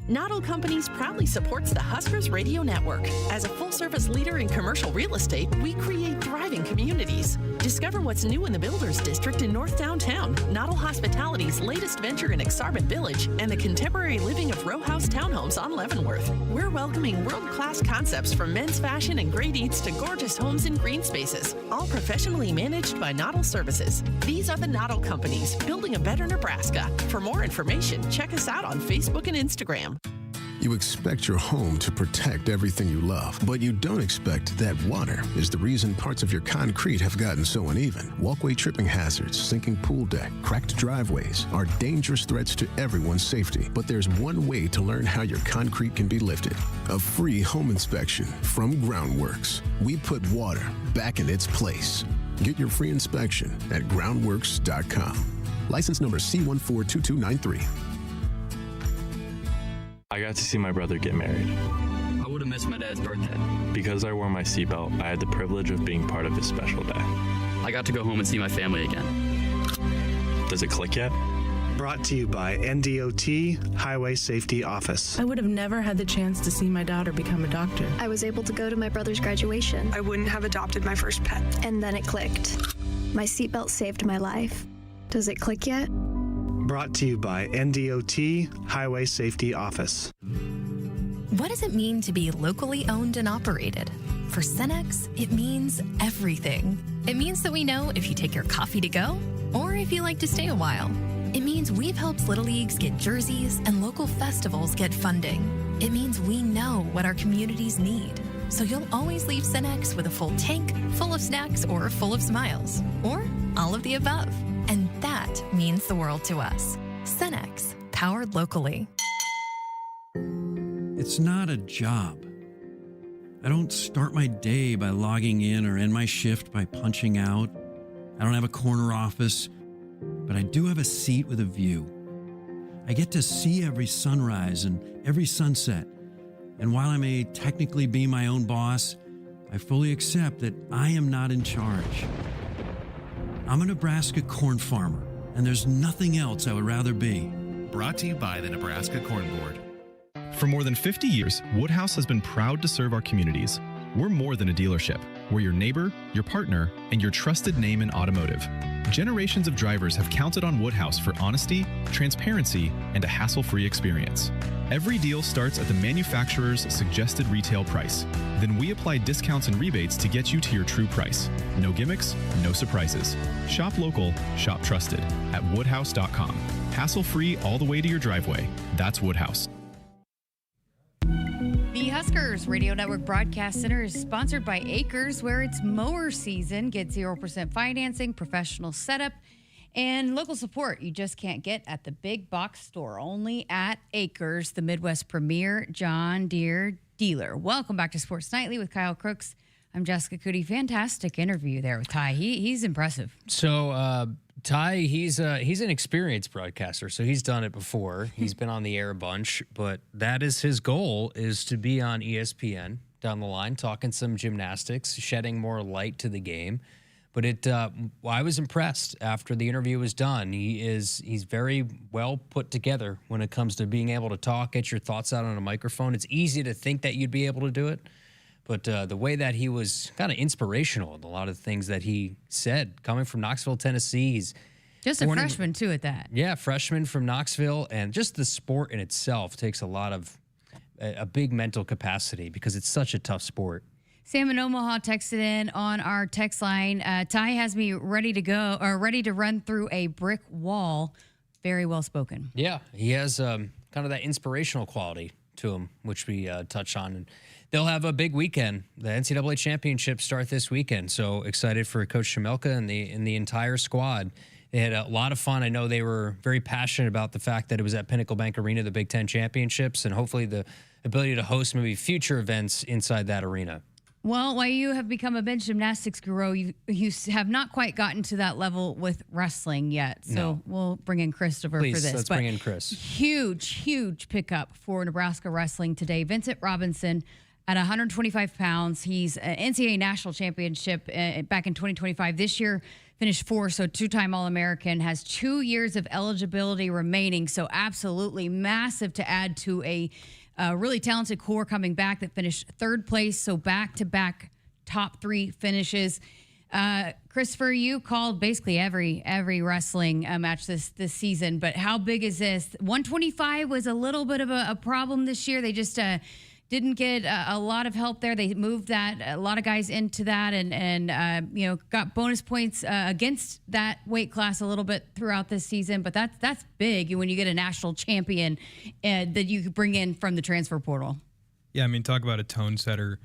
[SPEAKER 8] Noddle Companies proudly supports the Huskers Radio Network. As a full-service leader in commercial real estate, we create thriving communities. Discover what's new in the Builders District in North Downtown, Noddle Hospitality's latest venture in Exarban Village, and the contemporary living of row house townhomes on Leavenworth. We're welcoming world-class concepts from men's fashion and great eats to gorgeous homes and green spaces, all professionally managed by Noddle Services. These are the Noddle Companies, building a better Nebraska. For more information, check us out on Facebook and Instagram.
[SPEAKER 21] You expect your home to protect everything you love, but you don't expect that water is the reason parts of your concrete have gotten so uneven. Walkway tripping hazards, sinking pool deck, cracked driveways are dangerous threats to everyone's safety. But there's one way to learn how your concrete can be lifted. A free home inspection from Groundworks. We put water back in its place. Get your free inspection at groundworks.com. License number C142293.
[SPEAKER 22] I got to see my brother get married.
[SPEAKER 23] I would have missed my dad's birthday.
[SPEAKER 22] Because I wore my seatbelt, I had the privilege of being part of his special day.
[SPEAKER 23] I got to go home and see my family again.
[SPEAKER 22] Does it click yet?
[SPEAKER 14] Brought to you by NDOT Highway Safety Office.
[SPEAKER 12] I would have never had the chance to see my daughter become a doctor.
[SPEAKER 24] I was able to go to my brother's graduation.
[SPEAKER 11] I wouldn't have adopted my first pet.
[SPEAKER 24] And then it clicked. My seatbelt saved my life. Does it click yet?
[SPEAKER 14] Brought to you by NDOT Highway Safety Office.
[SPEAKER 25] What does it mean to be locally owned and operated? For Cenex, it means everything. It means that we know if you take your coffee to go or if you like to stay a while. It means we've helped Little Leagues get jerseys and local festivals get funding. It means we know what our communities need. So you'll always leave Cenex with a full tank, full of snacks, or full of smiles, or all of the above. And that means the world to us. Cenex, powered locally.
[SPEAKER 26] It's not a job. I don't start my day by logging in or end my shift by punching out. I don't have a corner office, but I do have a seat with a view. I get to see every sunrise and every sunset. And while I may technically be my own boss, I fully accept that I am not in charge. I'm a Nebraska corn farmer, and there's nothing else I would rather be.
[SPEAKER 27] Brought to you by the Nebraska Corn Board. For more than 50 years, Woodhouse has been proud to serve our communities. We're more than a dealership. We're your neighbor, your partner, and your trusted name in automotive. Generations of drivers have counted on Woodhouse for honesty, transparency, and a hassle-free experience. Every deal starts at the manufacturer's suggested retail price. Then we apply discounts and rebates to get you to your true price. No gimmicks, no surprises. Shop local, shop trusted at woodhouse.com. Hassle-free all the way to your driveway. That's Woodhouse.
[SPEAKER 4] The Huskers Radio Network Broadcast Center is sponsored by Akrs, where it's mower season. Get 0% financing, professional setup, and local support you just can't get at the big box store. Only at Akrs, the Midwest premier John Deere dealer. Welcome back to Sports Nightly with Kyle Crooks. I'm Jessica Coody. Fantastic interview there with Ty. He's impressive.
[SPEAKER 5] So Ty, he's an experienced broadcaster, so he's done it before. He's been on the air a bunch, but that is his goal, is to be on ESPN down the line, talking some gymnastics, shedding more light to the game. But I was impressed after the interview was done. He's very well put together when it comes to being able to talk, get your thoughts out on a microphone. It's easy to think that you'd be able to do it, but the way that he was kind of inspirational in a lot of things that he said, coming from Knoxville, Tennessee, he's
[SPEAKER 4] just a freshman too at that.
[SPEAKER 5] Yeah, freshman from Knoxville, and just the sport in itself takes a big mental capacity because it's such a tough sport.
[SPEAKER 4] Sam in Omaha texted in on our text line. Ty has me ready to go or ready to run through a brick wall. Very well spoken.
[SPEAKER 5] Yeah, he has kind of that inspirational quality to him, which we touched on. And they'll have a big weekend. The NCAA championships start this weekend, so excited for Coach Shemelka and the entire squad. They had a lot of fun. I know they were very passionate about the fact that it was at Pinnacle Bank Arena, the Big Ten championships, and hopefully the ability to host maybe future events inside that arena.
[SPEAKER 4] Well, while you have become a men's gymnastics guru, you have not quite gotten to that level with wrestling yet. So
[SPEAKER 5] No.
[SPEAKER 4] We'll bring in Christopher
[SPEAKER 5] Please,
[SPEAKER 4] for this.
[SPEAKER 5] let's bring in Chris.
[SPEAKER 4] Huge pickup for Nebraska wrestling today. Vincent Robinson at 125 pounds. He's an NCAA national championship back in 2025. This year finished 4th, so two-time All-American. Has 2 years of eligibility remaining, so absolutely massive to add to a really talented core coming back that finished 3rd place, so back-to-back top 3 finishes. Christopher, you called basically every wrestling match this season, but how big is this? 125 was a little bit of a problem this year. They just didn't get a lot of help there. They moved a lot of guys into that and got bonus points against that weight class a little bit throughout this season. But that's big when you get a national champion that you could bring in from the transfer portal.
[SPEAKER 1] Yeah, I mean, talk about a tone setter.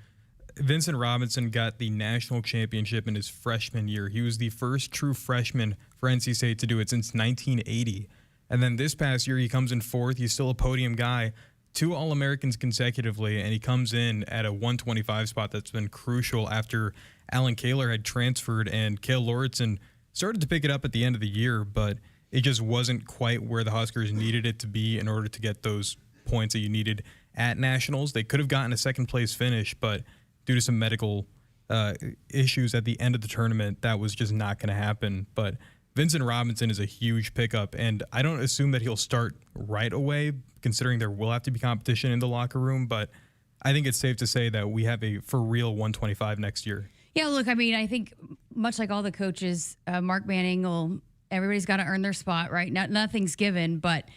[SPEAKER 1] Vincent Robinson got the national championship in his freshman year. He was the first true freshman for NC State to do it since 1980. And then this past year, he comes in 4th. He's still a podium guy. 2 All-Americans consecutively, and he comes in at a 125 spot that's been crucial after Alan Kaler had transferred and Cale Lauritsen started to pick it up at the end of the year, but it just wasn't quite where the Huskers needed it to be in order to get those points that you needed at Nationals. They could have gotten a 2nd place finish, but due to some medical issues at the end of the tournament, that was just not going to happen. But Vincent Robinson is a huge pickup, and I don't assume that he'll start right away, considering there will have to be competition in the locker room, but I think it's safe to say that we have a for real 125 next year.
[SPEAKER 4] Yeah, look, I mean, I think much like all the coaches, Mark Manning everybody's got to earn their spot, right? Nothing's given, but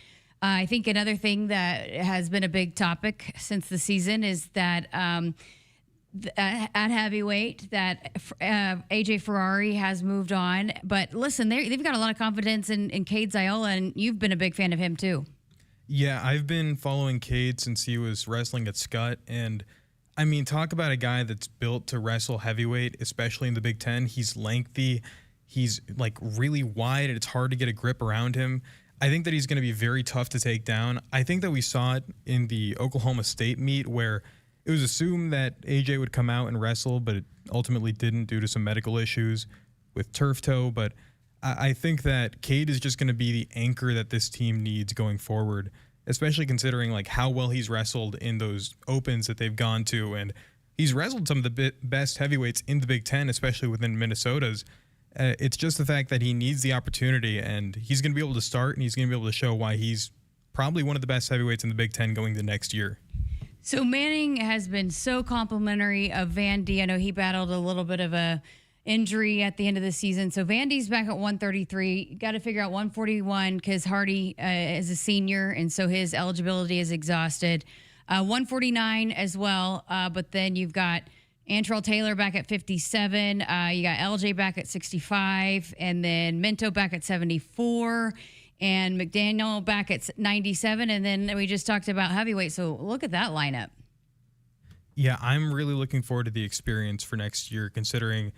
[SPEAKER 4] I think another thing that has been a big topic since the season is that at heavyweight that AJ Ferrari has moved on. But listen, they've got a lot of confidence in Cade Ziola, and you've been a big fan of him too.
[SPEAKER 1] Yeah, I've been following Cade since he was wrestling at Scott. And, I mean, talk about a guy that's built to wrestle heavyweight, especially in the Big Ten. He's lengthy. He's, really wide, and it's hard to get a grip around him. I think that he's going to be very tough to take down. I think that we saw it in the Oklahoma State meet where it was assumed that AJ would come out and wrestle, but it ultimately didn't due to some medical issues with turf toe. But I think that Cade is just going to be the anchor that this team needs going forward, especially considering how well he's wrestled in those opens that they've gone to. And he's wrestled some of the best heavyweights in the Big Ten, especially within Minnesota's. It's just the fact that he needs the opportunity, and he's going to be able to start, and he's going to be able to show why he's probably one of the best heavyweights in the Big Ten going the next year.
[SPEAKER 4] So Manning has been so complimentary of Vandy. I know he battled a little bit of a injury at the end of the season. So Vandy's back at 133. Got to figure out 141 because Hardy is a senior, and so his eligibility is exhausted. 149 as well, but then you've got Antrell Taylor back at 57. You got LJ back at 65, and then Minto back at 74. And McDaniel back at 97, and then we just talked about heavyweight. So look at that lineup.
[SPEAKER 1] Yeah, I'm really looking forward to the experience for next year, considering,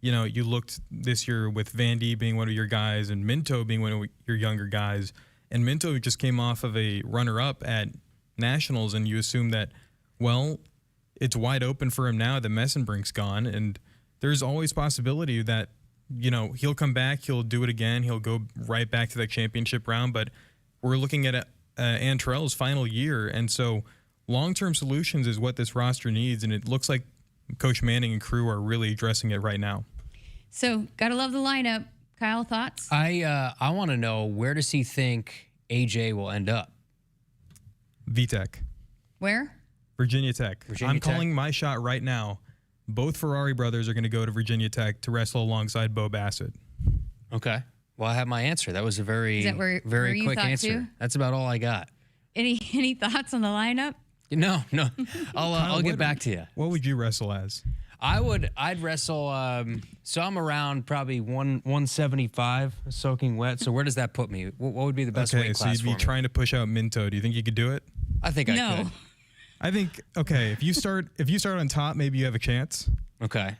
[SPEAKER 1] you looked this year with Vandy being one of your guys and Minto being one of your younger guys. And Minto just came off of a runner-up at Nationals, and you assume that, well, it's wide open for him now that Messenbrink's gone, and there's always possibility that he'll come back, he'll do it again, he'll go right back to that championship round. But we're looking at Antrell's final year, and so long-term solutions is what this roster needs, and it looks like Coach Manning and crew are really addressing it right now.
[SPEAKER 4] So, gotta love the lineup. Kyle, thoughts?
[SPEAKER 5] I want to know, where does he think AJ will end up?
[SPEAKER 1] VTech.
[SPEAKER 4] Where?
[SPEAKER 1] Virginia Tech.
[SPEAKER 5] Virginia
[SPEAKER 1] I'm
[SPEAKER 5] Tech?
[SPEAKER 1] calling my shot right now. Both Ferrari brothers are going to go to Virginia Tech to wrestle alongside Bo Bassett.
[SPEAKER 5] Okay. Well, I have my answer. That was a very,
[SPEAKER 4] Is that where
[SPEAKER 5] very
[SPEAKER 4] you
[SPEAKER 5] quick
[SPEAKER 4] thought
[SPEAKER 5] answer.
[SPEAKER 4] too?
[SPEAKER 5] That's about all I got.
[SPEAKER 4] Any thoughts on the lineup?
[SPEAKER 5] No. I'll get back to you.
[SPEAKER 1] What would you wrestle as?
[SPEAKER 5] I'd wrestle. So I'm around probably 175, soaking wet. So where does that put me? What would be the best weight
[SPEAKER 1] so
[SPEAKER 5] class
[SPEAKER 1] you'd be
[SPEAKER 5] for me?
[SPEAKER 1] trying to push out Minto. Do you think you could do it?
[SPEAKER 5] I think I
[SPEAKER 4] No.
[SPEAKER 5] could.
[SPEAKER 1] I think if you start on top, maybe you have a chance.
[SPEAKER 5] Okay.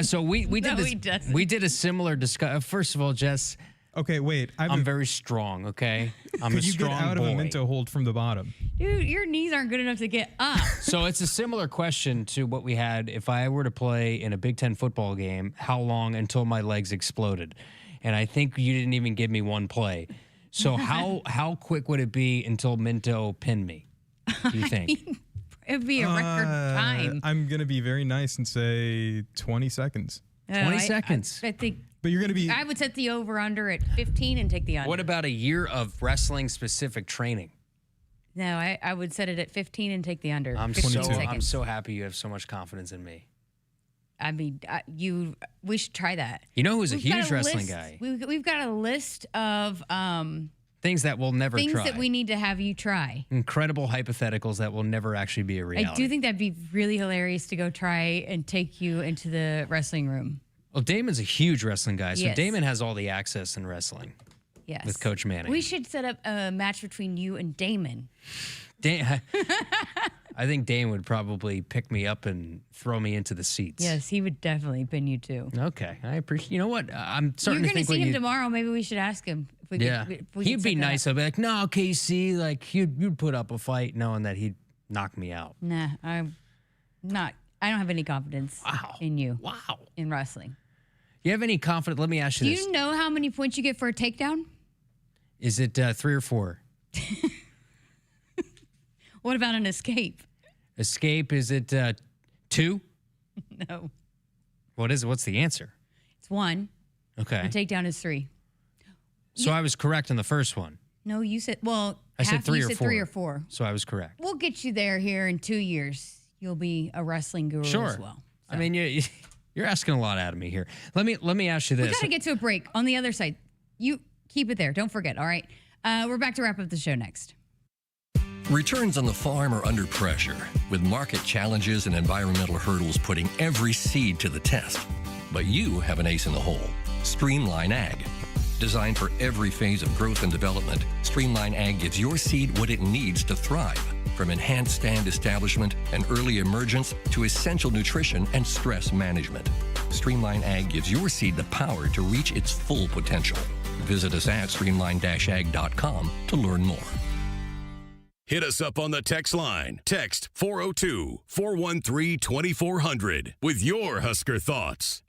[SPEAKER 5] So we did
[SPEAKER 4] No,
[SPEAKER 5] this.
[SPEAKER 4] he doesn't.
[SPEAKER 5] We did a similar discussion. First of all, Jess,
[SPEAKER 1] Okay, wait.
[SPEAKER 5] I'm very strong. Okay, I'm
[SPEAKER 1] Could
[SPEAKER 5] a
[SPEAKER 1] you
[SPEAKER 5] strong
[SPEAKER 1] get out
[SPEAKER 5] boy.
[SPEAKER 1] of a Minto hold from the bottom?
[SPEAKER 4] Dude, your knees aren't good enough to get up.
[SPEAKER 5] So it's a similar question to what we had. If I were to play in a Big Ten football game, how long until my legs exploded? And I think you didn't even give me one play. So how quick would it be until Minto pinned me? Do you think?
[SPEAKER 4] It'd be a record time.
[SPEAKER 1] I'm going to be very nice and say 20 seconds.
[SPEAKER 5] 20 seconds.
[SPEAKER 4] I think.
[SPEAKER 1] But you're going to be.
[SPEAKER 4] I would set the over under at 15 and take the under.
[SPEAKER 5] What about a year of wrestling specific training?
[SPEAKER 4] No, I would set it at 15 and take the under.
[SPEAKER 5] I'm
[SPEAKER 4] 15 seconds.
[SPEAKER 5] so happy you have so much confidence in me.
[SPEAKER 4] I mean, we should try that.
[SPEAKER 5] You know who's a
[SPEAKER 4] We've got
[SPEAKER 5] huge wrestling
[SPEAKER 4] list-
[SPEAKER 5] guy?
[SPEAKER 4] We've got a list of
[SPEAKER 5] Things that we'll never
[SPEAKER 4] things
[SPEAKER 5] try.
[SPEAKER 4] that we need to have you try.
[SPEAKER 5] Incredible hypotheticals that will never actually be a reality.
[SPEAKER 4] I do think that'd be really hilarious to go try and take you into the wrestling room.
[SPEAKER 5] Well, Damon's a huge wrestling guy, so
[SPEAKER 4] Yes.
[SPEAKER 5] Damon has all the access in wrestling.
[SPEAKER 4] Yes.
[SPEAKER 5] With Coach Manning.
[SPEAKER 4] We should set up a match between you and Damon.
[SPEAKER 5] I think Damon would probably pick me up and throw me into the seats.
[SPEAKER 4] Yes, he would definitely pin you too.
[SPEAKER 5] Okay, I appreciate. You know what? I'm starting
[SPEAKER 4] You're
[SPEAKER 5] to
[SPEAKER 4] going
[SPEAKER 5] think
[SPEAKER 4] to see
[SPEAKER 5] what
[SPEAKER 4] him
[SPEAKER 5] you.
[SPEAKER 4] tomorrow. Maybe we should ask him. If we
[SPEAKER 5] Yeah,
[SPEAKER 4] could, if we
[SPEAKER 5] he'd
[SPEAKER 4] could
[SPEAKER 5] be
[SPEAKER 4] set that
[SPEAKER 5] nice.
[SPEAKER 4] up.
[SPEAKER 5] I'd be like, no, KC, like you'd put up a fight knowing that he'd knock me out.
[SPEAKER 4] Nah, I'm not. I don't have any confidence in you.
[SPEAKER 5] Wow.
[SPEAKER 4] In wrestling.
[SPEAKER 5] You have any confidence? Let me ask
[SPEAKER 4] Do
[SPEAKER 5] you this:
[SPEAKER 4] you know how many points you get for a takedown?
[SPEAKER 5] Is it 3 or 4?
[SPEAKER 4] What about an escape?
[SPEAKER 5] Escape? Is it 2?
[SPEAKER 4] No,
[SPEAKER 5] What is it? What's the answer?
[SPEAKER 4] it's 1.
[SPEAKER 5] Okay.
[SPEAKER 4] A takedown is 3.
[SPEAKER 5] So I was correct in the first one.
[SPEAKER 4] No, you said
[SPEAKER 5] I said 3
[SPEAKER 4] you
[SPEAKER 5] or
[SPEAKER 4] said
[SPEAKER 5] 4.
[SPEAKER 4] 3 or 4.
[SPEAKER 5] So I was correct.
[SPEAKER 4] We'll get you there here in 2 years. You'll be a wrestling guru
[SPEAKER 5] Sure.
[SPEAKER 4] as well.
[SPEAKER 5] I mean, you're asking a lot out of me here. Let me ask you
[SPEAKER 4] We
[SPEAKER 5] this.
[SPEAKER 4] got to get to a break on the other side. You keep it there. Don't forget. All right. We're back to wrap up the show next.
[SPEAKER 9] Returns on the farm are under pressure, with market challenges and environmental hurdles putting every seed to the test. But you have an ace in the hole, Streamline Ag. Designed for every phase of growth and development, Streamline Ag gives your seed what it needs to thrive. From enhanced stand establishment and early emergence to essential nutrition and stress management. Streamline Ag gives your seed the power to reach its full potential. Visit us at streamline-ag.com to learn more.
[SPEAKER 2] Hit us up on the text line. Text 402-413-2400 with your Husker thoughts.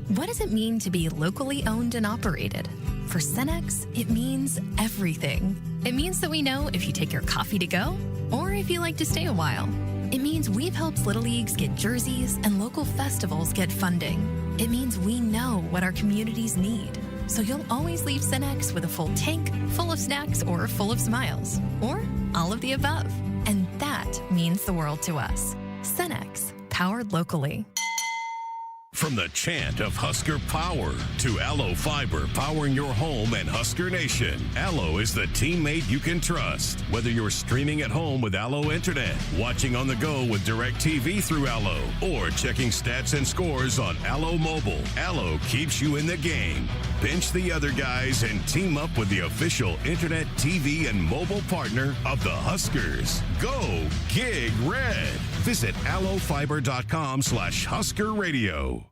[SPEAKER 25] What does it mean to be locally owned and operated? For Cenex, it means everything. It means that we know if you take your coffee to go or if you like to stay a while. It means we've helped Little Leagues get jerseys and local festivals get funding. It means we know what our communities need. So you'll always leave Cenex with a full tank, full of snacks, or full of smiles. Or all of the above. And that means the world to us. Cenex, powered locally.
[SPEAKER 2] From the chant of Husker power to Allo Fiber powering your home and Husker Nation, Allo is the teammate you can trust. Whether you're streaming at home with Allo Internet, watching on the go with DirecTV through Allo, or checking stats and scores on Allo Mobile, Allo keeps you in the game. Pinch the other guys and team up with the official Internet, TV, and mobile partner of the Huskers. Go Gig Red. Visit allofiber.com/Husker Radio.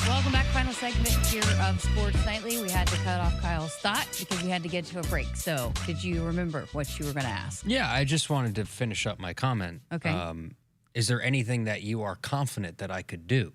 [SPEAKER 4] Welcome back. Final segment here of Sports Nightly. We had to cut off Kyle's thought because we had to get to a break. So did you remember what you were going to ask?
[SPEAKER 5] Yeah, I just wanted to finish up my comment.
[SPEAKER 4] Okay.
[SPEAKER 5] Is there anything that you are confident that I could do?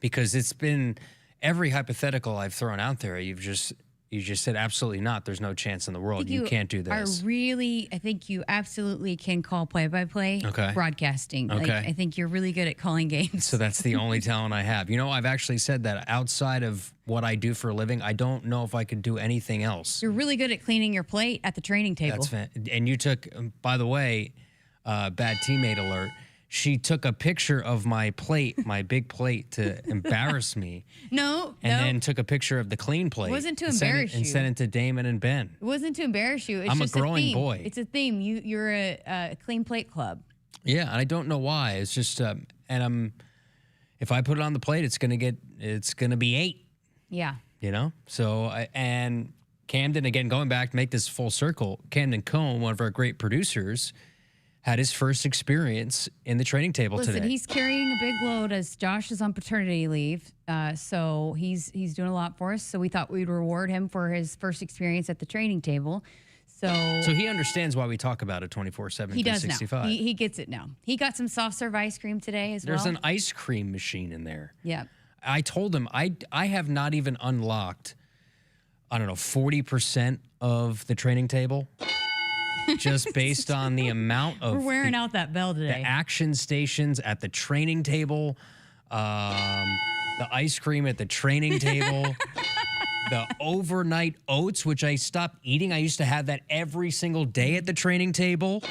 [SPEAKER 5] Because it's been every hypothetical I've thrown out there, you've just You just said absolutely not. There's no chance in the world. You can't do this.
[SPEAKER 4] I think you absolutely can call play-by-play broadcasting.
[SPEAKER 5] Okay.
[SPEAKER 4] I think you're really good at calling games.
[SPEAKER 5] So that's the only talent I have. I've actually said that outside of what I do for a living, I don't know if I could do anything else.
[SPEAKER 4] You're really good at cleaning your plate at the training table.
[SPEAKER 5] And you took, by the way, bad teammate alert. She took a picture of my plate, my big plate, to embarrass me.
[SPEAKER 4] No.
[SPEAKER 5] Then took a picture of the clean plate.
[SPEAKER 4] It wasn't to embarrass you.
[SPEAKER 5] And sent it to Damon and Ben.
[SPEAKER 4] It wasn't to embarrass you. It's
[SPEAKER 5] I'm
[SPEAKER 4] just
[SPEAKER 5] a growing
[SPEAKER 4] theme.
[SPEAKER 5] boy.
[SPEAKER 4] It's a theme. You're a clean plate club.
[SPEAKER 5] Yeah, and I don't know why. It's just, if I put it on the plate, it's gonna be 8.
[SPEAKER 4] Yeah.
[SPEAKER 5] So and Camden, again, going back to make this full circle, Camden Cohn, one of our great producers, had his first experience in the training table today.
[SPEAKER 4] Listen, he's carrying a big load as Josh is on paternity leave. So he's doing a lot for us. So we thought we'd reward him for his first experience at the training table. So
[SPEAKER 5] he understands why we talk about it 24/7,
[SPEAKER 4] he does
[SPEAKER 5] 365.
[SPEAKER 4] now. He gets it now. He got some soft serve ice cream today as well.
[SPEAKER 5] There's an ice cream machine in there.
[SPEAKER 4] Yeah.
[SPEAKER 5] I told him I have not even unlocked, 40% of the training table. Just based on the amount of...
[SPEAKER 4] We're wearing out that bell today.
[SPEAKER 5] The action stations at the training table, the ice cream at the training table, the overnight oats, which I stopped eating. I used to have that every single day at the training table.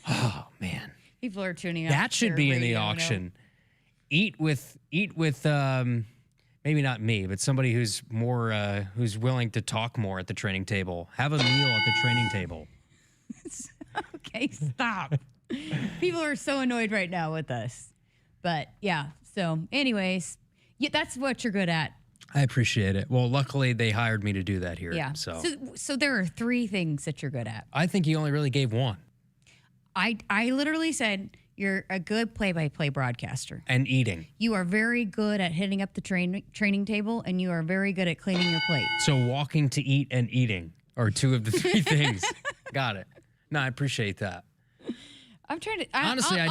[SPEAKER 5] Oh, man.
[SPEAKER 4] People are tuning out.
[SPEAKER 5] That should be in the auction. Eat with maybe not me, but somebody who's more who's willing to talk more at the training table. Have a meal at the training table.
[SPEAKER 4] Okay, stop. People are so annoyed right now with us. But yeah, so anyways, that's what you're good at.
[SPEAKER 5] I appreciate it. Well, luckily they hired me to do that here.
[SPEAKER 4] Yeah. So there are 3 things that you're good at.
[SPEAKER 5] I think you only really gave 1.
[SPEAKER 4] I literally said you're a good play-by-play broadcaster.
[SPEAKER 5] And eating.
[SPEAKER 4] You are very good at hitting up the training table, and you are very good at cleaning your plate.
[SPEAKER 5] So walking to eat and eating are 2 of the 3 things. Got it. No, I appreciate that.
[SPEAKER 4] I'm trying to...
[SPEAKER 5] Honestly, I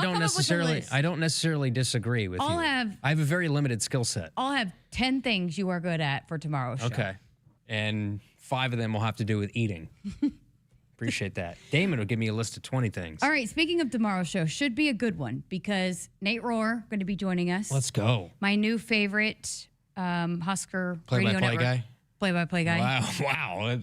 [SPEAKER 5] don't necessarily disagree with you. I have a very limited skill set.
[SPEAKER 4] I'll have 10 things you are good at for tomorrow's show.
[SPEAKER 5] Okay. And 5 of them will have to do with eating. Appreciate that. Damon will give me a list of 20 things.
[SPEAKER 4] All right, speaking of tomorrow's show, should be a good one because Nate Rohr going to be joining us.
[SPEAKER 5] Let's go.
[SPEAKER 4] My new favorite Husker radio network.
[SPEAKER 5] Guy?
[SPEAKER 4] Play-by-play guy.
[SPEAKER 5] Wow.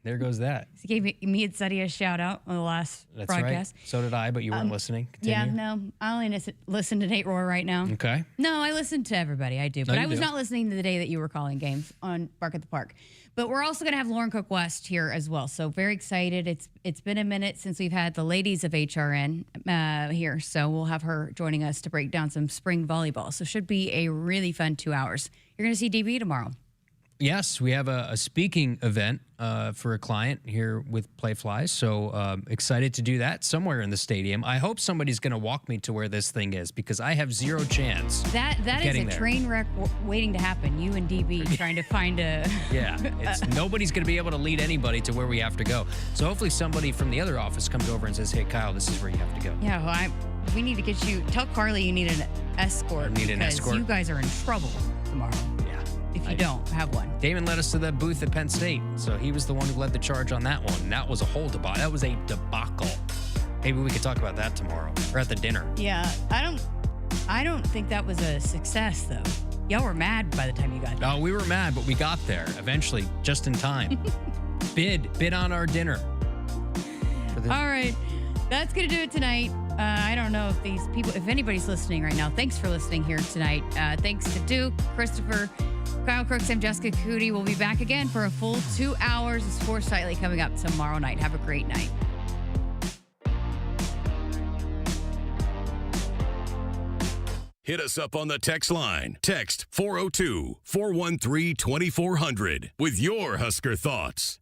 [SPEAKER 5] There goes that.
[SPEAKER 4] He gave me and Suddy a shout out on the last broadcast.
[SPEAKER 5] Right. So did I, but you weren't listening. Continue.
[SPEAKER 4] Yeah, no. I only listen to Nate Rohr right now.
[SPEAKER 5] Okay.
[SPEAKER 4] No, I listen to everybody. I do. But I was not listening to the day that you were calling games on Bark at the Park. But we're also going to have Lauren Cook West here as well. So very excited. It's been a minute since we've had the ladies of HRN here. So we'll have her joining us to break down some spring volleyball. So should be a really fun 2 hours. You're going to see DB tomorrow.
[SPEAKER 5] Yes, we have a speaking event for a client here with Playflies. So excited to do that somewhere in the stadium. I hope somebody's going to walk me to where this thing is because I have 0 chance.
[SPEAKER 4] That is a train wreck waiting to happen. You and DB trying to find a...
[SPEAKER 5] Yeah, nobody's going to be able to lead anybody to where we have to go. So hopefully somebody from the other office comes over and says, hey, Kyle, this is where you have to go.
[SPEAKER 4] Yeah, well, we need to get you... Tell Carly you need an escort. Because you guys are in trouble tomorrow. If you don't have one.
[SPEAKER 5] Damon led us to the booth at Penn State, so he was the one who led the charge on that one. And that was a whole debacle. That was a debacle. Maybe we could talk about that tomorrow or at the dinner.
[SPEAKER 4] Yeah, I don't think that was a success though. Y'all were mad by the time you got there.
[SPEAKER 5] No, we were mad, but we got there eventually, just in time. Bid on our dinner.
[SPEAKER 4] All right, that's gonna do it tonight. I don't know if anybody's listening right now. Thanks for listening here tonight. Thanks to Duke, Christopher, Kyle Crooks. I'm Jessica Coody. We'll be back again for a full 2 hours of Sports Nightly coming up tomorrow night. Have a great night.
[SPEAKER 2] Hit us up on the text line. Text 402-413-2400 with your Husker thoughts.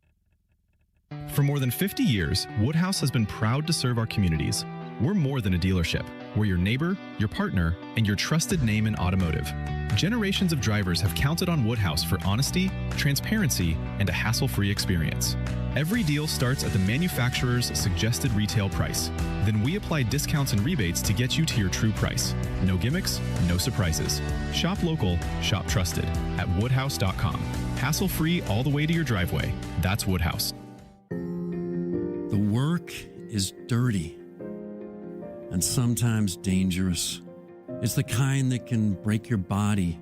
[SPEAKER 27] For more than 50 years, Woodhouse has been proud to serve our communities. We're more than a dealership. We're your neighbor, your partner, and your trusted name in automotive. Generations of drivers have counted on Woodhouse for honesty, transparency, and a hassle-free experience. Every deal starts at the manufacturer's suggested retail price. Then we apply discounts and rebates to get you to your true price. No gimmicks, no surprises. Shop local, shop trusted at woodhouse.com. Hassle-free all the way to your driveway. That's Woodhouse.
[SPEAKER 26] The work is dirty and sometimes dangerous. It's the kind that can break your body,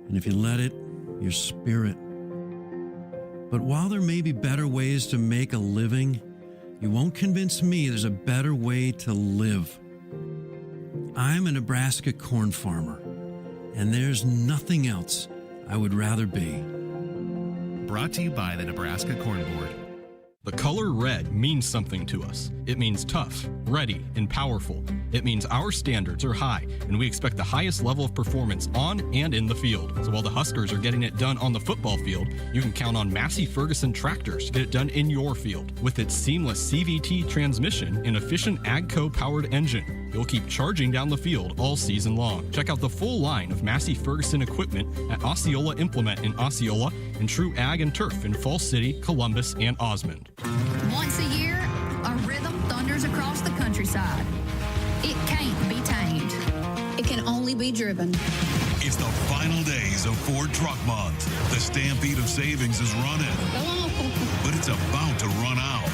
[SPEAKER 26] and if you let it, your spirit. But while there may be better ways to make a living, you won't convince me there's a better way to live. I'm a Nebraska corn farmer, and there's nothing else I would rather be.
[SPEAKER 27] Brought to you by the Nebraska Corn Board.
[SPEAKER 7] The color red means something to us. It means tough, ready, and powerful. It means our standards are high, and we expect the highest level of performance on and in the field. So while the Huskers are getting it done on the football field, you can count on Massey Ferguson tractors to get it done in your field. With its seamless CVT transmission and efficient AGCO-powered engine, you'll keep charging down the field all season long. Check out the full line of Massey Ferguson equipment at Osceola Implement in Osceola and True Ag and Turf in Falls City, Columbus, and Osmond.
[SPEAKER 6] Once a year, a rhythm thunders across the countryside. It can't be tamed. It can only be driven.
[SPEAKER 10] It's the final days of Ford Truck Month. The stampede of savings is running, but it's about to run out.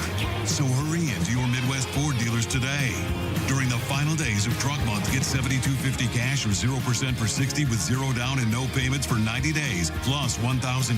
[SPEAKER 10] So hurry into your Midwest Ford dealers today. During the final days of Truck Month, get $7,250 cash or 0% for 60 with zero down and no payments for 90 days, plus $1,000